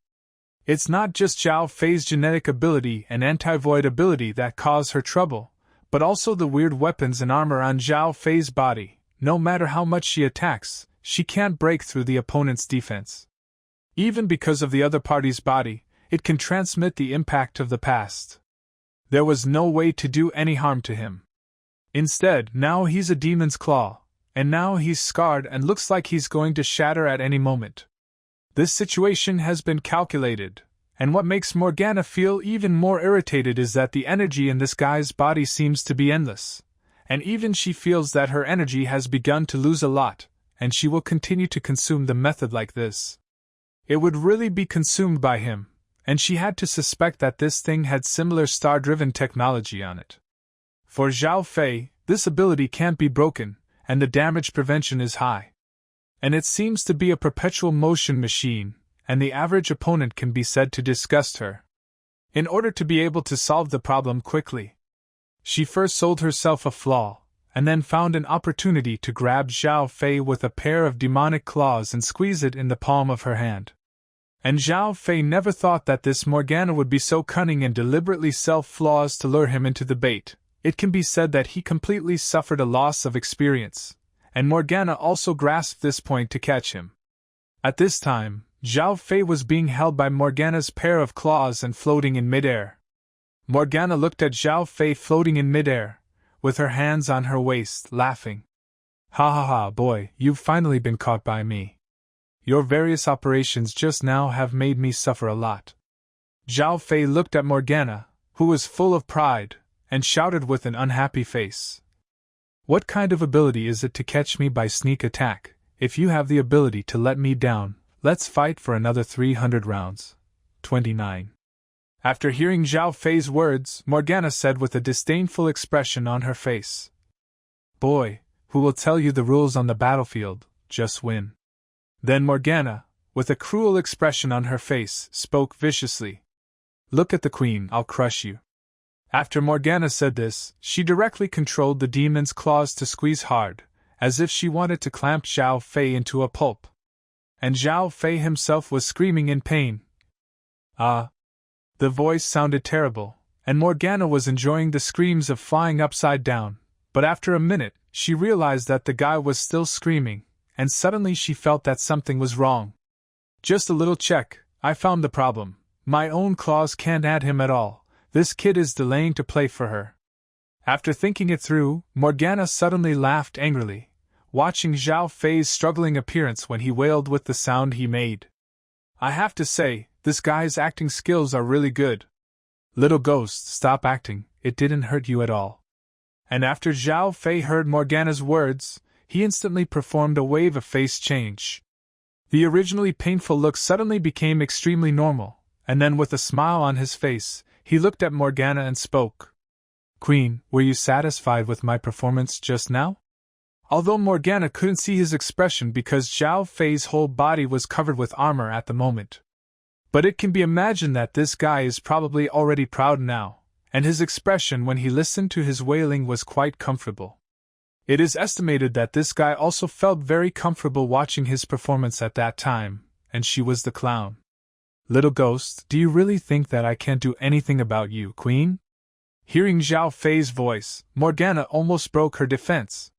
It's not just Zhao Fei's genetic ability and anti-void ability that cause her trouble, but also the weird weapons and armor on Zhao Fei's body. No matter how much she attacks, she can't break through the opponent's defense. Even because of the other party's body, it can transmit the impact of the past. There was no way to do any harm to him. Instead, now he's a demon's claw, and now he's scarred and looks like he's going to shatter at any moment. This situation has been calculated, and what makes Morgana feel even more irritated is that the energy in this guy's body seems to be endless, and even she feels that her energy has begun to lose a lot, and she will continue to consume the method like this. It would really be consumed by him, and she had to suspect that this thing had similar star-driven technology on it. For Zhao Fei, this ability can't be broken, and the damage prevention is high. And it seems to be a perpetual motion machine, and the average opponent can be said to disgust her. In order to be able to solve the problem quickly, she first sold herself a flaw, and then found an opportunity to grab Zhao Fei with a pair of demonic claws and squeeze it in the palm of her hand. And Zhao Fei never thought that this Morgana would be so cunning and deliberately sell flaws to lure him into the bait. It can be said that he completely suffered a loss of experience, and Morgana also grasped this point to catch him. At this time, Zhao Fei was being held by Morgana's pair of claws and floating in midair. Morgana looked at Zhao Fei floating in midair, with her hands on her waist, laughing. Ha ha ha, boy, you've finally been caught by me. Your various operations just now have made me suffer a lot. Zhao Fei looked at Morgana, who was full of pride, and shouted with an unhappy face. What kind of ability is it to catch me by sneak attack? If you have the ability to let me down, let's fight for another 300 rounds. 29. After hearing Zhao Fei's words, Morgana said with a disdainful expression on her face. Boy, who will tell you the rules on the battlefield, just win. Then Morgana, with a cruel expression on her face, spoke viciously. Look at the queen, I'll crush you. After Morgana said this, she directly controlled the demon's claws to squeeze hard, as if she wanted to clamp Zhao Fei into a pulp. And Zhao Fei himself was screaming in pain. Ah! The voice sounded terrible, and Morgana was enjoying the screams of flying upside down, but after a minute, she realized that the guy was still screaming, and suddenly she felt that something was wrong. Just a little check, I found the problem. My own claws can't add him at all. This kid is delaying to play for her. After thinking it through, Morgana suddenly laughed angrily, watching Zhao Fei's struggling appearance when he wailed with the sound he made. I have to say, this guy's acting skills are really good. Little ghost, stop acting, it didn't hurt you at all. And after Zhao Fei heard Morgana's words, he instantly performed a wave of face change. The originally painful look suddenly became extremely normal, and then with a smile on his face, he looked at Morgana and spoke. Queen, were you satisfied with my performance just now? Although Morgana couldn't see his expression because Zhao Fei's whole body was covered with armor at the moment. But it can be imagined that this guy is probably already proud now, and his expression when he listened to his wailing was quite comfortable. It is estimated that this guy also felt very comfortable watching his performance at that time, and she was the clown. Little ghost, do you really think that I can't do anything about you, Queen? Hearing Zhao Fei's voice, Morgana almost broke her defense.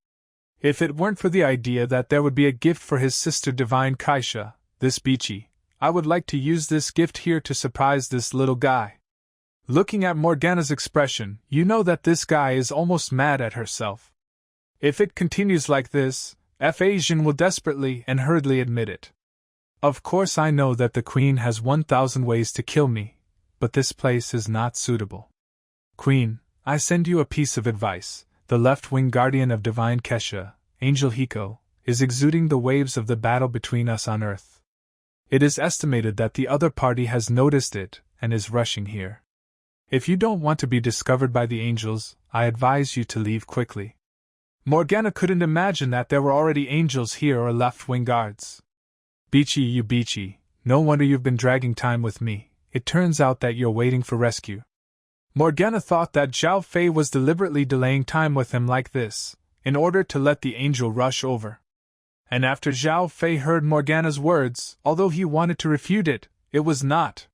If it weren't for the idea that there would be a gift for his sister Divine Kaisha, this Bichi, I would like to use this gift here to surprise this little guy. Looking at Morgana's expression, you know that this guy is almost mad at herself. If it continues like this, Asian will desperately and hurriedly admit it. Of course I know that the Queen has 1,000 ways to kill me, but this place is not suitable. Queen, I send you a piece of advice. The left-wing guardian of Divine Kesha, Angel Hiko, is exuding the waves of the battle between us on Earth. It is estimated that the other party has noticed it and is rushing here. If you don't want to be discovered by the angels, I advise you to leave quickly. Morgana couldn't imagine that there were already angels here or left-wing guards. Bichi, you Bichi, no wonder you've been dragging time with me. It turns out that you're waiting for rescue. Morgana thought that Zhao Fei was deliberately delaying time with him like this, in order to let the angel rush over. And after Zhao Fei heard Morgana's words, although he wanted to refute it, it was not.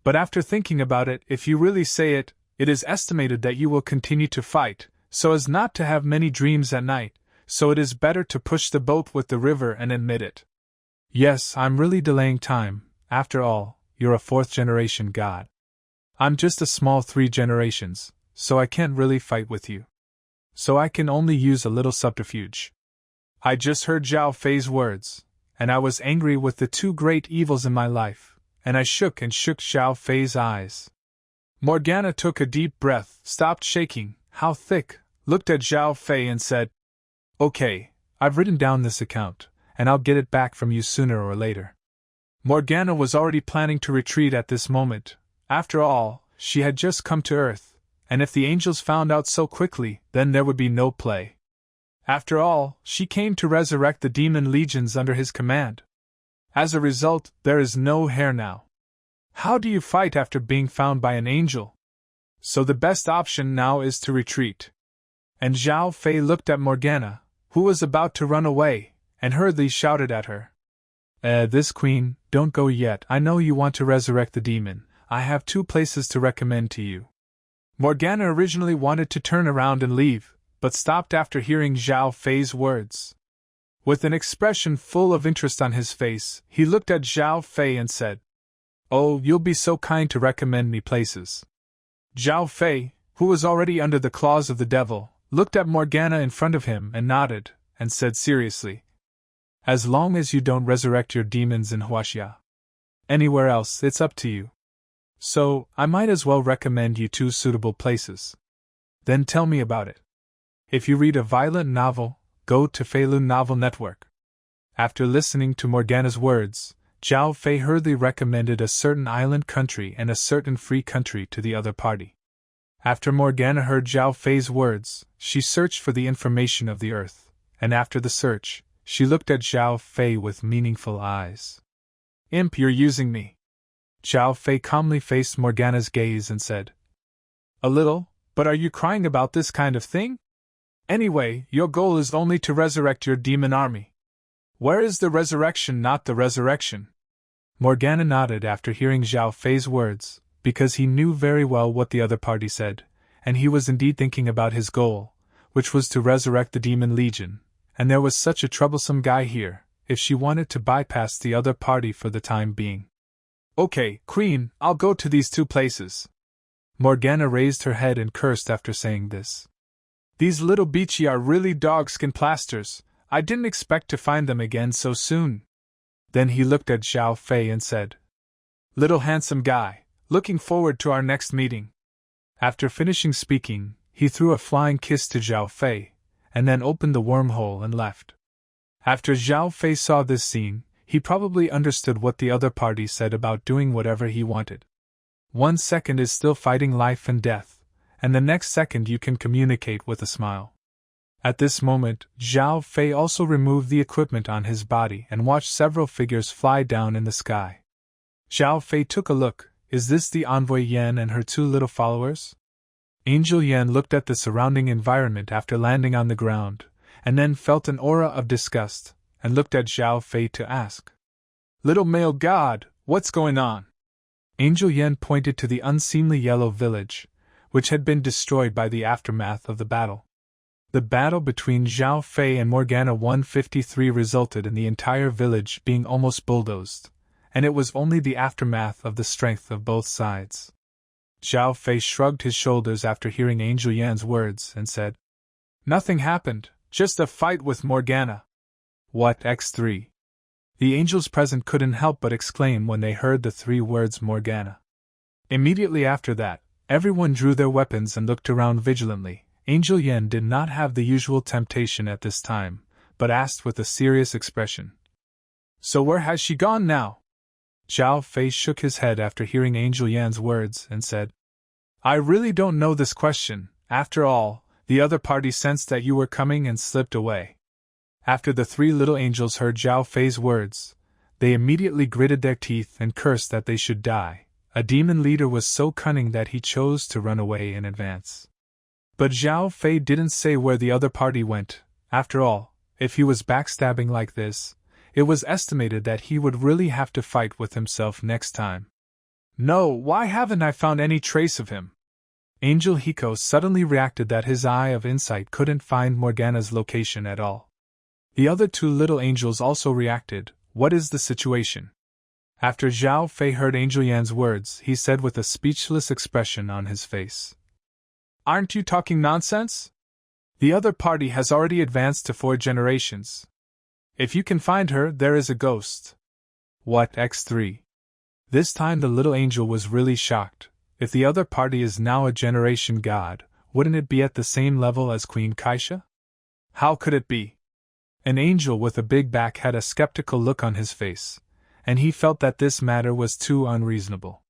But after thinking about it, if you really say it, it is estimated that you will continue to fight, so as not to have many dreams at night, so it is better to push the boat with the river and admit it. Yes, I'm really delaying time. After all, you're a 4th-generation god. I'm just a small 3 generations, so I can't really fight with you. So I can only use a little subterfuge. I just heard Zhao Fei's words, and I was angry with the 2 great evils in my life, and I shook Zhao Fei's eyes. Morgana took a deep breath, stopped shaking, how thick, looked at Zhao Fei and said, Okay, I've written down this account, and I'll get it back from you sooner or later. Morgana was already planning to retreat at this moment. After all, she had just come to Earth, and if the angels found out so quickly, then there would be no play. After all, she came to resurrect the demon legions under his command. As a result, there is no hair now. How do you fight after being found by an angel? So the best option now is to retreat. And Zhao Fei looked at Morgana, who was about to run away, and hurriedly shouted at her. This Queen, don't go yet. I know you want to resurrect the demon. I have 2 places to recommend to you. Morgana originally wanted to turn around and leave, but stopped after hearing Zhao Fei's words. With an expression full of interest on his face, he looked at Zhao Fei and said, Oh, you'll be so kind to recommend me places. Zhao Fei, who was already under the claws of the devil, looked at Morgana in front of him and nodded, and said seriously, As long as you don't resurrect your demons in Huaxia. Anywhere else, it's up to you. So, I might as well recommend you 2 suitable places. Then tell me about it. If you read a violent novel, go to Feilun Novel Network. After listening to Morgana's words, Zhao Fei hurriedly recommended a certain island country and a certain free country to the other party. After Morgana heard Zhao Fei's words, she searched for the information of the Earth, and after the search, she looked at Zhao Fei with meaningful eyes. Imp, you're using me. Zhao Fei calmly faced Morgana's gaze and said, A little, but are you crying about this kind of thing? Anyway, your goal is only to resurrect your demon army. Where is the resurrection, not the resurrection? Morgana nodded after hearing Zhao Fei's words, because he knew very well what the other party said, and he was indeed thinking about his goal, which was to resurrect the Demon Legion, and there was such a troublesome guy here, if she wanted to bypass the other party for the time being. Okay, Queen, I'll go to these two places. Morgana raised her head and cursed after saying this. These little beachy are really dogskin plasters. I didn't expect to find them again so soon. Then he looked at Zhao Fei and said, Little handsome guy, looking forward to our next meeting. After finishing speaking, he threw a flying kiss to Zhao Fei, and then opened the wormhole and left. After Zhao Fei saw this scene, he probably understood what the other party said about doing whatever he wanted. 1 second is still fighting life and death, and the next second you can communicate with a smile. At this moment, Zhao Fei also removed the equipment on his body and watched several figures fly down in the sky. Zhao Fei took a look. Is this the envoy Yan and her 2 little followers? Angel Yan looked at the surrounding environment after landing on the ground, and then felt an aura of disgust, and looked at Zhao Fei to ask, Little male god, what's going on? Angel Yan pointed to the unseemly yellow village, which had been destroyed by the aftermath of the battle. The battle between Zhao Fei and Morgana 153 resulted in the entire village being almost bulldozed, and it was only the aftermath of the strength of both sides. Zhao Fei shrugged his shoulders after hearing Angel Yan's words and said, Nothing happened, just a fight with Morgana. What, X3? The angels present couldn't help but exclaim when they heard the 3 words Morgana. Immediately after that, everyone drew their weapons and looked around vigilantly. Angel Yan did not have the usual temptation at this time, but asked with a serious expression, So where has she gone now? Zhao Fei shook his head after hearing Angel Yan's words and said, I really don't know this question. After all, the other party sensed that you were coming and slipped away. After the 3 little angels heard Zhao Fei's words, they immediately gritted their teeth and cursed that they should die. A demon leader was so cunning that he chose to run away in advance. But Zhao Fei didn't say where the other party went. After all, if he was backstabbing like this, it was estimated that he would really have to fight with himself next time. No, why haven't I found any trace of him? Angel Hiko suddenly reacted that his eye of insight couldn't find Morgana's location at all. The other 2 little angels also reacted. What is the situation? After Zhao Fei heard Angel Yan's words, he said with a speechless expression on his face, Aren't you talking nonsense? The other party has already advanced to 4 generations. If you can find her, there is a ghost. What, X3? This time the little angel was really shocked. If the other party is now a generation god, wouldn't it be at the same level as Queen Kaisha? How could it be? An angel with a big back had a skeptical look on his face, and he felt that this matter was too unreasonable.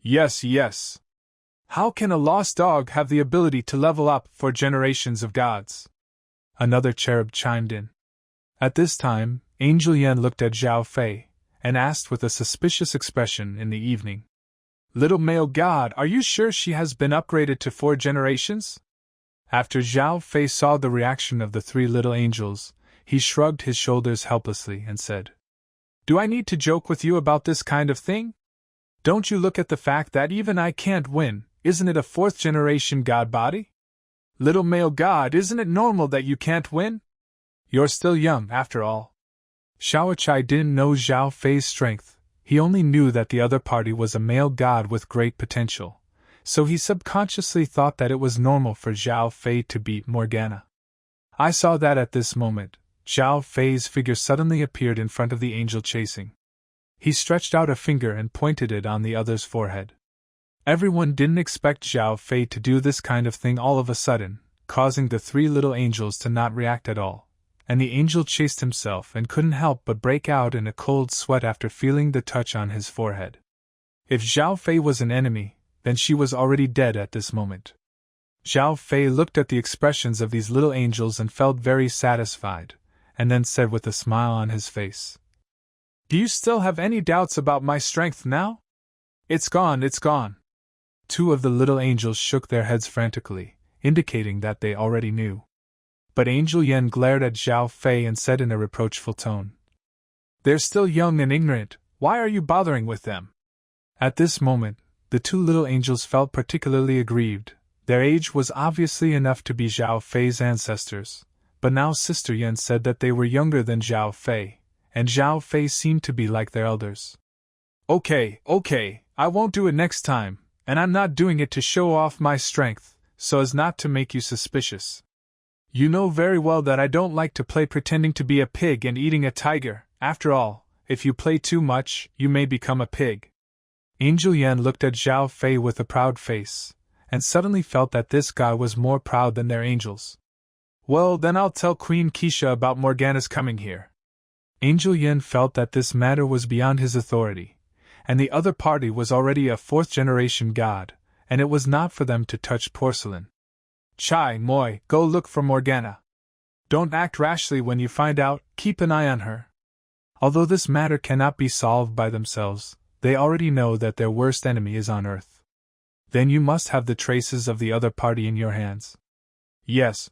Yes. How can a lost dog have the ability to level up 4 generations of gods? Another cherub chimed in. At this time, Angel Yan looked at Zhao Fei, and asked with a suspicious expression in the evening, Little male god, are you sure she has been upgraded to 4 generations? After Zhao Fei saw the reaction of the 3 little angels, he shrugged his shoulders helplessly and said, Do I need to joke with you about this kind of thing? Don't you look at the fact that even I can't win? Isn't it a 4th generation god body? Little male god, isn't it normal that you can't win? You're still young, after all. Shaochai didn't know Zhao Fei's strength, he only knew that the other party was a male god with great potential, so he subconsciously thought that it was normal for Zhao Fei to beat Morgana. I saw that at this moment, Zhao Fei's figure suddenly appeared in front of the angel chasing. He stretched out a finger and pointed it on the other's forehead. Everyone didn't expect Zhao Fei to do this kind of thing all of a sudden, causing the 3 little angels to not react at all, and the angel chased himself and couldn't help but break out in a cold sweat after feeling the touch on his forehead. If Zhao Fei was an enemy, then she was already dead at this moment. Zhao Fei looked at the expressions of these little angels and felt very satisfied, and then said with a smile on his face, Do you still have any doubts about my strength now? It's gone. Two of the little angels shook their heads frantically, indicating that they already knew. But Angel Yen glared at Zhao Fei and said in a reproachful tone, "They're still young and ignorant, why are you bothering with them?" At this moment, the two little angels felt particularly aggrieved. Their age was obviously enough to be Zhao Fei's ancestors, but now Sister Yen said that they were younger than Zhao Fei, and Zhao Fei seemed to be like their elders. Okay, I won't do it next time, and I'm not doing it to show off my strength, so as not to make you suspicious. You know very well that I don't like to play pretending to be a pig and eating a tiger. After all, if you play too much, you may become a pig." Angel Yen looked at Zhao Fei with a proud face, and suddenly felt that this guy was more proud than their angels. "Well, then I'll tell Queen Keisha about Morgana's coming here." Angel Yen felt that this matter was beyond his authority, and the other party was already a fourth-generation god, and it was not for them to touch porcelain. "Chai Moi, go look for Morgana. Don't act rashly when you find out, keep an eye on her." Although this matter cannot be solved by themselves, they already know that their worst enemy is on Earth. Then you must have the traces of the other party in your hands. Yes.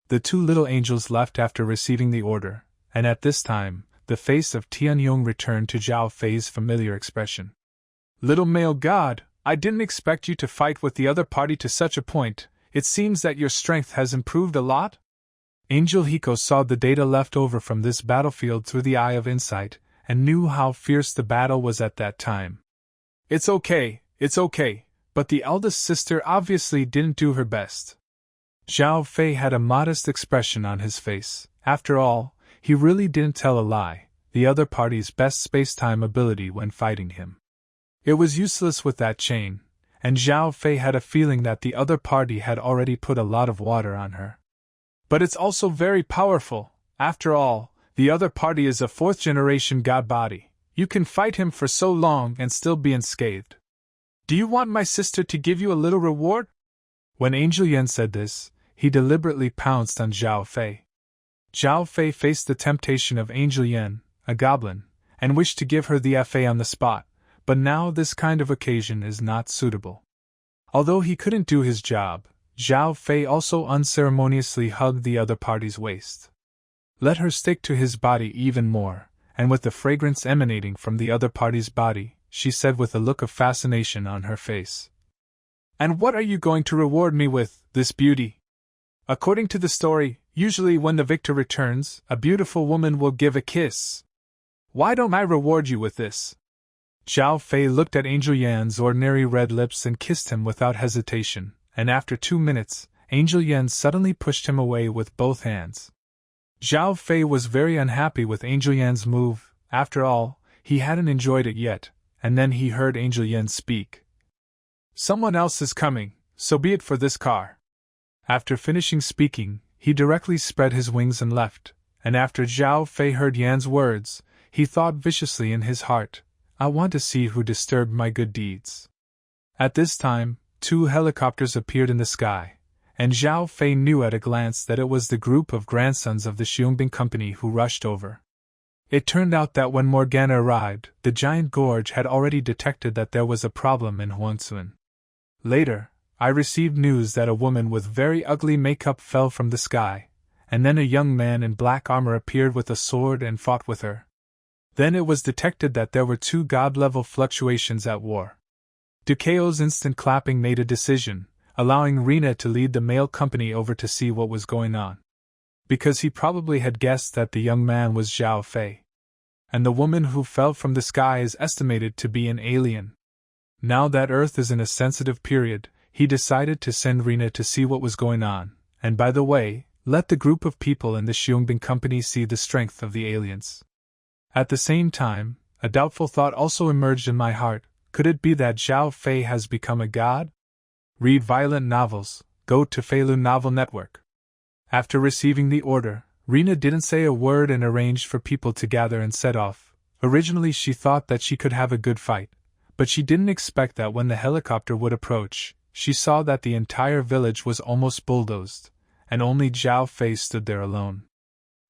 The two little angels left after receiving the order, and at this time, the face of Tianyong returned to Zhao Fei's familiar expression. "Little male god, I didn't expect you to fight with the other party to such a point. It seems that your strength has improved a lot?" Angel Hiko saw the data left over from this battlefield through the eye of insight, and knew how fierce the battle was at that time. It's okay, but the eldest sister obviously didn't do her best." Zhao Fei had a modest expression on his face. After all, he really didn't tell a lie, the other party's best space-time ability when fighting him. It was useless with that chain, and Zhao Fei had a feeling that the other party had already put a lot of water on her. "But it's also very powerful. After all, the other party is a fourth-generation god body. You can fight him for so long and still be unscathed. Do you want my sister to give you a little reward?" When Angel Yen said this, he deliberately pounced on Zhao Fei. Zhao Fei faced the temptation of Angel Yen, a goblin, and wished to give her the FA on the spot, but now this kind of occasion is not suitable. Although he couldn't do his job, Zhao Fei also unceremoniously hugged the other party's waist. Let her stick to his body even more, and with the fragrance emanating from the other party's body, she said with a look of fascination on her face. "And what are you going to reward me with, this beauty?" "According to the story, usually when the victor returns, a beautiful woman will give a kiss. Why don't I reward you with this?" Zhao Fei looked at Angel Yan's ordinary red lips and kissed him without hesitation, and after 2 minutes, Angel Yan suddenly pushed him away with both hands. Zhao Fei was very unhappy with Angel Yan's move. After all, he hadn't enjoyed it yet, and then he heard Angel Yan speak. "Someone else is coming, so be it for this car." After finishing speaking, he directly spread his wings and left, and after Zhao Fei heard Yan's words, he thought viciously in his heart, "I want to see who disturbed my good deeds." At this time, 2 helicopters appeared in the sky, and Zhao Fei knew at a glance that it was the group of grandsons of the Xiongbing Company who rushed over. It turned out that when Morgana arrived, the giant gorge had already detected that there was a problem in Huangsuan. Later, I received news that a woman with very ugly makeup fell from the sky, and then a young man in black armor appeared with a sword and fought with her. Then it was detected that there were 2 god-level fluctuations at war. Dukeo's instant clapping made a decision, allowing Rina to lead the male company over to see what was going on. Because he probably had guessed that the young man was Zhao Fei. And the woman who fell from the sky is estimated to be an alien. Now that Earth is in a sensitive period, he decided to send Rina to see what was going on, and by the way, let the group of people in the Xiongbing Company see the strength of the aliens. At the same time, a doubtful thought also emerged in my heart. Could it be that Zhao Fei has become a god? Read violent novels, go to Feilu Novel Network. After receiving the order, Rina didn't say a word and arranged for people to gather and set off. Originally she thought that she could have a good fight, but she didn't expect that when the helicopter would approach, she saw that the entire village was almost bulldozed, and only Zhao Fei stood there alone.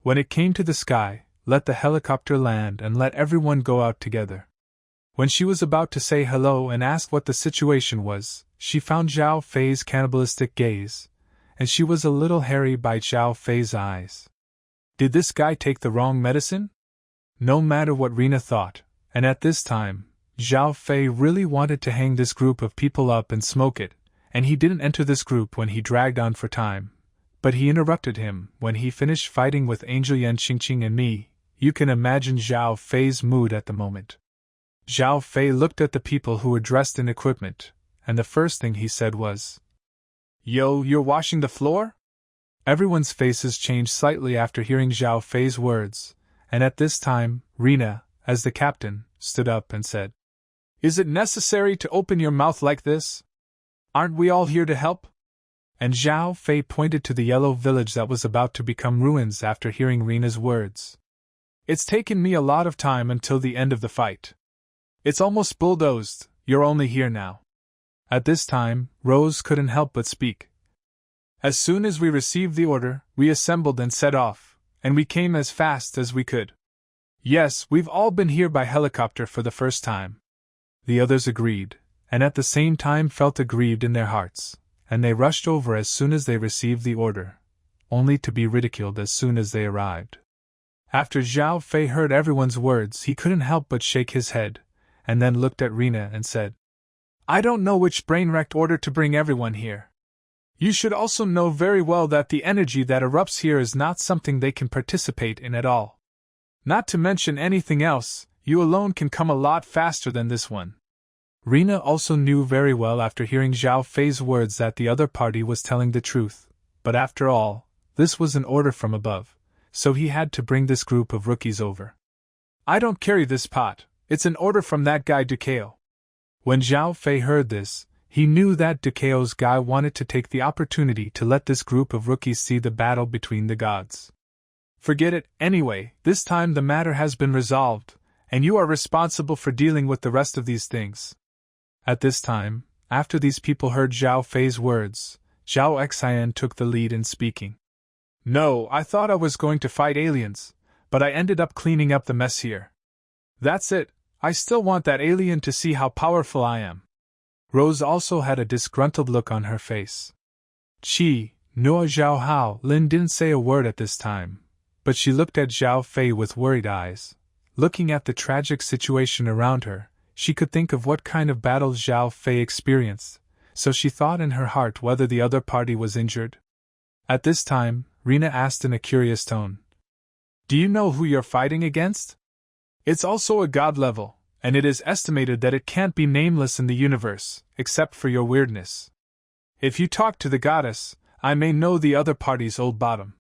When it came to the sky, let the helicopter land and let everyone go out together. When she was about to say hello and ask what the situation was, she found Zhao Fei's cannibalistic gaze, and she was a little hairy by Zhao Fei's eyes. Did this guy take the wrong medicine? No matter what Rena thought, and at this time, Zhao Fei really wanted to hang this group of people up and smoke it, and he didn't enter this group when he dragged on for time. But he interrupted him when he finished fighting with Angel Yan, Qingqing and me. You can imagine Zhao Fei's mood at the moment. Zhao Fei looked at the people who were dressed in equipment, and the first thing he said was, "Yo, you're washing the floor?" Everyone's faces changed slightly after hearing Zhao Fei's words, and at this time, Rena, as the captain, stood up and said, "Is it necessary to open your mouth like this? Aren't we all here to help?" And Zhao Fei pointed to the yellow village that was about to become ruins after hearing Rena's words. "It's taken me a lot of time until the end of the fight. It's almost bulldozed, you're only here now." At this time, Rose couldn't help but speak. "As soon as we received the order, we assembled and set off, and we came as fast as we could. Yes, we've all been here by helicopter for the first time." The others agreed, and at the same time felt aggrieved in their hearts, and they rushed over as soon as they received the order, only to be ridiculed as soon as they arrived. After Zhao Fei heard everyone's words, he couldn't help but shake his head, and then looked at Rena and said, "I don't know which brain-wrecked order to bring everyone here. You should also know very well that the energy that erupts here is not something they can participate in at all. Not to mention anything else, you alone can come a lot faster than this one." Rena also knew very well after hearing Zhao Fei's words that the other party was telling the truth, but after all, this was an order from above, so he had to bring this group of rookies over. "I don't carry this pot, it's an order from that guy Dukeo." When Zhao Fei heard this, he knew that Dukeo's guy wanted to take the opportunity to let this group of rookies see the battle between the gods. "Forget it, anyway, this time the matter has been resolved, and you are responsible for dealing with the rest of these things." At this time, after these people heard Zhao Fei's words, Zhao Xian took the lead in speaking. "No, I thought I was going to fight aliens, but I ended up cleaning up the mess here. That's it, I still want that alien to see how powerful I am." Rose also had a disgruntled look on her face. Noa Zhao Hao Lin didn't say a word at this time, but she looked at Zhao Fei with worried eyes. Looking at the tragic situation around her, she could think of what kind of battles Zhao Fei experienced, so she thought in her heart whether the other party was injured. At this time, Rena asked in a curious tone, "Do you know who you're fighting against? It's also a god level, and it is estimated that it can't be nameless in the universe, except for your weirdness. If you talk to the goddess, I may know the other party's old bottom."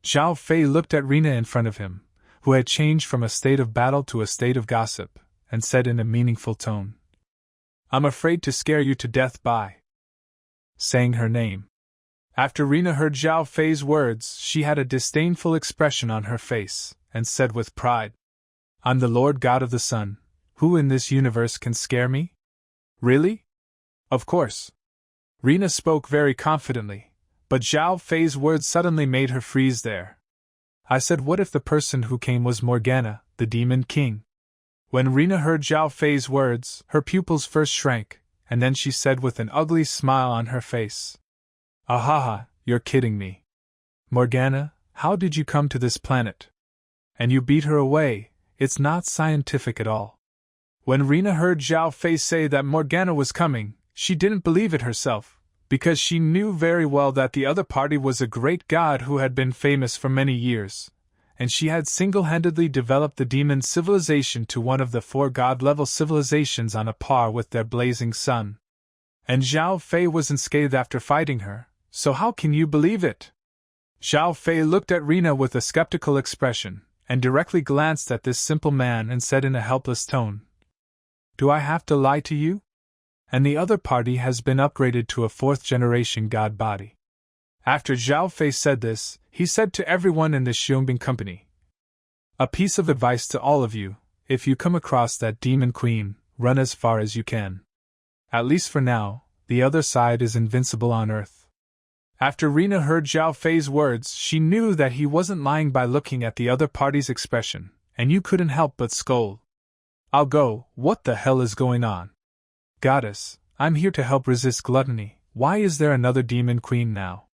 Zhao Fei looked at Rena in front of him, who had changed from a state of battle to a state of gossip, and said in a meaningful tone, "I'm afraid to scare you to death by saying her name." After Rena heard Zhao Fei's words, she had a disdainful expression on her face, and said with pride, "I'm the Lord God of the Sun. Who in this universe can scare me?" "Really?" "Of course." Rena spoke very confidently, but Zhao Fei's words suddenly made her freeze there. "I said, what if the person who came was Morgana, the Demon King?" When Rena heard Zhao Fei's words, her pupils first shrank, and then she said with an ugly smile on her face, "Ahaha, you're kidding me. Morgana, how did you come to this planet? And you beat her away, it's not scientific at all." When Rena heard Zhao Fei say that Morgana was coming, she didn't believe it herself, because she knew very well that the other party was a great god who had been famous for many years, and she had single-handedly developed the demon civilization to one of the 4 god-level civilizations on a par with their blazing sun. And Zhao Fei was unscathed after fighting her, so how can you believe it? Zhao Fei looked at Rena with a skeptical expression, and directly glanced at this simple man and said in a helpless tone, "Do I have to lie to you? And the other party has been upgraded to a 4th-generation god body." After Zhao Fei said this, he said to everyone in the Xiongbing company, "A piece of advice to all of you, if you come across that demon queen, run as far as you can. At least for now, the other side is invincible on Earth." After Rena heard Zhao Fei's words, she knew that he wasn't lying by looking at the other party's expression, and you couldn't help but scold. "I'll go, what the hell is going on? Goddess, I'm here to help resist gluttony. Why is there another demon queen now?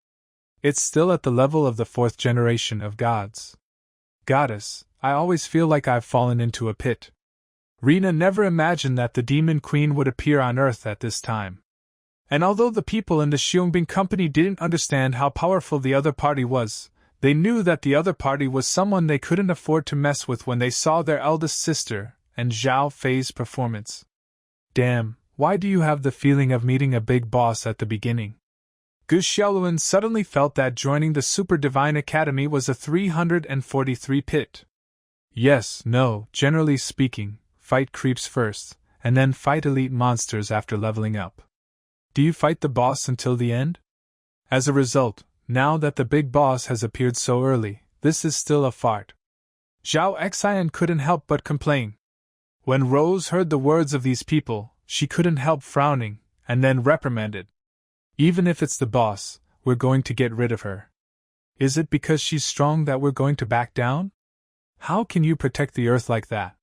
It's still at the level of the 4th generation of gods. Goddess, I always feel like I've fallen into a pit. Rena never imagined that the demon queen would appear on Earth at this time. And although the people in the Xiongbing company didn't understand how powerful the other party was, they knew that the other party was someone they couldn't afford to mess with when they saw their eldest sister and Zhao Fei's performance. Damn, why do you have the feeling of meeting a big boss at the beginning? Gu Xiaoluan suddenly felt that joining the Super Divine Academy was a 343 pit. Yes, no, generally speaking, fight creeps first, and then fight elite monsters after leveling up. Do you fight the boss until the end? As a result, now that the big boss has appeared so early, this is still a fart. Zhao Xian couldn't help but complain. When Rose heard the words of these people, she couldn't help frowning, and then reprimanded. Even if it's the boss, we're going to get rid of her. Is it because she's strong that we're going to back down? How can you protect the Earth like that?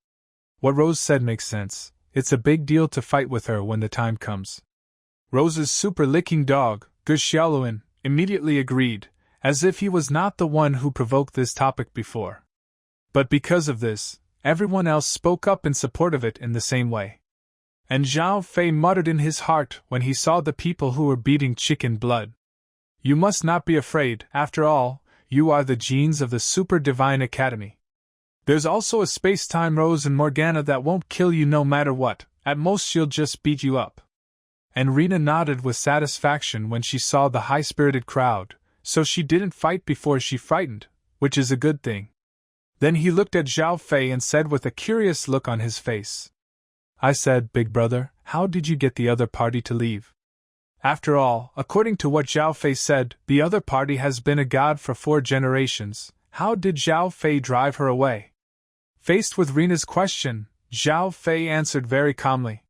What Rose said makes sense. It's a big deal to fight with her when the time comes. Rose's super-licking dog, Gu Xiaoluan, immediately agreed, as if he was not the one who provoked this topic before. But because of this, everyone else spoke up in support of it in the same way. And Zhao Fei muttered in his heart when he saw the people who were beating chicken blood. You must not be afraid, after all, you are the genes of the Super Divine Academy. There's also a space-time Rose and Morgana that won't kill you no matter what, at most she'll just beat you up. And Rena nodded with satisfaction when she saw the high-spirited crowd, so she didn't fight before she frightened, which is a good thing. Then he looked at Zhao Fei and said with a curious look on his face. I said, Big Brother, how did you get the other party to leave? After all, according to what Zhao Fei said, the other party has been a god for 4 generations. How did Zhao Fei drive her away? Faced with Rena's question, Zhao Fei answered very calmly.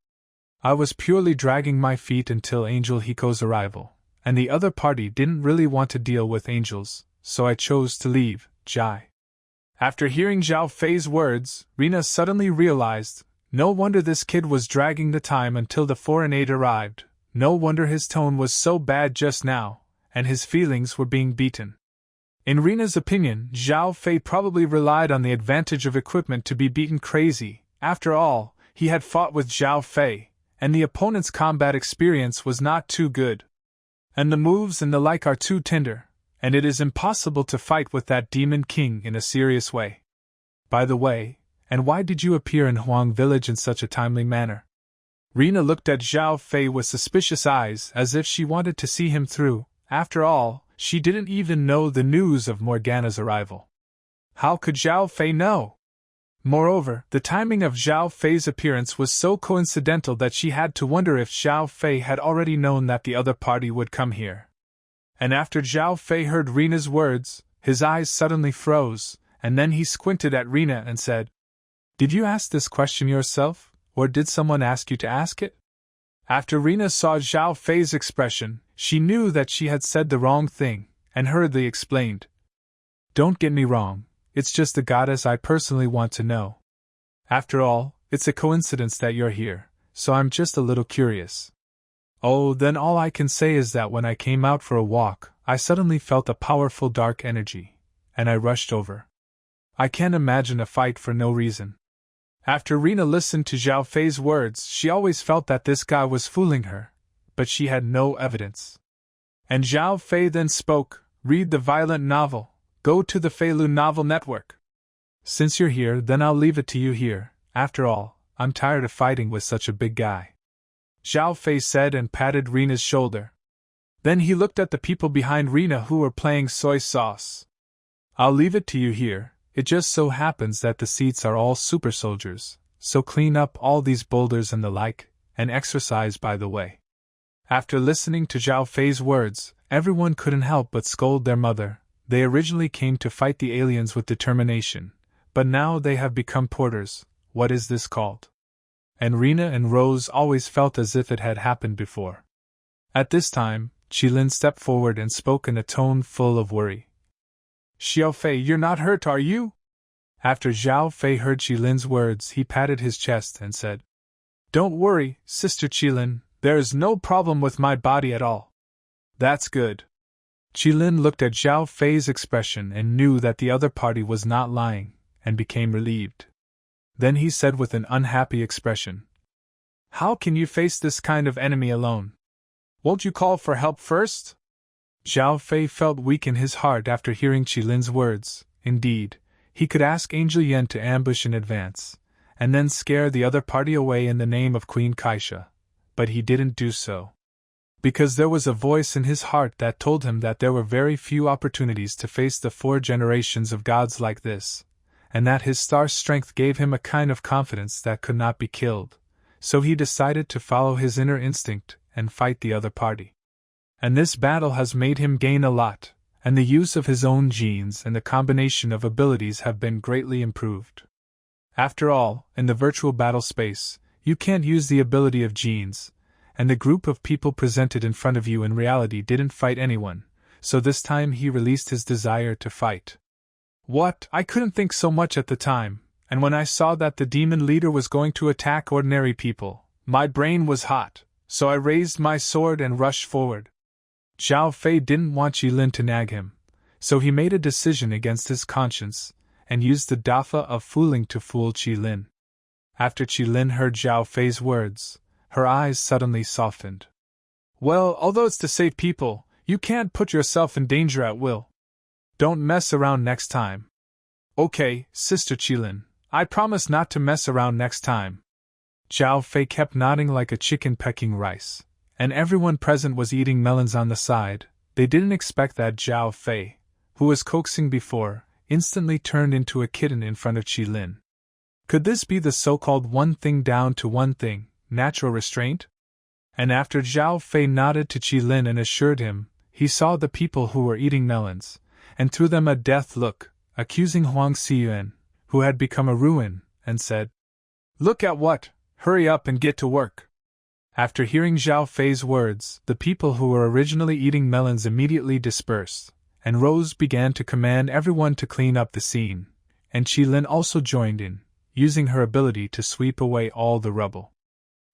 I was purely dragging my feet until Angel Hiko's arrival, and the other party didn't really want to deal with angels, so I chose to leave, Jai. After hearing Zhao Fei's words, Rena suddenly realized, no wonder this kid was dragging the time until the 4 and 8 arrived, no wonder his tone was so bad just now, and his feelings were being beaten. In Rena's opinion, Zhao Fei probably relied on the advantage of equipment to be beaten crazy. After all, he had fought with Zhao Fei, and the opponent's combat experience was not too good. And the moves and the like are too tender, and it is impossible to fight with that Demon King in a serious way. By the way, and why did you appear in Huang Village in such a timely manner? Rena looked at Zhao Fei with suspicious eyes as if she wanted to see him through. After all, she didn't even know the news of Morgana's arrival. How could Zhao Fei know? Moreover, the timing of Zhao Fei's appearance was so coincidental that she had to wonder if Zhao Fei had already known that the other party would come here. And after Zhao Fei heard Rena's words, his eyes suddenly froze, and then he squinted at Rena and said, Did you ask this question yourself, or did someone ask you to ask it? After Rena saw Zhao Fei's expression, she knew that she had said the wrong thing, and hurriedly explained. Don't get me wrong, it's just the goddess I personally want to know. After all, it's a coincidence that you're here, so I'm just a little curious. Oh, then all I can say is that when I came out for a walk, I suddenly felt a powerful dark energy, and I rushed over. I can't imagine a fight for no reason. After Rena listened to Zhao Fei's words, she always felt that this guy was fooling her, but she had no evidence. And Zhao Fei then spoke, read the violent novel, go to the Feilu Novel Network. Since you're here, then I'll leave it to you here, after all, I'm tired of fighting with such a big guy. Zhao Fei said and patted Rena's shoulder. Then he looked at the people behind Rena who were playing soy sauce. I'll leave it to you here. It just so happens that the seats are all super soldiers, so clean up all these boulders and the like, and exercise by the way. After listening to Zhao Fei's words, everyone couldn't help but scold their mother. They originally came to fight the aliens with determination, but now they have become porters. What is this called? And Rena and Rose always felt as if it had happened before. At this time, Qilin stepped forward and spoke in a tone full of worry. Xiao Fei, you're not hurt, are you? After Zhao Fei heard Qilin's words, he patted his chest and said, Don't worry, Sister Qilin, There is no problem with my body at all. That's good. Qilin looked at Zhao Fei's expression and knew that the other party was not lying, and became relieved. Then he said with an unhappy expression, How can you face this kind of enemy alone? Won't you call for help first? Zhao Fei felt weak in his heart after hearing Qilin's words. Indeed, he could ask Angel Yen to ambush in advance, and then scare the other party away in the name of Queen Kaisha, but he didn't do so. Because there was a voice in his heart that told him that there were very few opportunities to face the 4 generations of gods like this, and that his star strength gave him a kind of confidence that could not be killed, so he decided to follow his inner instinct and fight the other party. And this battle has made him gain a lot, and the use of his own genes and the combination of abilities have been greatly improved. After all, in the virtual battle space, you can't use the ability of genes, and the group of people presented in front of you in reality didn't fight anyone, so this time he released his desire to fight. What? I couldn't think so much at the time, and when I saw that the demon leader was going to attack ordinary people, my brain was hot, so I raised my sword and rushed forward. Zhao Fei didn't want Qilin to nag him, so he made a decision against his conscience, and used the Dafa of fooling to fool Qilin. After Qilin heard Zhao Fei's words, her eyes suddenly softened. Well, although it's to save people, you can't put yourself in danger at will. Don't mess around next time. Okay, Sister Qilin, I promise not to mess around next time. Zhao Fei kept nodding like a chicken pecking rice, and everyone present was eating melons on the side. They didn't expect that Zhao Fei, who was coaxing before, instantly turned into a kitten in front of Qilin. Could this be the so-called one thing down to one thing, natural restraint? And after Zhao Fei nodded to Qilin and assured him, he saw the people who were eating melons, and threw them a death look, accusing Huang Xiyuan, who had become a ruin, and said, Look at what? Hurry up and get to work. After hearing Zhao Fei's words, the people who were originally eating melons immediately dispersed, and Rose began to command everyone to clean up the scene, and Qilin also joined in, using her ability to sweep away all the rubble.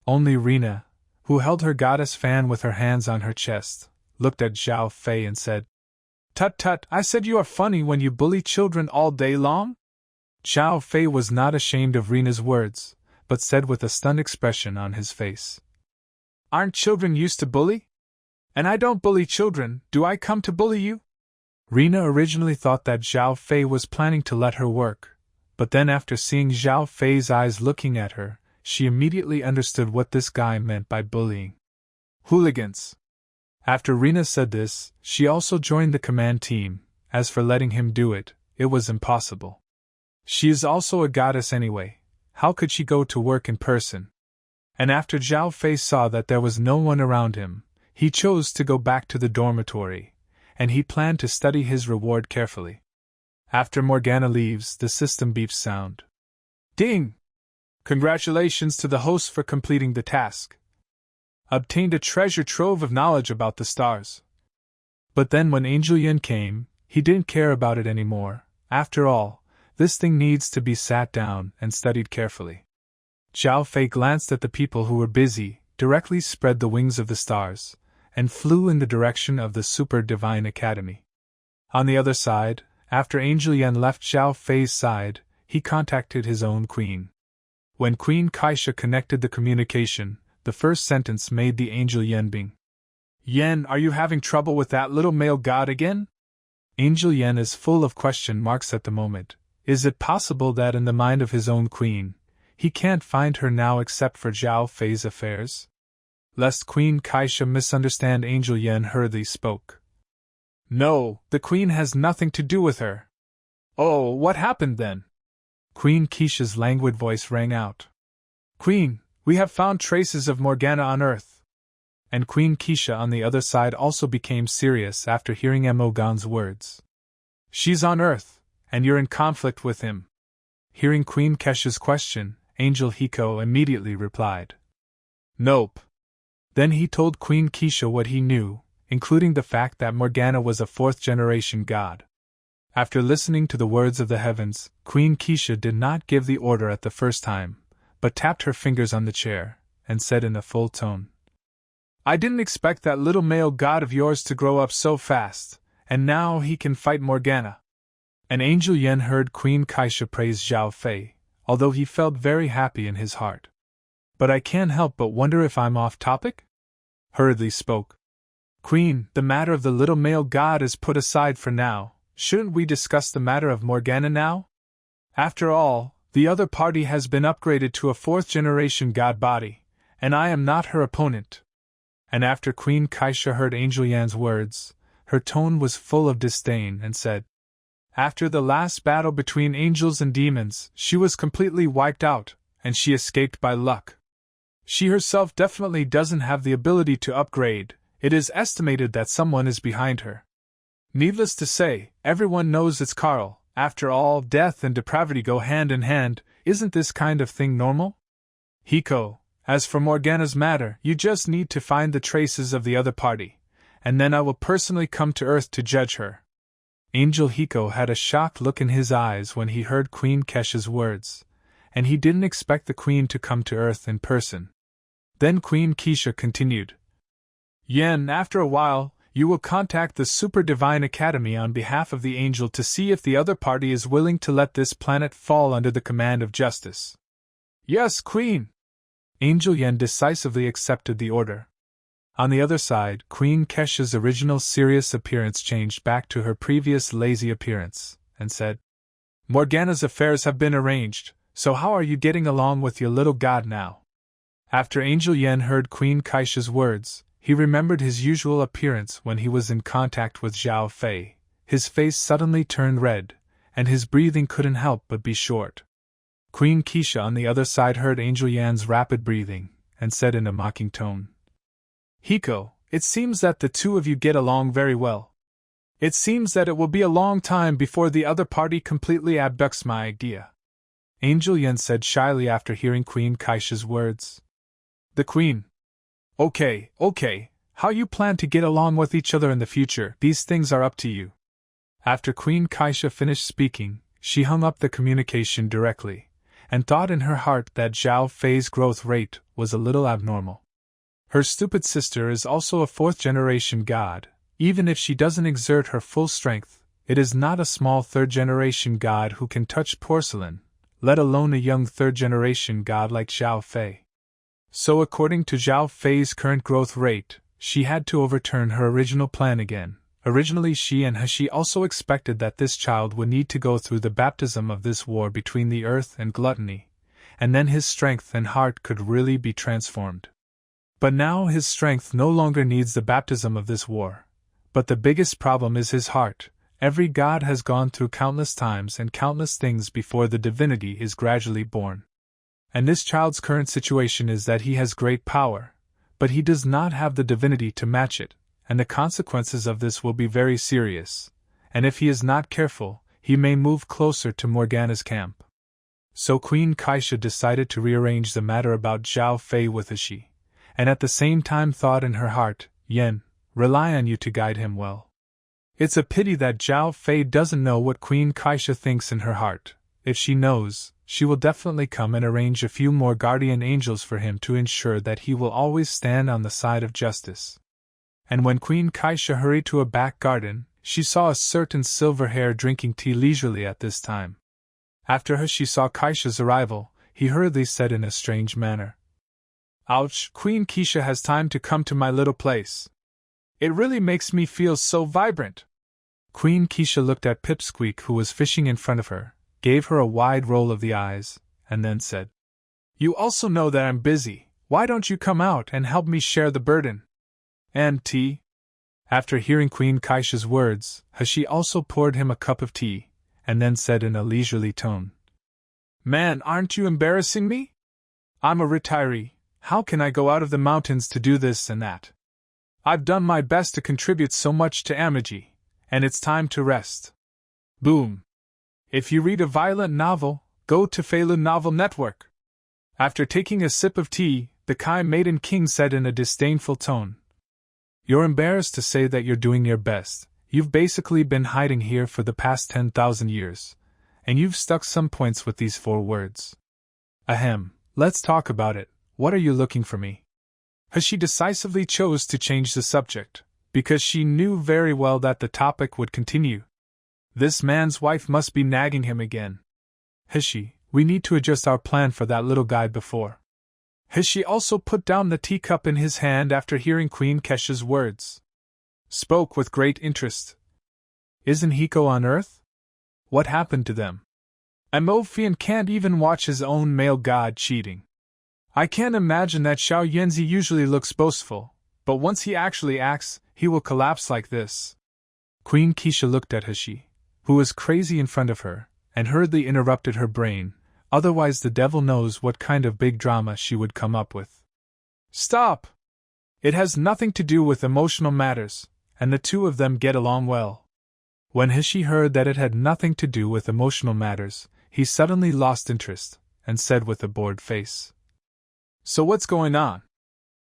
Only Rina, who held her goddess fan with her hands on her chest, looked at Zhao Fei and said, Tut tut, I said you are funny when you bully children all day long? Zhao Fei was not ashamed of Rina's words, but said with a stunned expression on his face, Aren't children used to bully? And I don't bully children, do I come to bully you? Rina originally thought that Zhao Fei was planning to let her work, but then after seeing Zhao Fei's eyes looking at her, she immediately understood what this guy meant by bullying. Hooligans! After Rina said this, she also joined the command team. As for letting him do it, it was impossible. She is also a goddess anyway, how could she go to work in person? And after Zhao Fei saw that there was no one around him, he chose to go back to the dormitory, and he planned to study his reward carefully. After Morgana leaves, the system beeps sound. Ding! Congratulations to the host for completing the task. Obtained a treasure trove of knowledge about the stars. But then when Angel Yin came, he didn't care about it anymore. After all, this thing needs to be sat down and studied carefully. Zhao Fei glanced at the people who were busy, directly spread the wings of the stars, and flew in the direction of the Super Divine Academy. On the other side, after Angel Yen left Zhao Fei's side, he contacted his own queen. When Queen Kaisha connected the communication, the first sentence made the Angel Yen bing. Yen, are you having trouble with that little male god again? Angel Yen is full of question marks at the moment. Is it possible that in the mind of his own queen, he can't find her now except for Zhao Fei's affairs? Lest Queen Kaisha misunderstand, Angel Yen hurriedly spoke. No, the queen has nothing to do with her. Oh, what happened then? Queen Keisha's languid voice rang out. Queen, we have found traces of Morgana on Earth. And Queen Keisha on the other side also became serious after hearing Emogon's words. She's on Earth, and you're in conflict with him. Hearing Queen Keisha's question, Angel Hiko immediately replied. Nope. Then he told Queen Keisha what he knew, including the fact that Morgana was a 4th-generation god. After listening to the words of the heavens, Queen Keisha did not give the order at the first time, but tapped her fingers on the chair, and said in a full tone, I didn't expect that little male god of yours to grow up so fast, and now he can fight Morgana. And Angel Yen heard Queen Kaisha praise Zhao Fei, although he felt very happy in his heart. But I can't help but wonder if I'm off topic? Hurriedly spoke. Queen, the matter of the little male god is put aside for now. Shouldn't we discuss the matter of Morgana now? After all, the other party has been upgraded to a 4th-generation god body, and I am not her opponent. And after Queen Kaisha heard Angel Yan's words, her tone was full of disdain and said, after the last battle between angels and demons, she was completely wiped out, and she escaped by luck. She herself definitely doesn't have the ability to upgrade. It is estimated that someone is behind her. Needless to say, everyone knows it's Carl. After all, death and depravity go hand in hand. Isn't this kind of thing normal? Hiko, as for Morgana's matter, you just need to find the traces of the other party, and then I will personally come to Earth to judge her. Angel Hiko had a shocked look in his eyes when he heard Queen Kesha's words, and he didn't expect the Queen to come to Earth in person. Then Queen Kisha continued. Yen, after a while, you will contact the Super Divine Academy on behalf of the Angel to see if the other party is willing to let this planet fall under the command of justice. Yes, Queen! Angel Yen decisively accepted the order. On the other side, Queen Kesha's original serious appearance changed back to her previous lazy appearance, and said, Morgana's affairs have been arranged, so how are you getting along with your little god now? After Angel Yen heard Queen Kaisha's words, he remembered his usual appearance when he was in contact with Zhao Fei. His face suddenly turned red, and his breathing couldn't help but be short. Queen Kisha on the other side heard Angel Yan's rapid breathing, and said in a mocking tone, Hiko, it seems that the two of you get along very well. It seems that it will be a long time before the other party completely abducts my idea. Angel Yen said shyly after hearing Queen Kaisha's words. The Queen. Okay, how you plan to get along with each other in the future, these things are up to you. After Queen Kaisha finished speaking, she hung up the communication directly, and thought in her heart that Zhao Fei's growth rate was a little abnormal. Her stupid sister is also a 4th-generation god. Even if she doesn't exert her full strength, it is not a small 3rd-generation god who can touch porcelain, let alone a young 3rd-generation god like Zhao Fei. So according to Zhao Fei's current growth rate, she had to overturn her original plan again. Originally she and Hashi also expected that this child would need to go through the baptism of this war between the earth and gluttony, and then his strength and heart could really be transformed. But now his strength no longer needs the baptism of this war. But the biggest problem is his heart. Every god has gone through countless times and countless things before the divinity is gradually born. And this child's current situation is that he has great power, but he does not have the divinity to match it, and the consequences of this will be very serious, and if he is not careful, he may move closer to Morgana's camp. So Queen Kaisha decided to rearrange the matter about Zhao Fei with Hashi, and at the same time thought in her heart, Yen, rely on you to guide him well. It's a pity that Zhao Fei doesn't know what Queen Kaisha thinks in her heart. If she knows, she will definitely come and arrange a few more guardian angels for him to ensure that he will always stand on the side of justice. And when Queen Kaisha hurried to a back garden, she saw a certain silver hair drinking tea leisurely at this time. After her she saw Kaisha's arrival, he hurriedly said in a strange manner, Ouch, Queen Kisha has time to come to my little place. It really makes me feel so vibrant. Queen Kisha looked at Pipsqueak who was fishing in front of her, gave her a wide roll of the eyes, and then said, You also know that I'm busy. Why don't you come out and help me share the burden? And tea? After hearing Queen Kaisha's words, Hashi also poured him a cup of tea, and then said in a leisurely tone, Man, aren't you embarrassing me? I'm a retiree. How can I go out of the mountains to do this and that? I've done my best to contribute so much to Amagi, and it's time to rest. Boom. If you read a violent novel, go to Feilun Novel Network. After taking a sip of tea, the Kai Maiden King said in a disdainful tone, You're embarrassed to say that you're doing your best. You've basically been hiding here for the past 10,000 years, and you've stuck some points with these 4 words. Ahem, let's talk about it. What are you looking for me? She decisively chose to change the subject, because she knew very well that the topic would continue. This man's wife must be nagging him again. We need to adjust our plan for that little guy before. She also put down the teacup in his hand after hearing Queen Kesha's words. Spoke with great interest. Isn't Hiko on Earth? What happened to them? Amofian can't even watch his own male god cheating. I can't imagine that Xiao Yanzi usually looks boastful, but once he actually acts, he will collapse like this. Queen Kisha looked at Hashi, who was crazy in front of her, and hurriedly interrupted her brain, otherwise the devil knows what kind of big drama she would come up with. Stop! It has nothing to do with emotional matters, and the two of them get along well. When Hashi heard that it had nothing to do with emotional matters, he suddenly lost interest, and said with a bored face. So what's going on?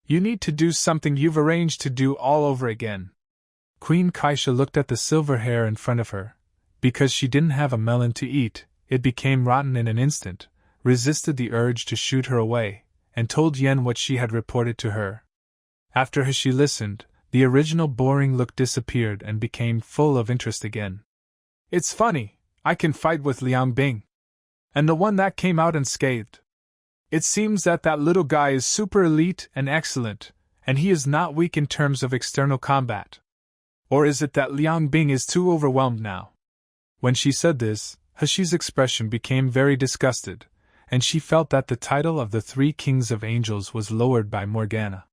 You need to do something you've arranged to do all over again. Queen Kaisha looked at the silver hair in front of her. Because she didn't have a melon to eat, it became rotten in an instant, resisted the urge to shoot her away, and told Yen what she had reported to her. After Hashi listened, the original boring look disappeared and became full of interest again. It's funny, I can fight with Liang Bing. And the one that came out unscathed. It seems that little guy is super elite and excellent, and he is not weak in terms of external combat. Or is it that Liang Bing is too overwhelmed now? When she said this, Hashi's expression became very disgusted, and she felt that the title of the Three Kings of Angels was lowered by Morgana.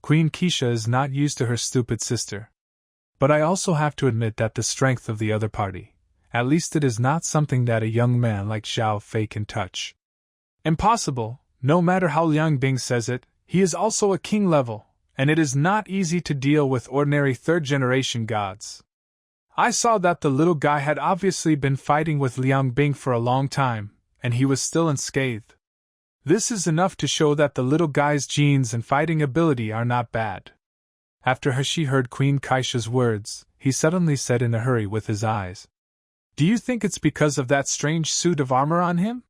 Queen Kisha is not used to her stupid sister. But I also have to admit that the strength of the other party, at least it is not something that a young man like Xiao Fei can touch. Impossible, no matter how Liang Bing says it, he is also a king level, and it is not easy to deal with ordinary third-generation gods. I saw that the little guy had obviously been fighting with Liang Bing for a long time, and he was still unscathed. This is enough to show that the little guy's genes and fighting ability are not bad. After Hashi heard Queen Kaisha's words, he suddenly said in a hurry with his eyes, Do you think it's because of that strange suit of armor on him?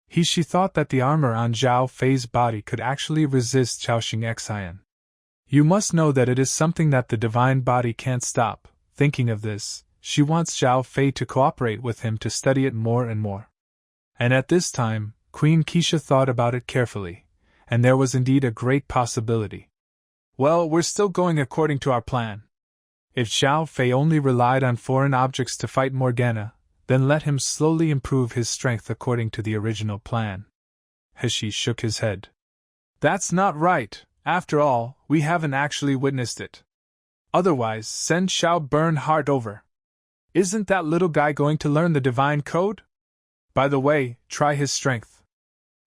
She thought that the armor on Zhao Fei's body could actually resist Chaoxing Xian. You must know that it is something that the divine body can't stop. Thinking of this, she wants Zhao Fei to cooperate with him to study it more and more. And at this time, Queen Kisha thought about it carefully, and there was indeed a great possibility. Well, we're still going according to our plan. If Zhao Fei only relied on foreign objects to fight Morgana, then let him slowly improve his strength according to the original plan. Hashi shook his head. That's not right, after all, we haven't actually witnessed it. Otherwise, send Xiao Bernhardt over. Isn't that little guy going to learn the divine code? By the way, try his strength.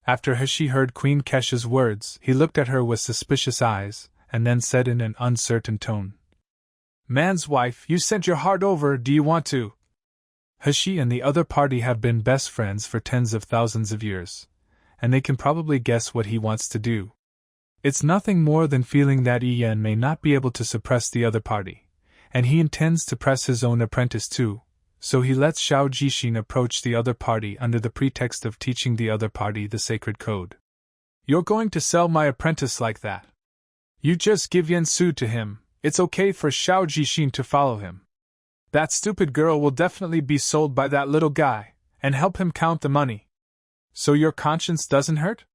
After Hashi heard Queen Kesha's words, he looked at her with suspicious eyes, and then said in an uncertain tone, Man's wife, you sent your heart over, do you want to? Hashi and the other party have been best friends for tens of thousands of years, and they can probably guess what he wants to do. It's nothing more than feeling that Yen may not be able to suppress the other party, and he intends to press his own apprentice too, so he lets Xiao Jixin approach the other party under the pretext of teaching the other party the sacred code. You're going to sell my apprentice like that? You just give Yen Su to him, it's okay for Xiao Jixin to follow him. That stupid girl will definitely be sold by that little guy, and help him count the money. So your conscience doesn't hurt?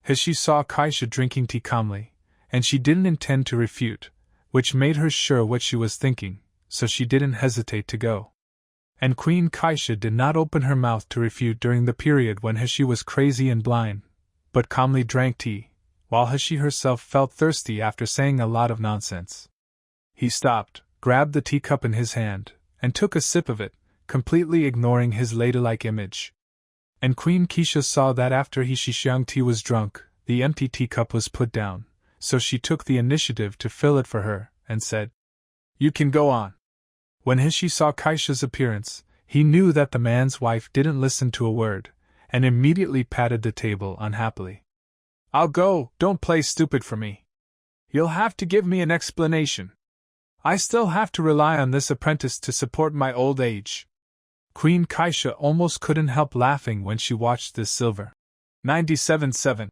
Hashi saw Kaisha drinking tea calmly, and she didn't intend to refute, which made her sure what she was thinking, so she didn't hesitate to go. And Queen Kaisha did not open her mouth to refute during the period when Hashi was crazy and blind, but calmly drank tea, while Hashi herself felt thirsty after saying a lot of nonsense. He stopped, grabbed the teacup in his hand, and took a sip of it, completely ignoring his ladylike image. And Queen Kisha saw that after Xiang tea was drunk, the empty teacup was put down, so she took the initiative to fill it for her, and said, You can go on. When Hashi saw Kaisha's appearance, he knew that the man's wife didn't listen to a word, and immediately patted the table unhappily. I'll go, don't play stupid for me. You'll have to give me an explanation. I still have to rely on this apprentice to support my old age. Queen Kaisha almost couldn't help laughing when she watched this silver 97-7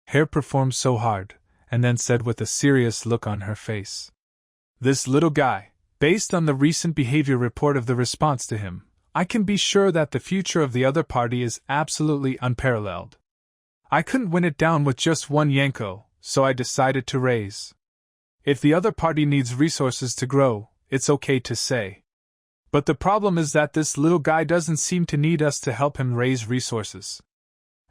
hair perform so hard, and then said with a serious look on her face. This little guy, based on the recent behavior report of the response to him, I can be sure that the future of the other party is absolutely unparalleled. I couldn't win it down with just one Yanko, so I decided to raise. If the other party needs resources to grow, it's okay to say. But the problem is that this little guy doesn't seem to need us to help him raise resources.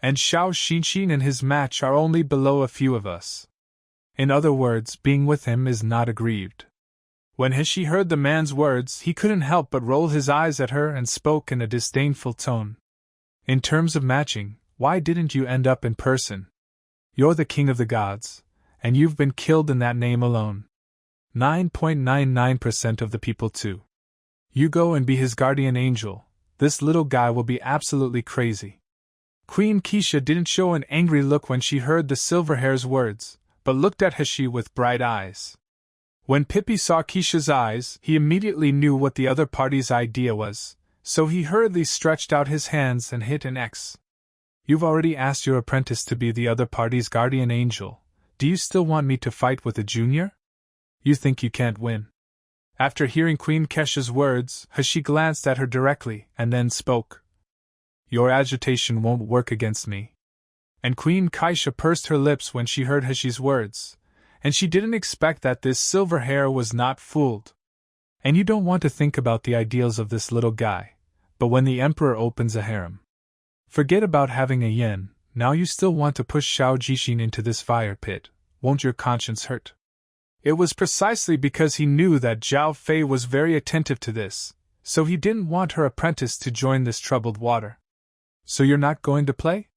And Xiao Xinxin and his match are only below a few of us. In other words, being with him is not aggrieved. When He heard the man's words, he couldn't help but roll his eyes at her and spoke in a disdainful tone. In terms of matching, why didn't you end up in person? You're the king of the gods, and you've been killed in that name alone. 9.99% of the people too. You go and be his guardian angel. This little guy will be absolutely crazy. Queen Keisha didn't show an angry look when she heard the Silverhair's words, but looked at He with bright eyes. When Pippi saw Keisha's eyes, he immediately knew what the other party's idea was, so he hurriedly stretched out his hands and hit an X. You've already asked your apprentice to be the other party's guardian angel. Do you still want me to fight with a junior? You think you can't win? After hearing Queen Kesha's words, He glanced at her directly and then spoke. Your agitation won't work against me. And Queen Keisha pursed her lips when she heard He's words. And she didn't expect that this Silverhair was not fooled. And you don't want to think about the ideals of this little guy, but when the emperor opens a harem. Forget about having a yen, now you still want to push Xiao Jixin into this fire pit, won't your conscience hurt? It was precisely because he knew that Zhao Fei was very attentive to this, so he didn't want her apprentice to join this troubled water. So you're not going to play?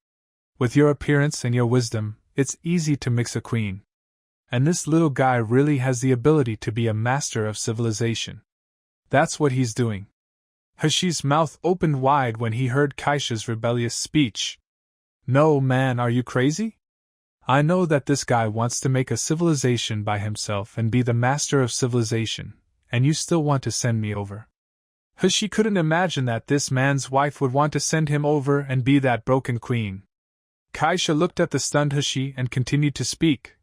With your appearance and your wisdom, it's easy to mix a queen. And this little guy really has the ability to be a master of civilization. That's what he's doing. He's mouth opened wide when he heard Keisha's rebellious speech. No, man, are you crazy? I know that this guy wants to make a civilization by himself and be the master of civilization, and you still want to send me over. He couldn't imagine that this man's wife would want to send him over and be that broken queen. Keisha looked at the stunned He and continued to speak.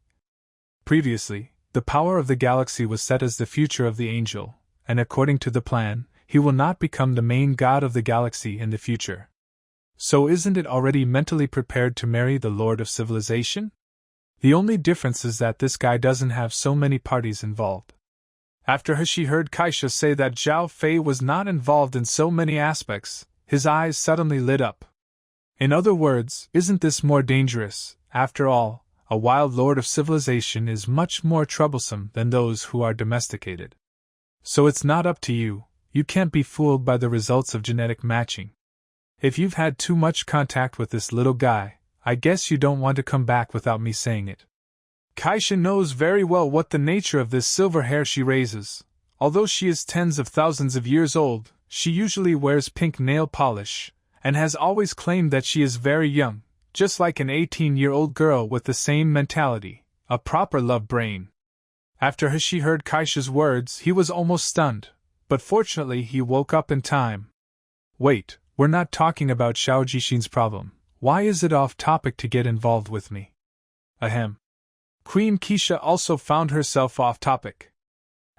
Previously, the power of the galaxy was set as the future of the angel, and according to the plan, he will not become the main god of the galaxy in the future. So isn't it already mentally prepared to marry the Lord of Civilization? The only difference is that this guy doesn't have so many parties involved. After He heard Keisha say that Zhao Fei was not involved in so many aspects, his eyes suddenly lit up. In other words, isn't this more dangerous? After all, a wild lord of civilization is much more troublesome than those who are domesticated. So it's not up to you, you can't be fooled by the results of genetic matching. If you've had too much contact with this little guy, I guess you don't want to come back without me saying it. Keisha knows very well what the nature of this silver hair she raises. Although she is tens of thousands of years old, she usually wears pink nail polish, and has always claimed that she is very young. Just like an 18-year-old girl with the same mentality, a proper love brain. After He heard Keisha's words, he was almost stunned, but fortunately he woke up in time. Wait, we're not talking about Xiao Jixin's problem. Why is it off topic to get involved with me? Ahem. Queen Keisha also found herself off topic.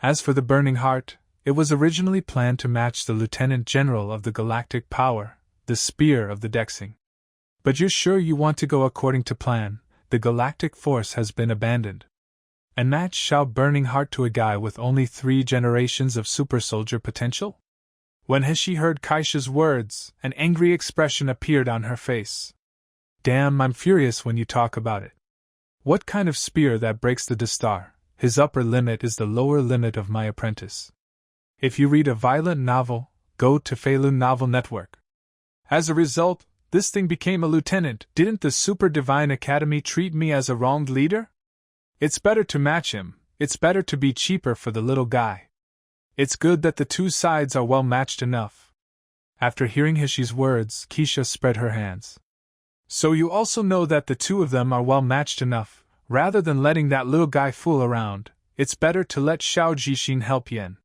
As for the Burning Heart, it was originally planned to match the Lieutenant General of the Galactic Power, the Spear of the Dexing. But you're sure you want to go according to plan? The galactic force has been abandoned. And match Xiao Burning Heart to a guy with only 3 generations of super soldier potential? When He heard Keisha's words, an angry expression appeared on her face. Damn, I'm furious when you talk about it. What kind of spear that breaks the Star? His upper limit is the lower limit of my apprentice. If you read a violent novel, go to Feilun Novel Network. As a result, this thing became a lieutenant. Didn't the Super Divine Academy treat me as a wronged leader? It's better to match him, it's better to be cheaper for the little guy. It's good that the two sides are well matched enough. After hearing He's words, Keisha spread her hands. So you also know that the two of them are well matched enough. Rather than letting that little guy fool around, it's better to let Xiao Jixin help Yen.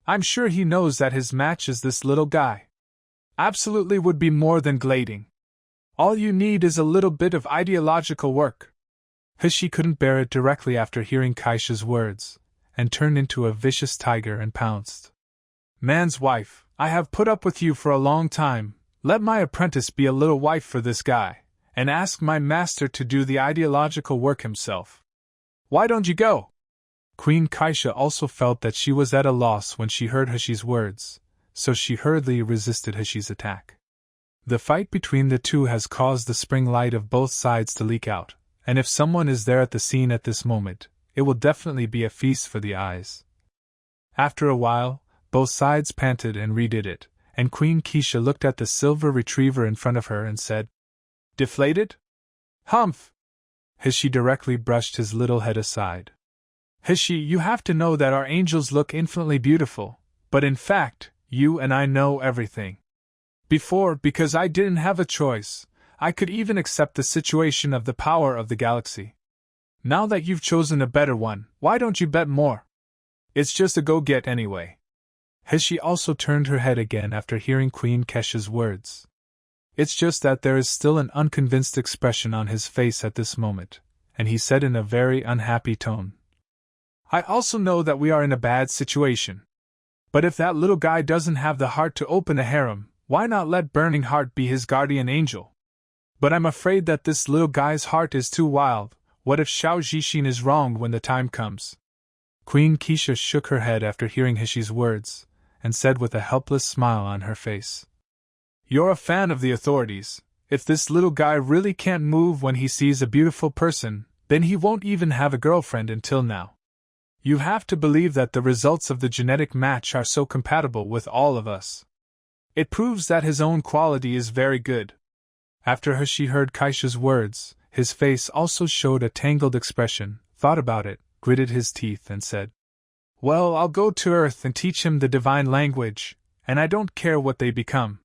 I'm sure he knows that his match is this little guy. Absolutely would be more than gliding. All you need is a little bit of ideological work. He couldn't bear it directly after hearing Kaisha's words, and turned into a vicious tiger and pounced. Man's wife, I have put up with you for a long time. Let my apprentice be a little wife for this guy, and ask my master to do the ideological work himself. Why don't you go? Queen Kaisha also felt that she was at a loss when she heard Heshi's words, so she hurriedly resisted Heshi's attack. The fight between the two has caused the spring light of both sides to leak out, and if someone is there at the scene at this moment, it will definitely be a feast for the eyes. After a while, both sides panted and redid it, and Queen Keisha looked at the silver retriever in front of her and said, Deflated? Humph! Heshi directly brushed his little head aside. Heshi, you have to know that our angels look infinitely beautiful, but in fact, you and I know everything. Before, because I didn't have a choice, I could even accept the situation of the power of the galaxy. Now that you've chosen a better one, why don't you bet more? It's just a go-get anyway. Heshi also turned her head again after hearing Queen Kesha's words. It's just that there is still an unconvinced expression on his face at this moment, and he said in a very unhappy tone, I also know that we are in a bad situation. But if that little guy doesn't have the heart to open a harem, why not let Burning Heart be his guardian angel? But I'm afraid that this little guy's heart is too wild. What if Xiao Zixin is wrong when the time comes? Queen Keisha shook her head after hearing Hishi's words, and said with a helpless smile on her face, You're a fan of the authorities. If this little guy really can't move when he sees a beautiful person, then he won't even have a girlfriend until now. You have to believe that the results of the genetic match are so compatible with all of us. It proves that his own quality is very good. After Heshi heard Kaisha's words, his face also showed a tangled expression, thought about it, gritted his teeth and said, Well, I'll go to Earth and teach him the divine language, and I don't care what they become.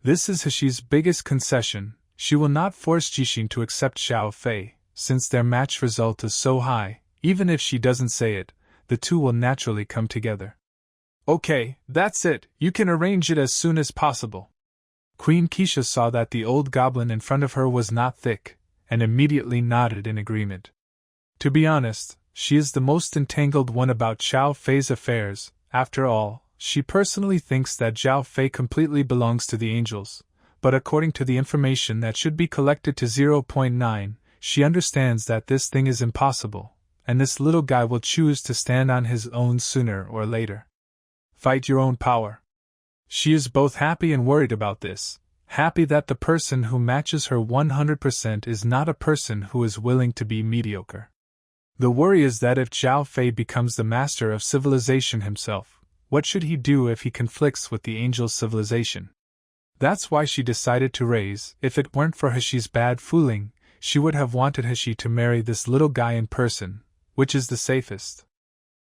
This is Heshi's biggest concession. She will not force Jixin to accept Xiao Fei, since their match result is so high. Even if she doesn't say it, the two will naturally come together. Okay, that's it, you can arrange it as soon as possible. Queen Keisha saw that the old goblin in front of her was not thick, and immediately nodded in agreement. To be honest, she is the most entangled one about Xiao Fei's affairs. After all, she personally thinks that Xiao Fei completely belongs to the angels, but according to the information that should be collected to 0.9, she understands that this thing is impossible, and this little guy will choose to stand on his own sooner or later. Fight your own power. She is both happy and worried about this, happy that the person who matches her 100% is not a person who is willing to be mediocre. The worry is that if Xiao Fei becomes the master of civilization himself, what should he do if he conflicts with the angel's civilization? That's why she decided to raise. If it weren't for Heshi's bad fooling, she would have wanted Heshi to marry this little guy in person, which is the safest.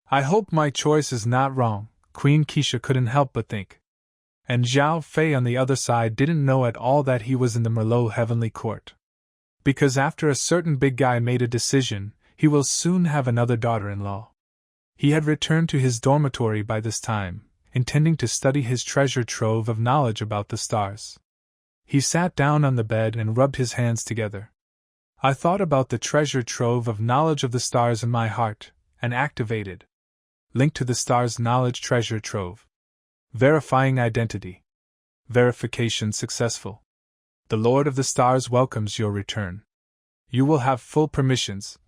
I hope my choice is not wrong, Queen Keisha couldn't help but think. And Xiao Fei on the other side didn't know at all that he was in the Merlot Heavenly Court. Because after a certain big guy made a decision, he will soon have another daughter-in-law. He had returned to his dormitory by this time, intending to study his treasure trove of knowledge about the stars. He sat down on the bed and rubbed his hands together. I thought about the treasure trove of knowledge of the stars in my heart, and activated. Link to the stars knowledge treasure trove. Verifying identity. Verification successful. The Lord of the Stars welcomes your return. You will have full permissions.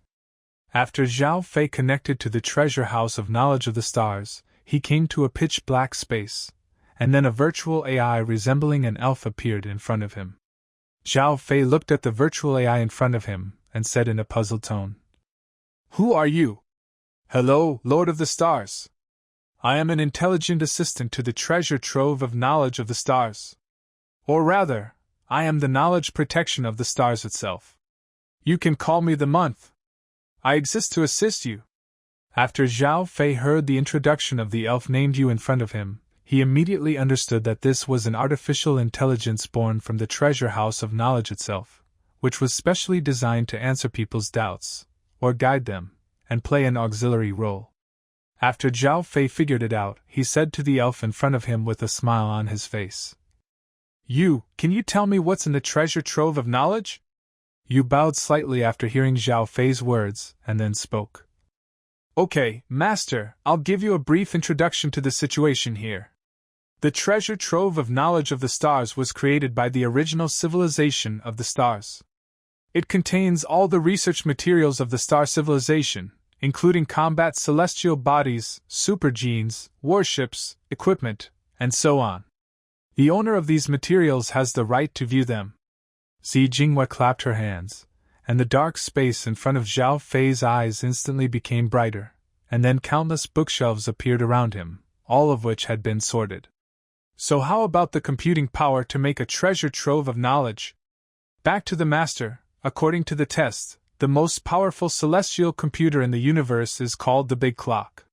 After Xiao Fei connected to the treasure house of knowledge of the stars, he came to a pitch-black space, and then a virtual AI resembling an elf appeared in front of him. Xiao Fei looked at the virtual AI in front of him, and said in a puzzled tone, Who are you? Hello, Lord of the Stars. I am an intelligent assistant to the treasure trove of knowledge of the stars. Or rather, I am the knowledge protection of the stars itself. You can call me the month. I exist to assist you. After Xiao Fei heard the introduction of the elf named Yu in front of him, he immediately understood that this was an artificial intelligence born from the treasure house of knowledge itself, which was specially designed to answer people's doubts, or guide them, and play an auxiliary role. After Xiao Fei figured it out, he said to the elf in front of him with a smile on his face, Yu, can you tell me what's in the treasure trove of knowledge? Yu bowed slightly after hearing Zhao Fei's words, and then spoke. Okay, Master, I'll give you a brief introduction to the situation here. The treasure trove of knowledge of the stars was created by the original civilization of the stars. It contains all the research materials of the star civilization, including combat celestial bodies, super genes, warships, equipment, and so on. The owner of these materials has the right to view them. Xi Jinghua clapped her hands, and the dark space in front of Zhao Fei's eyes instantly became brighter, and then countless bookshelves appeared around him, all of which had been sorted. So how about the computing power to make a treasure trove of knowledge? Back to the Master, according to the test, the most powerful celestial computer in the universe is called the Big Clock.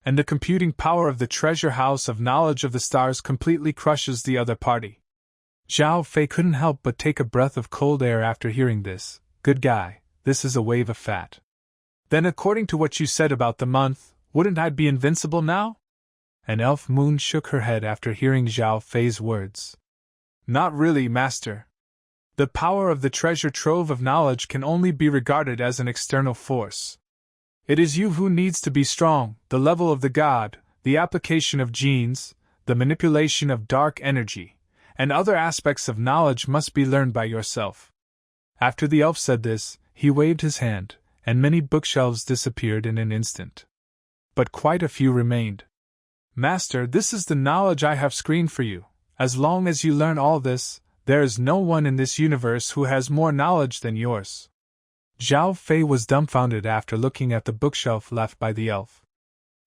And the computing power of the treasure house of knowledge of the stars completely crushes the other party. Zhao Fei couldn't help but take a breath of cold air after hearing this. Good guy, this is a wave of fat. Then according to what you said about the month, wouldn't I be invincible now? And Elf Moon shook her head after hearing Zhao Fei's words. Not really, Master. The power of the treasure trove of knowledge can only be regarded as an external force. It is you who needs to be strong, the level of the god, the application of genes, the manipulation of dark energy, and other aspects of knowledge must be learned by yourself. After the elf said this, he waved his hand, and many bookshelves disappeared in an instant. But quite a few remained. Master, this is the knowledge I have screened for you. As long as you learn all this, there is no one in this universe who has more knowledge than yours. Zhao Fei was dumbfounded after looking at the bookshelf left by the elf.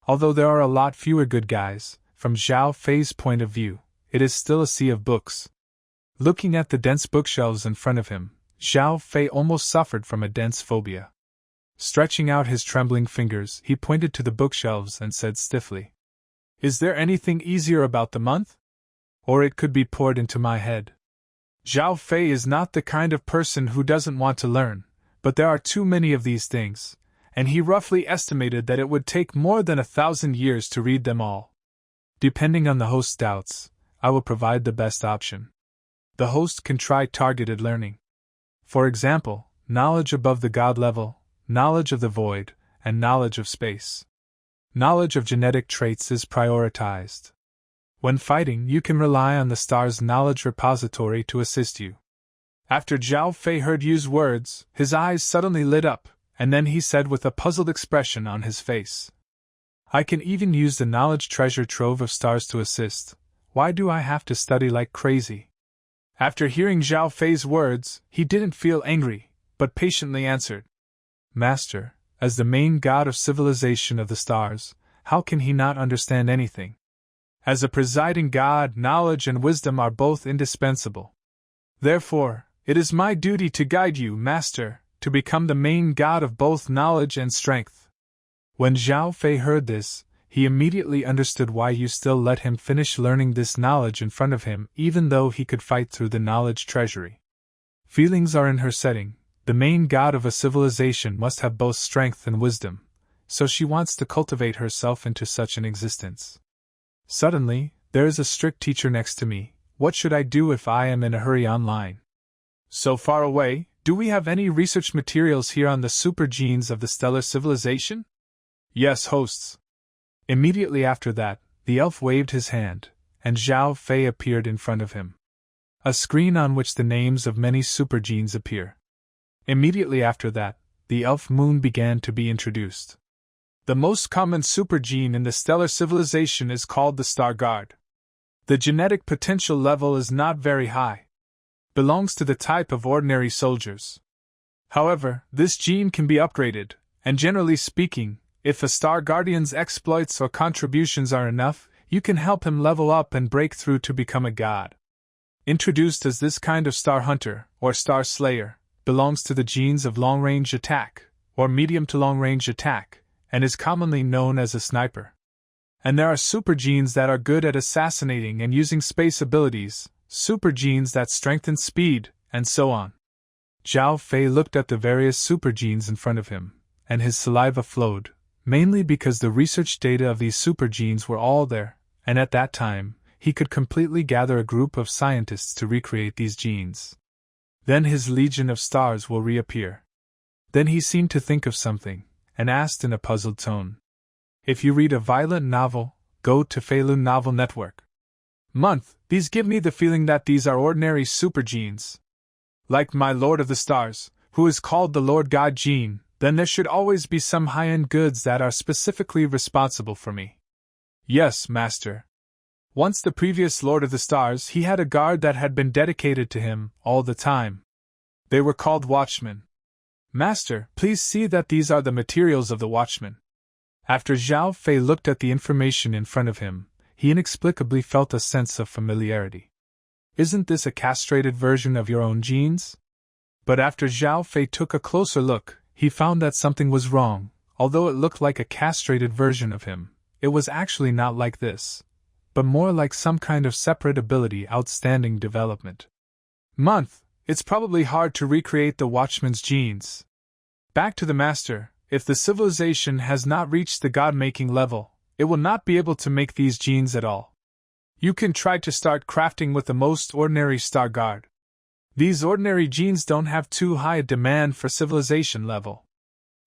Although there are a lot fewer good guys, from Zhao Fei's point of view, it is still a sea of books. Looking at the dense bookshelves in front of him, Zhao Fei almost suffered from a dense phobia. Stretching out his trembling fingers, he pointed to the bookshelves and said stiffly, "Is there anything easier about the month? Or it could be poured into my head." Zhao Fei is not the kind of person who doesn't want to learn, but there are too many of these things, and he roughly estimated that it would take more than 1,000 years to read them all. Depending on the host's doubts, I will provide the best option. The host can try targeted learning. For example, knowledge above the god level, knowledge of the void, and knowledge of space. Knowledge of genetic traits is prioritized. When fighting, you can rely on the star's knowledge repository to assist you. After Zhao Fei heard Yu's words, his eyes suddenly lit up, and then he said with a puzzled expression on his face, "I can even use the knowledge treasure trove of stars to assist. Why do I have to study like crazy?" After hearing Zhao Fei's words, he didn't feel angry, but patiently answered, "Master, as the main god of civilization of the stars, how can he not understand anything? As a presiding god, knowledge and wisdom are both indispensable. Therefore, it is my duty to guide you, Master, to become the main god of both knowledge and strength." When Zhao Fei heard this, he immediately understood why you still let him finish learning this knowledge in front of him even though he could fight through the knowledge treasury. Feelings are in her setting. The main god of a civilization must have both strength and wisdom, so she wants to cultivate herself into such an existence. Suddenly, there is a strict teacher next to me. What should I do if I am in a hurry online? So far away, do we have any research materials here on the super genes of the stellar civilization? Yes, hosts. Immediately after that, the elf waved his hand, and Zhao Fei appeared in front of him. A screen on which the names of many super genes appear. Immediately after that, the elf moon began to be introduced. The most common super gene in the stellar civilization is called the Star Guard. The genetic potential level is not very high. Belongs to the type of ordinary soldiers. However, this gene can be upgraded, and generally speaking, if a Star Guardian's exploits or contributions are enough, you can help him level up and break through to become a god. Introduced as this kind of Star Hunter, or Star Slayer, belongs to the genes of long-range attack, or medium to long-range attack, and is commonly known as a sniper. And there are super genes that are good at assassinating and using space abilities, super genes that strengthen speed, and so on. Zhao Fei looked at the various super genes in front of him, and his saliva flowed, mainly because the research data of these super genes were all there, and at that time, he could completely gather a group of scientists to recreate these genes. Then his legion of stars will reappear. Then he seemed to think of something, and asked in a puzzled tone. If you read a violent novel, go to Feilun Novel Network. Month, these give me the feeling that these are ordinary super genes. Like my Lord of the Stars, who is called the Lord God gene, then there should always be some high-end goods that are specifically responsible for me. Yes, Master. Once the previous Lord of the Stars, he had a guard that had been dedicated to him all the time. They were called Watchmen. Master, please see that these are the materials of the Watchmen. After Zhao Fei looked at the information in front of him, he inexplicably felt a sense of familiarity. Isn't this a castrated version of your own genes? But after Zhao Fei took a closer look, he found that something was wrong. Although it looked like a castrated version of him, it was actually not like this, but more like some kind of separate ability, outstanding development. Month, it's probably hard to recreate the Watchman's genes. Back to the Master, if the civilization has not reached the god-making level, it will not be able to make these genes at all. You can try to start crafting with the most ordinary star guard. These ordinary genes don't have too high a demand for civilization level.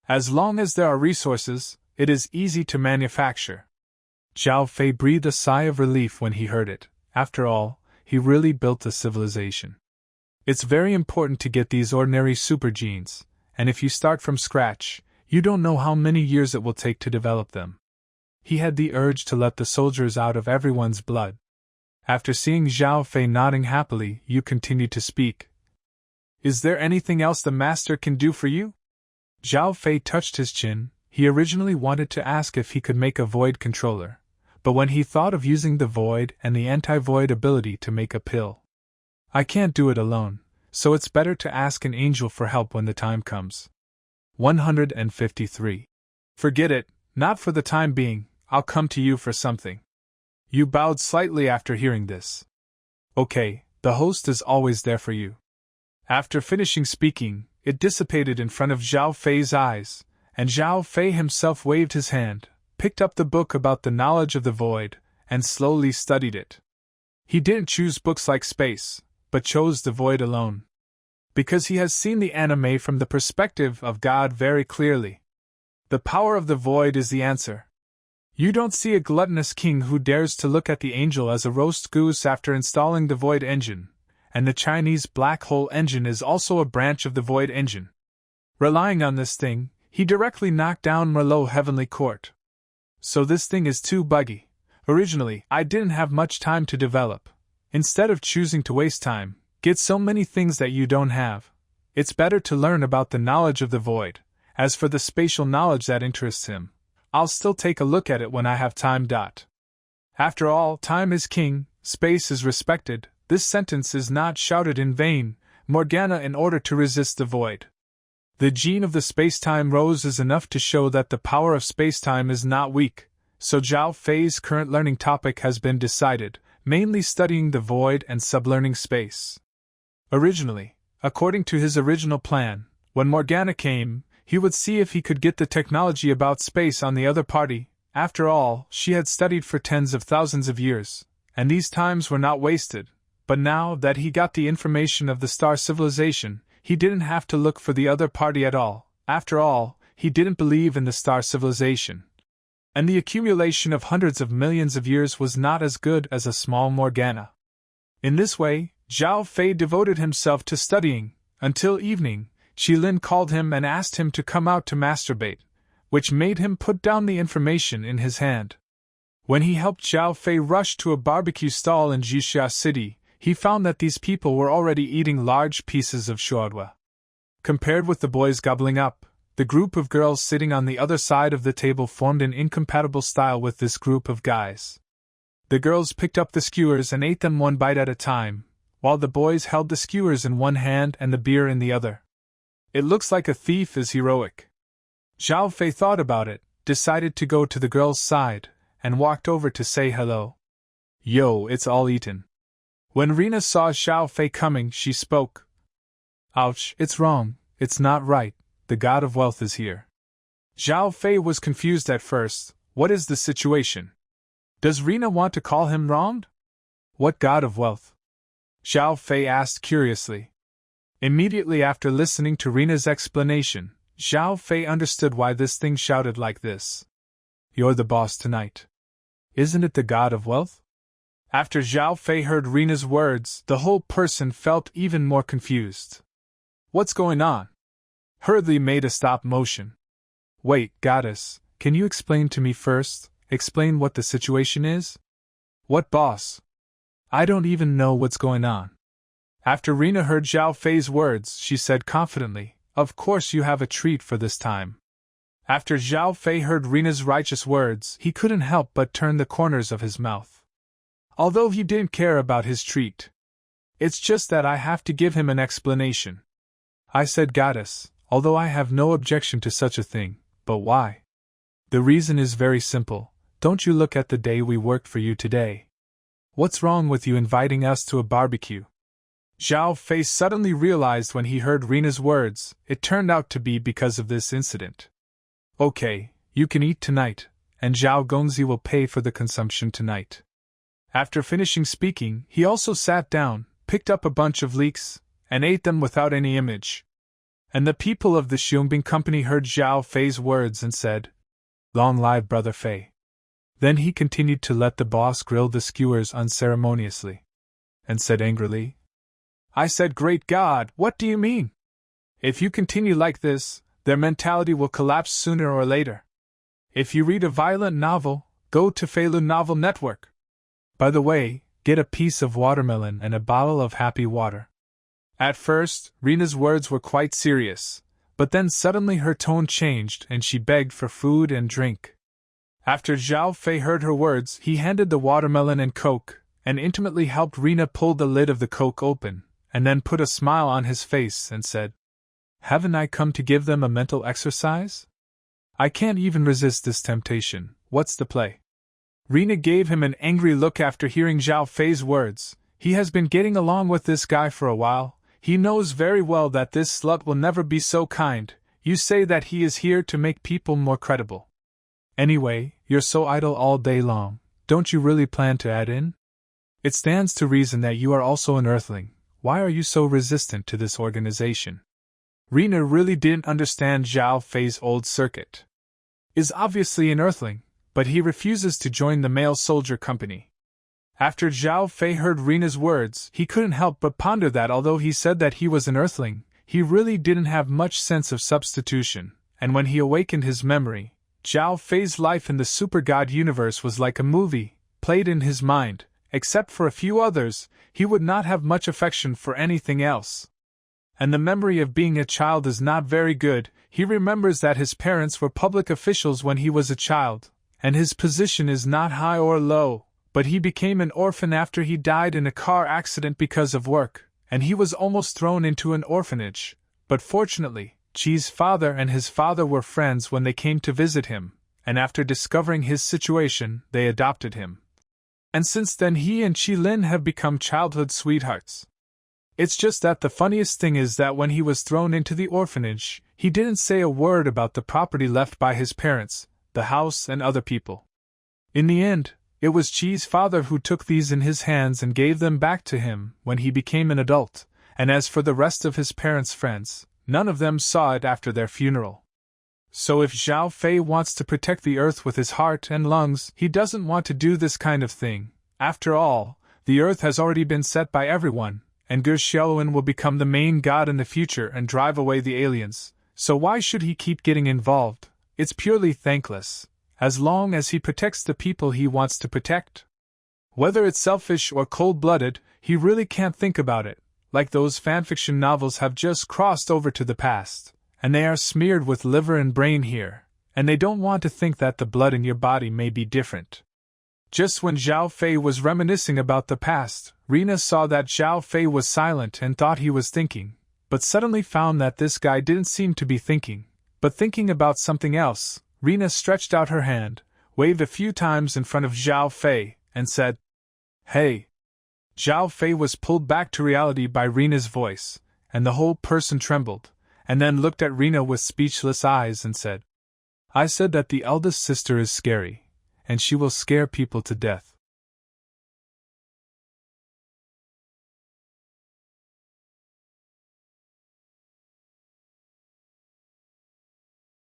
As long as there are resources, it is easy to manufacture. Zhao Fei breathed a sigh of relief when he heard it. After all, he really built a civilization. It's very important to get these ordinary super genes, and if you start from scratch, you don't know how many years it will take to develop them. He had the urge to let the soldiers out of everyone's blood. After seeing Zhao Fei nodding happily, Yu continued to speak. Is there anything else the Master can do for you? Zhao Fei touched his chin. He originally wanted to ask if he could make a void controller, but when he thought of using the void and the anti-void ability to make a pill. I can't do it alone, so it's better to ask an angel for help when the time comes. 153. Forget it, not for the time being, I'll come to you for something. Yu bowed slightly after hearing this. Okay, the host is always there for you. After finishing speaking, it dissipated in front of Zhao Fei's eyes, and Zhao Fei himself waved his hand, picked up the book about the knowledge of the void, and slowly studied it. He didn't choose books like Space, but chose the void alone. Because he has seen the anime from the perspective of God very clearly. The power of the void is the answer. You don't see a gluttonous king who dares to look at the angel as a roast goose after installing the void engine, and the Chinese black hole engine is also a branch of the void engine. Relying on this thing, he directly knocked down Merlot Heavenly Court. So this thing is too buggy. Originally, I didn't have much time to develop. Instead of choosing to waste time, get so many things that you don't have, it's better to learn about the knowledge of the void. As for the spatial knowledge that interests him, I'll still take a look at it when I have time. After all, time is king, space is respected. This sentence is not shouted in vain, Morgana, in order to resist the void. The gene of the space-time rose is enough to show that the power of space-time is not weak, so Zhao Fei's current learning topic has been decided, mainly studying the void and sublearning space. Originally, according to his original plan, when Morgana came, he would see if he could get the technology about space on the other party. After all, she had studied for tens of thousands of years, and these times were not wasted. But now that he got the information of the star civilization, he didn't have to look for the other party at all. After all, he didn't believe in the star civilization. And the accumulation of hundreds of millions of years was not as good as a small Morgana. In this way, Zhao Fei devoted himself to studying, until evening. Qilin called him and asked him to come out to masturbate, which made him put down the information in his hand. When he helped Zhao Fei rush to a barbecue stall in Jixia City, he found that these people were already eating large pieces of shuodua. Compared with the boys gobbling up, the group of girls sitting on the other side of the table formed an incompatible style with this group of guys. The girls picked up the skewers and ate them one bite at a time, while the boys held the skewers in one hand and the beer in the other. It looks like a thief is heroic. Zhao Fei thought about it, decided to go to the girls' side, and walked over to say hello. Yo, it's all eaten. When Rena saw Zhao Fei coming, she spoke. Ouch, it's wrong, it's not right, the god of wealth is here. Zhao Fei was confused at first. What is the situation? Does Rena want to call him wronged? What god of wealth? Zhao Fei asked curiously. Immediately after listening to Rena's explanation, Zhao Fei understood why this thing shouted like this. You're the boss tonight. Isn't it the god of wealth? After Zhao Fei heard Rena's words, the whole person felt even more confused. What's going on? Hurriedly made a stop motion. Wait, goddess, can you explain to me first? Explain what the situation is? What boss? I don't even know what's going on. After Rena heard Zhao Fei's words, she said confidently, Of course you have a treat for this time. After Zhao Fei heard Rena's righteous words, he couldn't help but turn the corners of his mouth. Although he didn't care about his treat. It's just that I have to give him an explanation. I said, Goddess, although I have no objection to such a thing, but why? The reason is very simple. Don't you look at the day we worked for you today? What's wrong with you inviting us to a barbecue? Zhao Fei suddenly realized when he heard Rena's words, it turned out to be because of this incident. Okay, you can eat tonight, and Zhao Gongzi will pay for the consumption tonight. After finishing speaking, he also sat down, picked up a bunch of leeks, and ate them without any image. And the people of the Xiongbing company heard Zhao Fei's words and said, Long live Brother Fei. Then he continued to let the boss grill the skewers unceremoniously. And said angrily, I said, Great God, what do you mean? If you continue like this, their mentality will collapse sooner or later. If you read a violent novel, go to Feilun Novel Network. By the way, get a piece of watermelon and a bottle of happy water. At first, Rena's words were quite serious, but then suddenly her tone changed and she begged for food and drink. After Zhao Fei heard her words, he handed the watermelon and Coke, and intimately helped Rena pull the lid of the Coke open, and then put a smile on his face and said, Haven't I come to give them a mental exercise? I can't even resist this temptation. What's the play? Rena gave him an angry look after hearing Zhao Fei's words. He has been getting along with this guy for a while. He knows very well that this slut will never be so kind. You say that he is here to make people more credible. Anyway, you're so idle all day long. Don't you really plan to add in? It stands to reason that you are also an Earthling. Why are you so resistant to this organization? Rena really didn't understand Zhao Fei's old circuit. Is obviously an Earthling, but he refuses to join the male soldier company. After Zhao Fei heard Rena's words, he couldn't help but ponder that although he said that he was an Earthling, he really didn't have much sense of substitution, and when he awakened his memory, Zhao Fei's life in the Super God universe was like a movie, played in his mind. Except for a few others, he would not have much affection for anything else. And the memory of being a child is not very good. He remembers that his parents were public officials when he was a child, and his position is not high or low, but he became an orphan after he died in a car accident because of work, and he was almost thrown into an orphanage. But fortunately, Chi's father and his father were friends when they came to visit him, and after discovering his situation, they adopted him. And since then he and Chi Lin have become childhood sweethearts. It's just that the funniest thing is that when he was thrown into the orphanage, he didn't say a word about the property left by his parents, the house and other people. In the end, it was Chi's father who took these in his hands and gave them back to him when he became an adult, and as for the rest of his parents' friends, none of them saw it after their funeral. So if Zhao Fei wants to protect the earth with his heart and lungs, he doesn't want to do this kind of thing. After all, the earth has already been set by everyone, and Ge Xiaowen will become the main god in the future and drive away the aliens, so why should he keep getting involved? It's purely thankless, as long as he protects the people he wants to protect. Whether it's selfish or cold-blooded, he really can't think about it, like those fanfiction novels have just crossed over to the past. And they are smeared with liver and brain here, and they don't want to think that the blood in your body may be different. Just when Zhao Fei was reminiscing about the past, Rena saw that Zhao Fei was silent and thought he was thinking, but suddenly found that this guy didn't seem to be thinking, but thinking about something else. Rena stretched out her hand, waved a few times in front of Zhao Fei, and said, Hey! Zhao Fei was pulled back to reality by Rena's voice, and the whole person trembled. And then looked at Rena with speechless eyes and said, I said that the eldest sister is scary, and she will scare people to death.